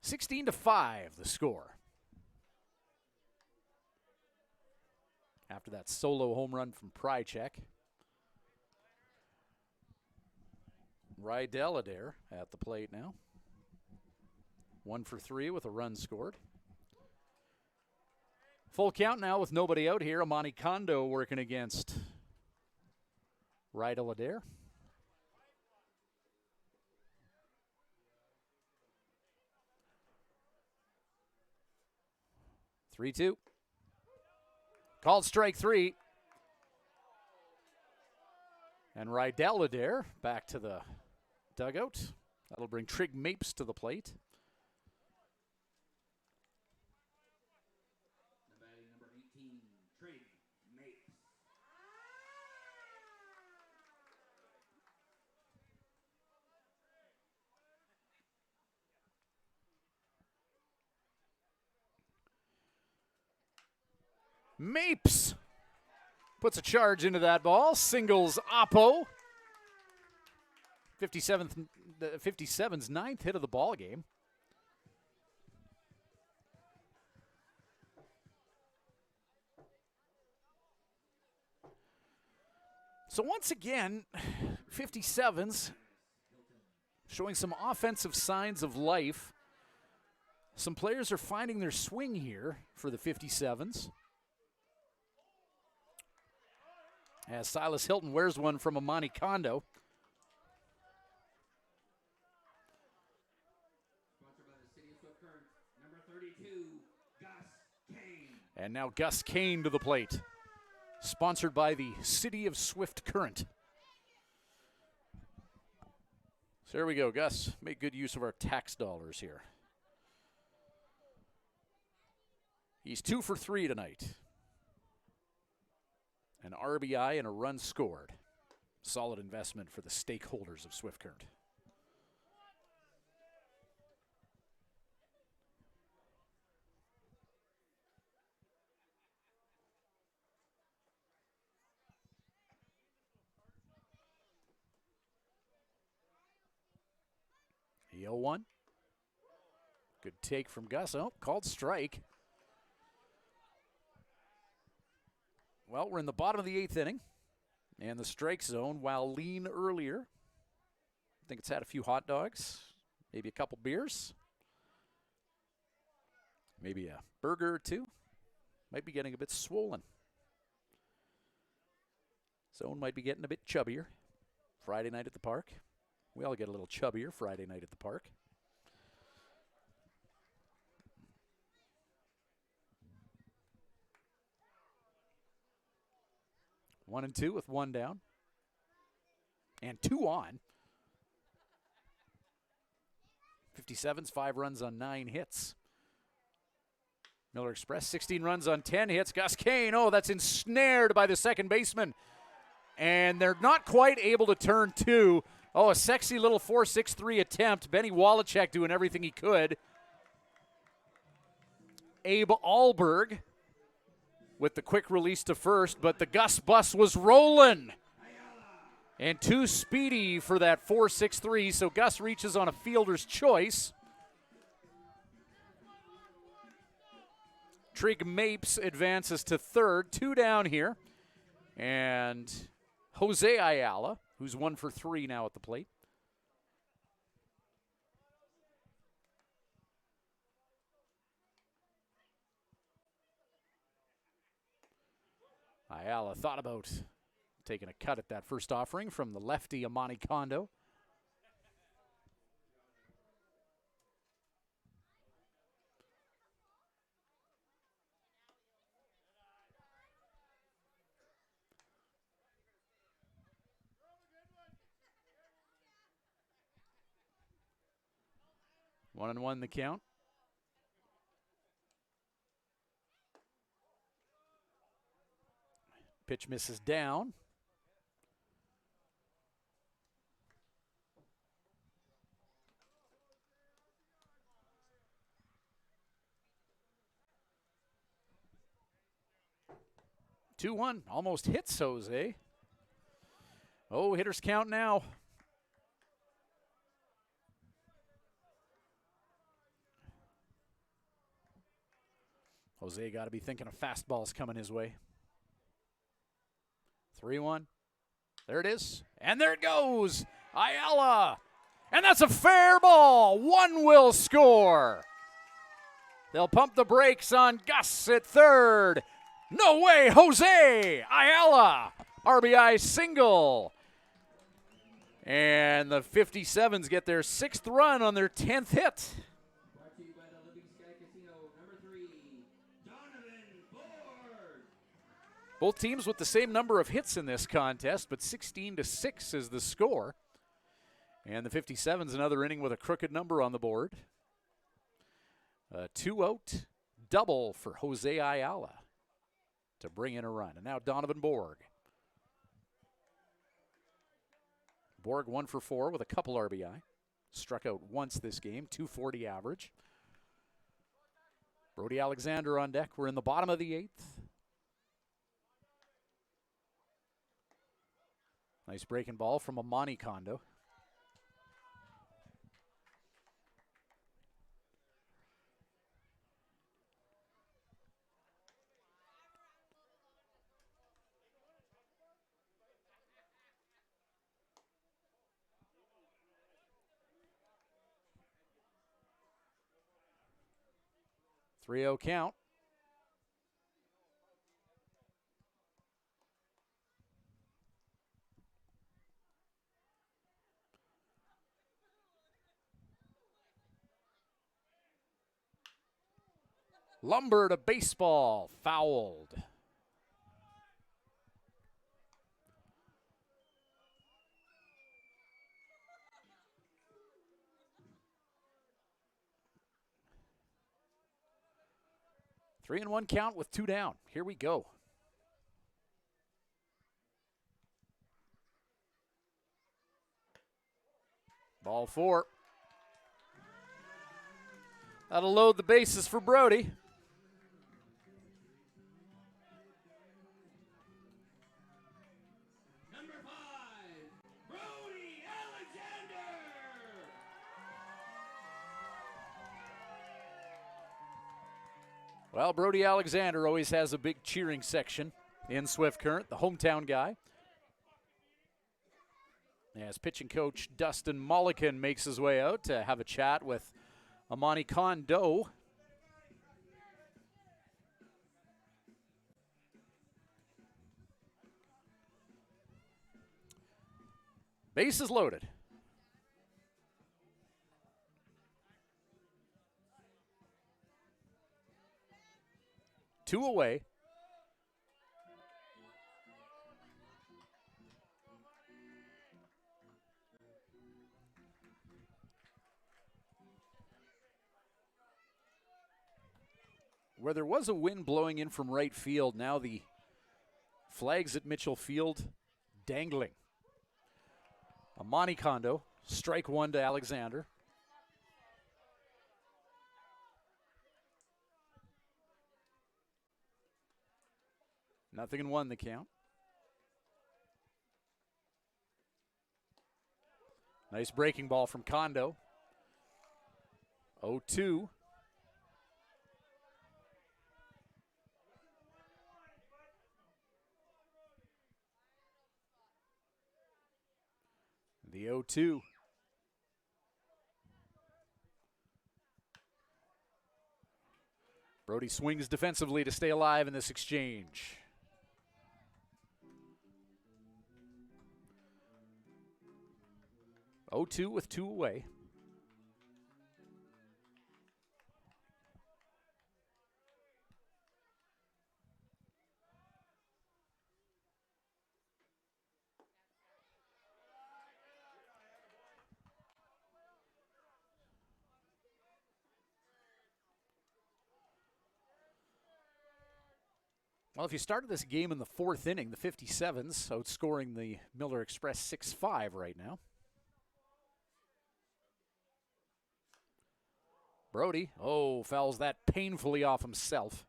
16-5 the score. After that solo home run from Prychek. Rydell Adair at the plate now. 1 for 3 with a run scored. Full count now with nobody out here. Amani Kondo working against Rydell Adair. 3-2. Called strike 3. And Rydell Adair back to the dugout. That'll bring Trig Mapes to the plate. Number 18, Trig Mapes. Mapes puts a charge into that ball. Singles Oppo. 57's 9th hit of the ball game. So once again, 57's showing some offensive signs of life. Some players are finding their swing here for the 57's. As Silas Hilton wears one from Amani Kondo. Sponsored by the City of Swift Current, number 32, Gus Kane. And now Gus Kane to the plate. Sponsored by the City of Swift Current. So there we go, Gus. Make good use of our tax dollars here. He's 2 for 3 tonight. An RBI and a run scored. Solid investment for the stakeholders of Swift Current. The 0-1. Good take from Gus. Oh, called strike. Well, we're in the bottom of the 8th inning. And the strike zone, while lean earlier, I think it's had a few hot dogs, maybe a couple beers. Maybe a burger or two. Might be getting a bit swollen. Zone might be getting a bit chubbier. Friday night at the park. We all get a little chubbier Friday night at the park. One and two with one down. And two on. 57's 5 runs on 9 hits. Miller Express 16 runs on 10 hits. Gus Kane, oh, that's ensnared by the second baseman. And they're not quite able to turn two. Oh, a sexy little 4-6-3 attempt. Benny Wallachek doing everything he could. Abe Alberg with the quick release to first, but the Gus bus was rolling. And too speedy for that 4-6-3, so Gus reaches on a fielder's choice. Trig Mapes advances to third, 2 down here. And Jose Ayala, who's 1 for 3 now at the plate. Ayala thought about taking a cut at that first offering from the lefty Amani Kondo. One and one the count. Pitch misses down. Two one, almost hits Jose. Oh, hitters count now. Jose got to be thinking of fastballs coming his way. 3-1. There it is. And there it goes. Ayala. And that's a fair ball. One will score. They'll pump the brakes on Gus at third. No way, Jose Ayala. RBI single. And the 57s get their 6th run on their 10th hit. Both teams with the same number of hits in this contest, but 16-6 is the score. And the 57's another inning with a crooked number on the board. A 2-out double for Jose Ayala to bring in a run. And now Donovan Borg. Borg 1 for 4 with a couple RBI. Struck out once this game, 240 average. Brody Alexander on deck. We're in the bottom of the 8th. Nice breaking ball from Amani Kondo. Three-0 count. Lumber to baseball, fouled. Three and one count with 2 down. Here we go. Ball 4. That'll load the bases for Brody. Number 5, Brody Alexander. Well, Brody Alexander always has a big cheering section in Swift Current, the hometown guy. As pitching coach Dustin Mullican makes his way out to have a chat with Amani Kondo. Bases loaded. Two away. Where there was a wind blowing in from right field, now the flags at Mitchell Field dangling. Amani Kondo, strike one to Alexander. Nothing in one, the count. Nice breaking ball from Kondo. 0-2. The 0-2. Brody swings defensively to stay alive in this exchange. Oh-2 with two away. Well, if you started this game in the fourth inning, the 57s outscoring the Miller Express 6-5 right now. Brody, fouls that painfully off himself.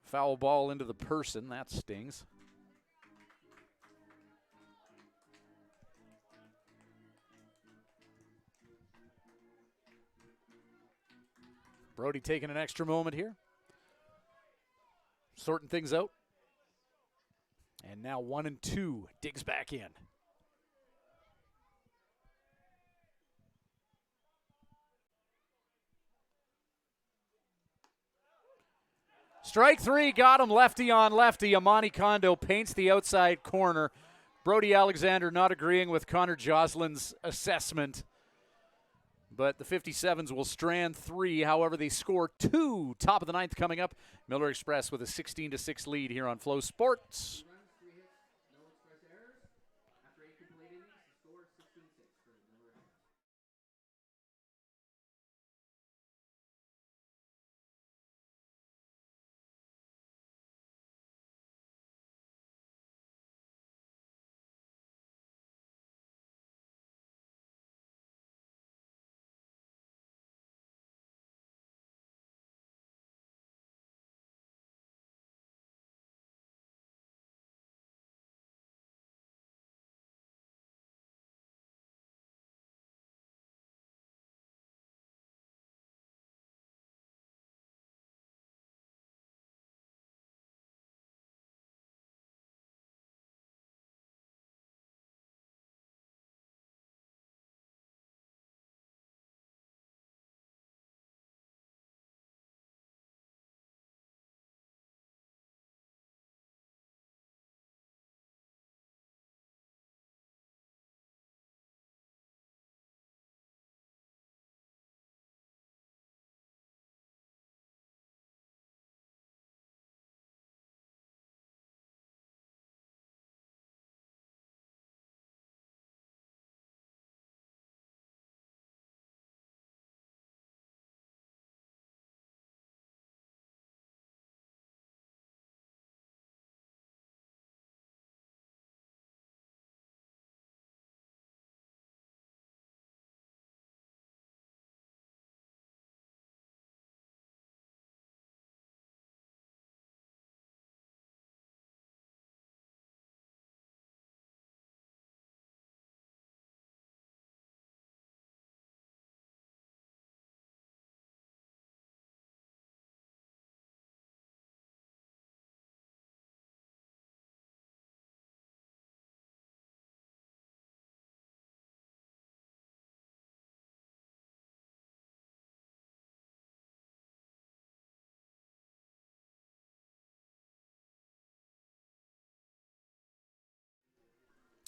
Foul ball into the person, that stings. Brody taking an extra moment here. Sorting things out. And now 1-2, digs back in. Strike three, got him lefty on lefty. Amani Kondo paints the outside corner. Brody Alexander not agreeing with Connor Joslin's assessment. But the 57s will strand three. However, they score two. Top of the ninth coming up. Miller Express with a 16-6 lead here on Flow Sports.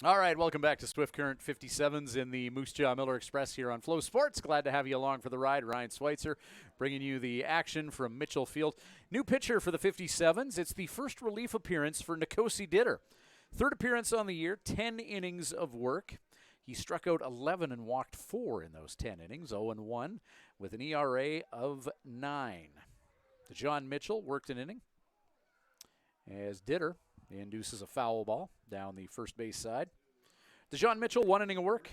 All right, welcome back to Swift Current 57s in the Moose Jaw Miller Express here on Flow Sports. Glad to have you along for the ride. Ryan Schweitzer bringing you the action from Mitchell Field. New pitcher for the 57s. It's the first relief appearance for Nikosi Ditter. Third appearance on the year, 10 innings of work. He struck out 11 and walked 4 in those 10 innings, 0-1, with an ERA of 9. John Mitchell worked an inning as Ditter induces a foul ball down the first base side. DeJohn Mitchell, 1 inning of work.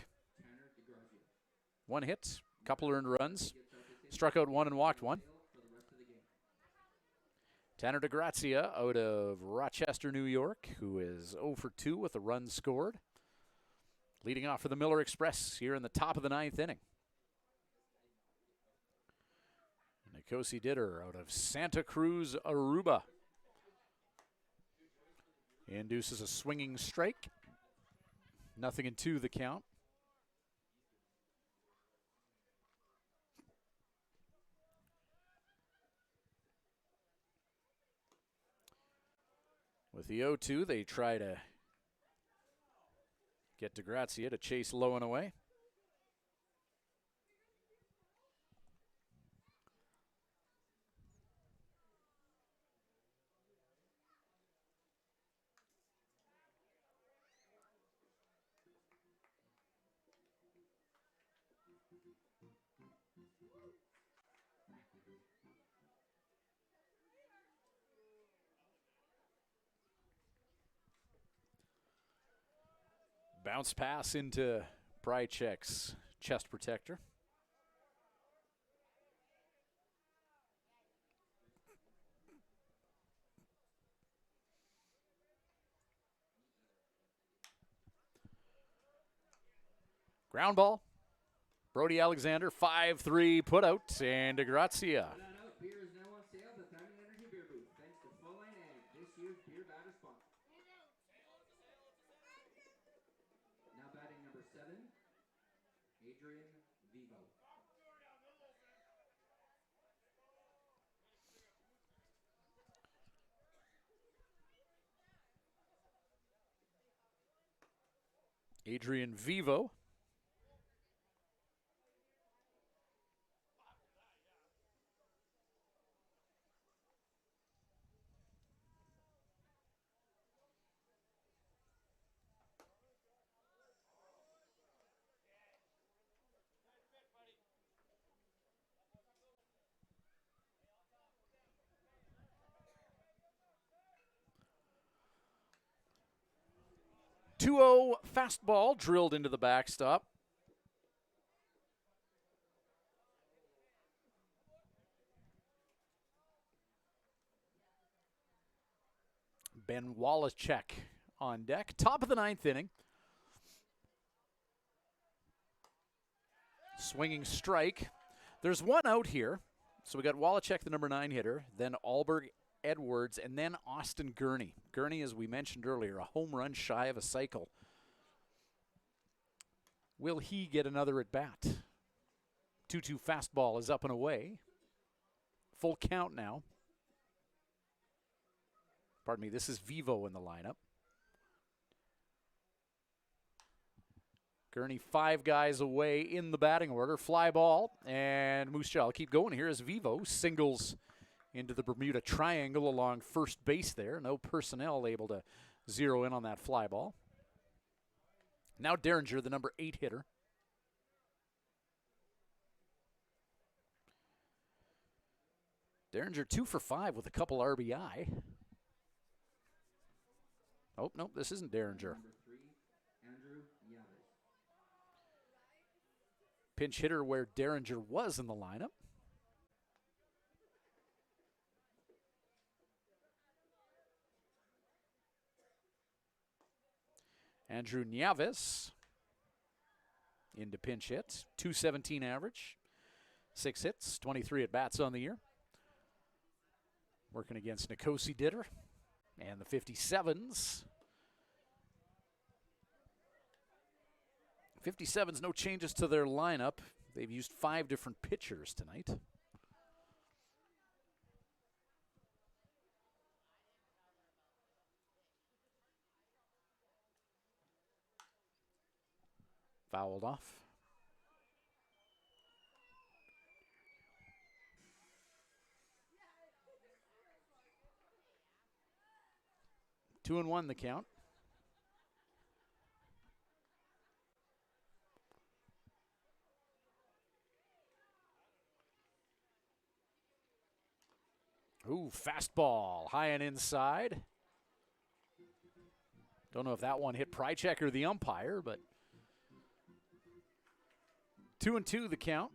1 hit, couple earned runs. Struck out 1 and walked 1. Tanner DeGrazia out of Rochester, New York, who is 0 for 2 with a run scored. Leading off for the Miller Express here in the top of the 9th inning. Nikosi Ditter out of Santa Cruz, Aruba. Induces a swinging strike. 0-2 the count. With the 0-2, they try to get DeGrazia to chase low and away. Bounce pass into Brychek's chest protector. Ground ball. Brody Alexander, 5-3 put out, and DeGrazia. Beer is now on sale at the Diamond Energy Beer Booth, thanks to Full Line Ag, this year's beer batter sponsor. Now batting number 7, Adrian Vivo. Adrian Vivo. .20 fastball drilled into the backstop. Ben Wallachek on deck. Top of the 9th inning. Swinging strike. There's 1 out here. So we got Wallachek, the number 9 hitter, then Alberg Edwards, and then Austin Gurney. Gurney, as we mentioned earlier, a home run shy of a cycle. Will he get another at bat? 2-2 fastball is up and away. Full count now. Pardon me, this is Vivo in the lineup. Gurney 5 guys away in the batting order. Fly ball, and Moose Jaw will keep going here as Vivo singles into the Bermuda Triangle along first base there. No personnel able to zero in on that fly ball. Now Derringer, the number 8 hitter. Derringer 2 for 5 with a couple RBI. Oh, no, this isn't Derringer. Pinch hitter where Derringer was in the lineup. Andrew Nieves into pinch hits. .217 average. 6 hits, 23 at-bats on the year. Working against Nikosi Ditter and the 57s. 57s, no changes to their lineup. They've used 5 different pitchers tonight. Fouled off. Two and one the count. Ooh, fastball, high and inside. Don't know if that one hit Prychek or the umpire, but 2-2 the count.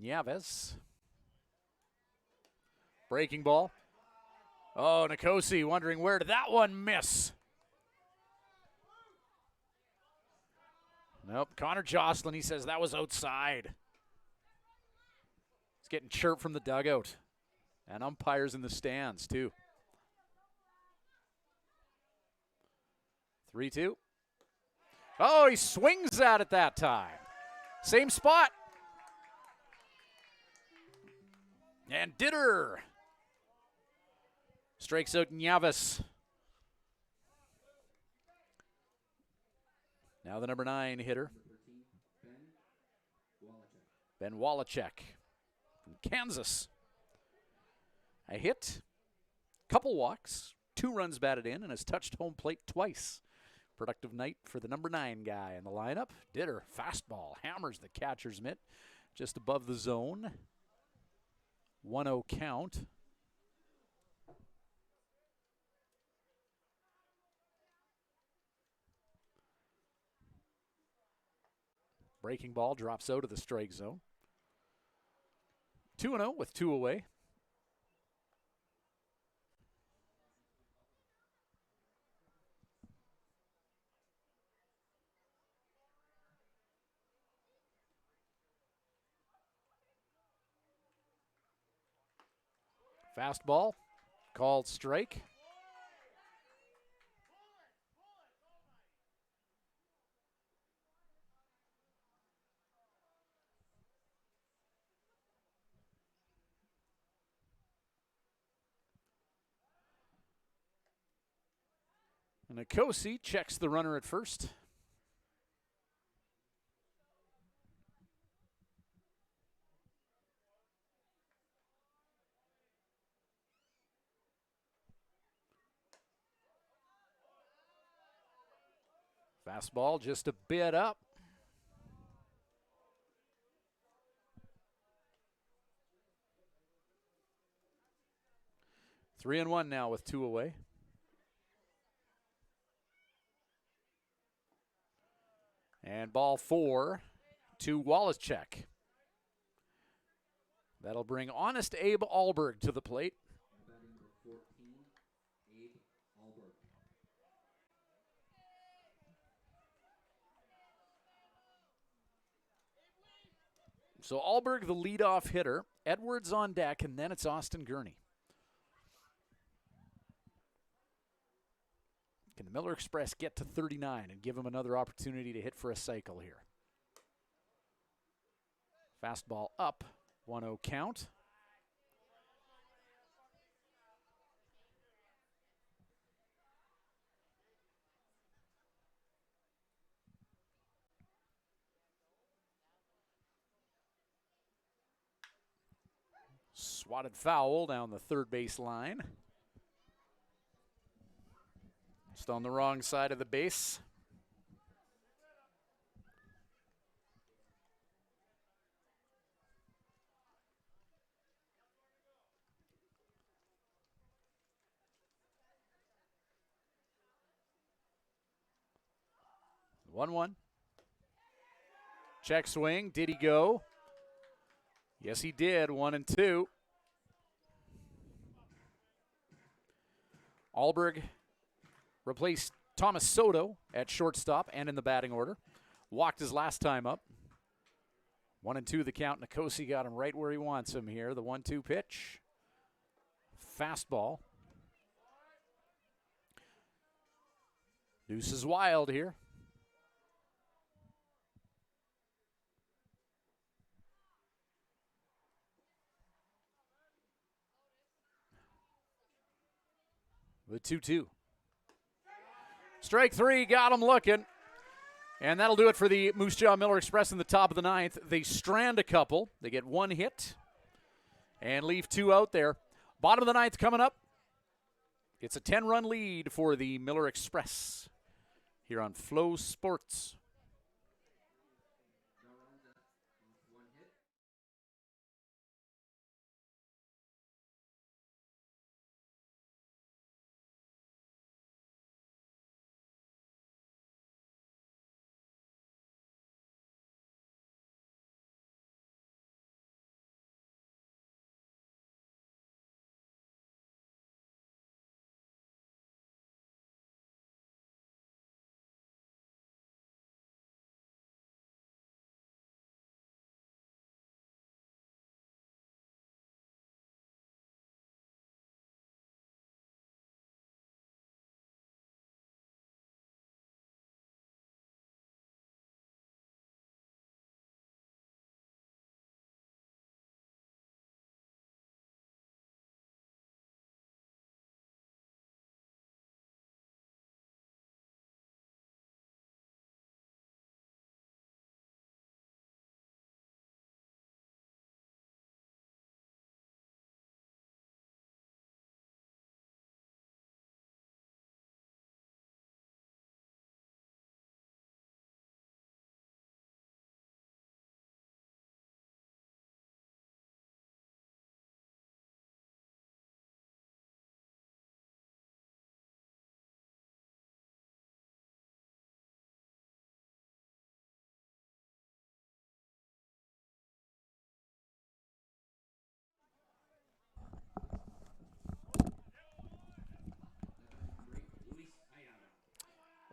Nieves. Breaking ball. Oh, Nikosi wondering where did that one miss? Nope, Connor Jocelyn, he says that was outside. He's getting chirped from the dugout. And umpires in the stands, too. 3-2. Oh, he swings at it that time. Same spot. And Ditter strikes out Nieves. Now the number 9 hitter, Ben Wallachek from Kansas. A hit, couple walks, 2 runs batted in, and has touched home plate twice. Productive night for the number 9 guy in the lineup. Ditter, fastball, hammers the catcher's mitt just above the zone. 1-0 count. Breaking ball drops out of the strike zone. 2-0 with 2 away. Fastball, called strike. And Nikosi checks the runner at first. Fastball just a bit up. Three and one now with 2 away. And ball 4 to Wallachek. That'll bring honest Abe Alberg to the plate. Batting number 14, Abe Alberg. So Alberg, the leadoff hitter. Edwards on deck, and then it's Austin Gurney. Can the Miller Express get to 39 and give him another opportunity to hit for a cycle here? Fastball up, 1-0 count. Swatted foul down the third base line. Just on the wrong side of the base. One. Check swing. Did he go? Yes, he did. 1-2. Alberg replaced Thomas Soto at shortstop and in the batting order. Walked his last time up. 1-2 the count. Nikosi got him right where he wants him here. The 1-2 pitch. Fastball. Deuce is wild here. The 2-2. Strike three, got him looking. And that'll do it for the Moose Jaw Miller Express in the top of the ninth. They strand a couple. They get one hit and leave two out there. Bottom of the ninth coming up. It's a 10-run lead for the Miller Express here on Flow Sports.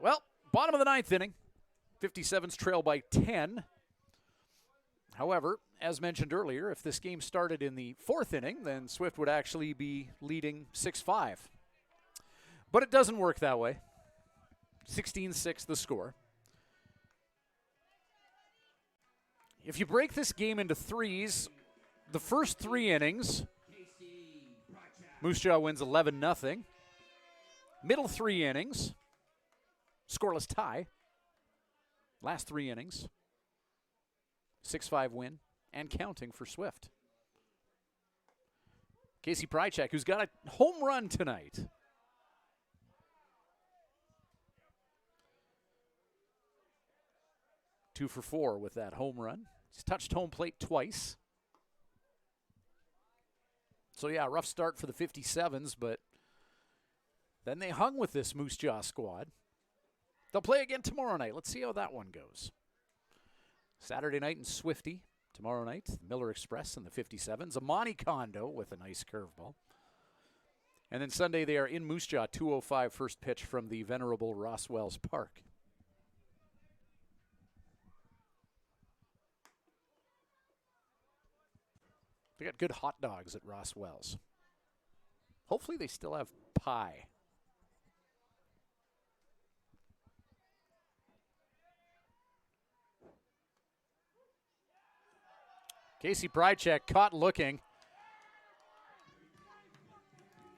Well, bottom of the ninth inning. 57s trail by 10. However, as mentioned earlier, if this game started in the fourth inning, then Swift would actually be leading 6-5. But it doesn't work that way. 16-6 the score. If you break this game into threes, the first three innings, Moose Jaw wins 11-0. Middle three innings, scoreless tie. Last three innings, 6-5 win and counting for Swift. Casey Prychek, who's got a home run tonight. Two for four with that home run. He's touched home plate twice. So, yeah, rough start for the 57s, but then they hung with this Moose Jaw squad. They'll play again tomorrow night. Let's see how that one goes. Saturday night in Swifty. Tomorrow night, the Miller Express and the 57s. Amani Kondo with a nice curveball. And then Sunday they are in Moose Jaw, 2:05 first pitch from the venerable Ross Wells Park. They got good hot dogs at Ross Wells. Hopefully they still have pie. Casey Prychek caught looking.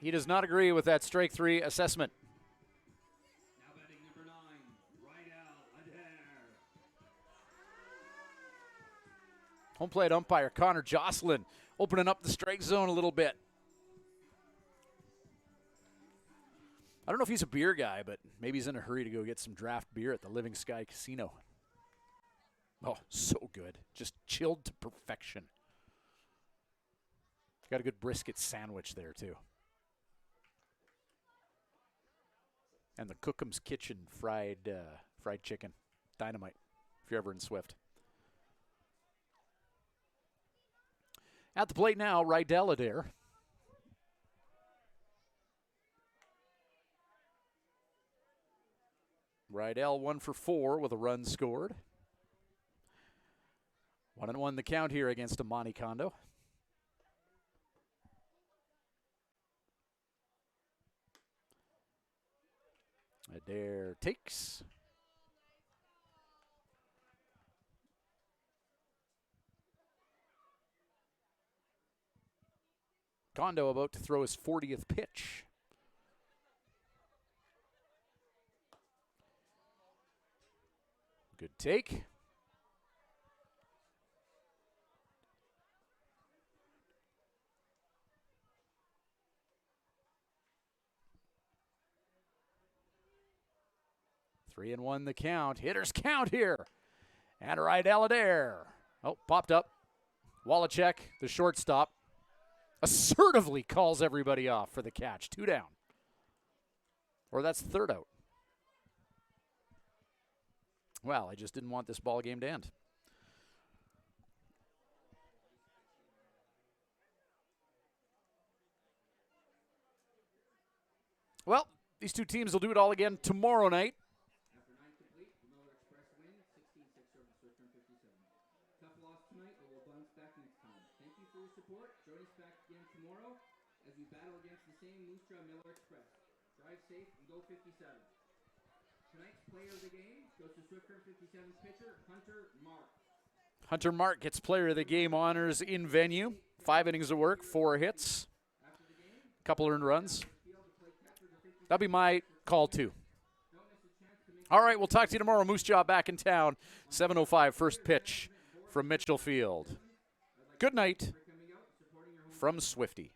He does not agree with that strike three assessment. Now batting number 9, Rydell Adair. Home plate umpire Connor Jocelyn opening up the strike zone a little bit. I don't know if he's a beer guy, but maybe he's in a hurry to go get some draft beer at the Living Sky Casino. Oh, so good. Just chilled to perfection. Got a good brisket sandwich there, too. And the Cookham's Kitchen fried chicken. Dynamite, if you're ever in Swift. At the plate now, Rydell Adair. Rydell 1 for 4 with a run scored. 1-1 the count here against Amani Kondo. Adair takes. Kondo about to throw his 40th pitch. Good take. Three and one the count. Hitters count here. And right Aladair. Oh, popped up. Wallachek, the shortstop, assertively calls everybody off for the catch. 2 down. Or that's third out. Well, I just didn't want this ball game to end. Well, these two teams will do it all again tomorrow night. After 9 complete, the Miller Express win, 16-6 over the Swift 57. Tough loss tonight, but we'll bounce back next time. Thank you for your support. Join us back again tomorrow as we battle against the same Moose Jaw Miller Express. Drive safe and go 57. Tonight's player of the game goes to Swift 57's pitcher, Hunter Mark. Hunter Mark gets player of the game honors in venue. 5 innings of work, 4 hits, a couple earned runs. That'll be my call, too. All right, we'll talk to you tomorrow. Moose Jaw back in town. 7:05 first pitch from Mitchell Field. Good night from Swifty.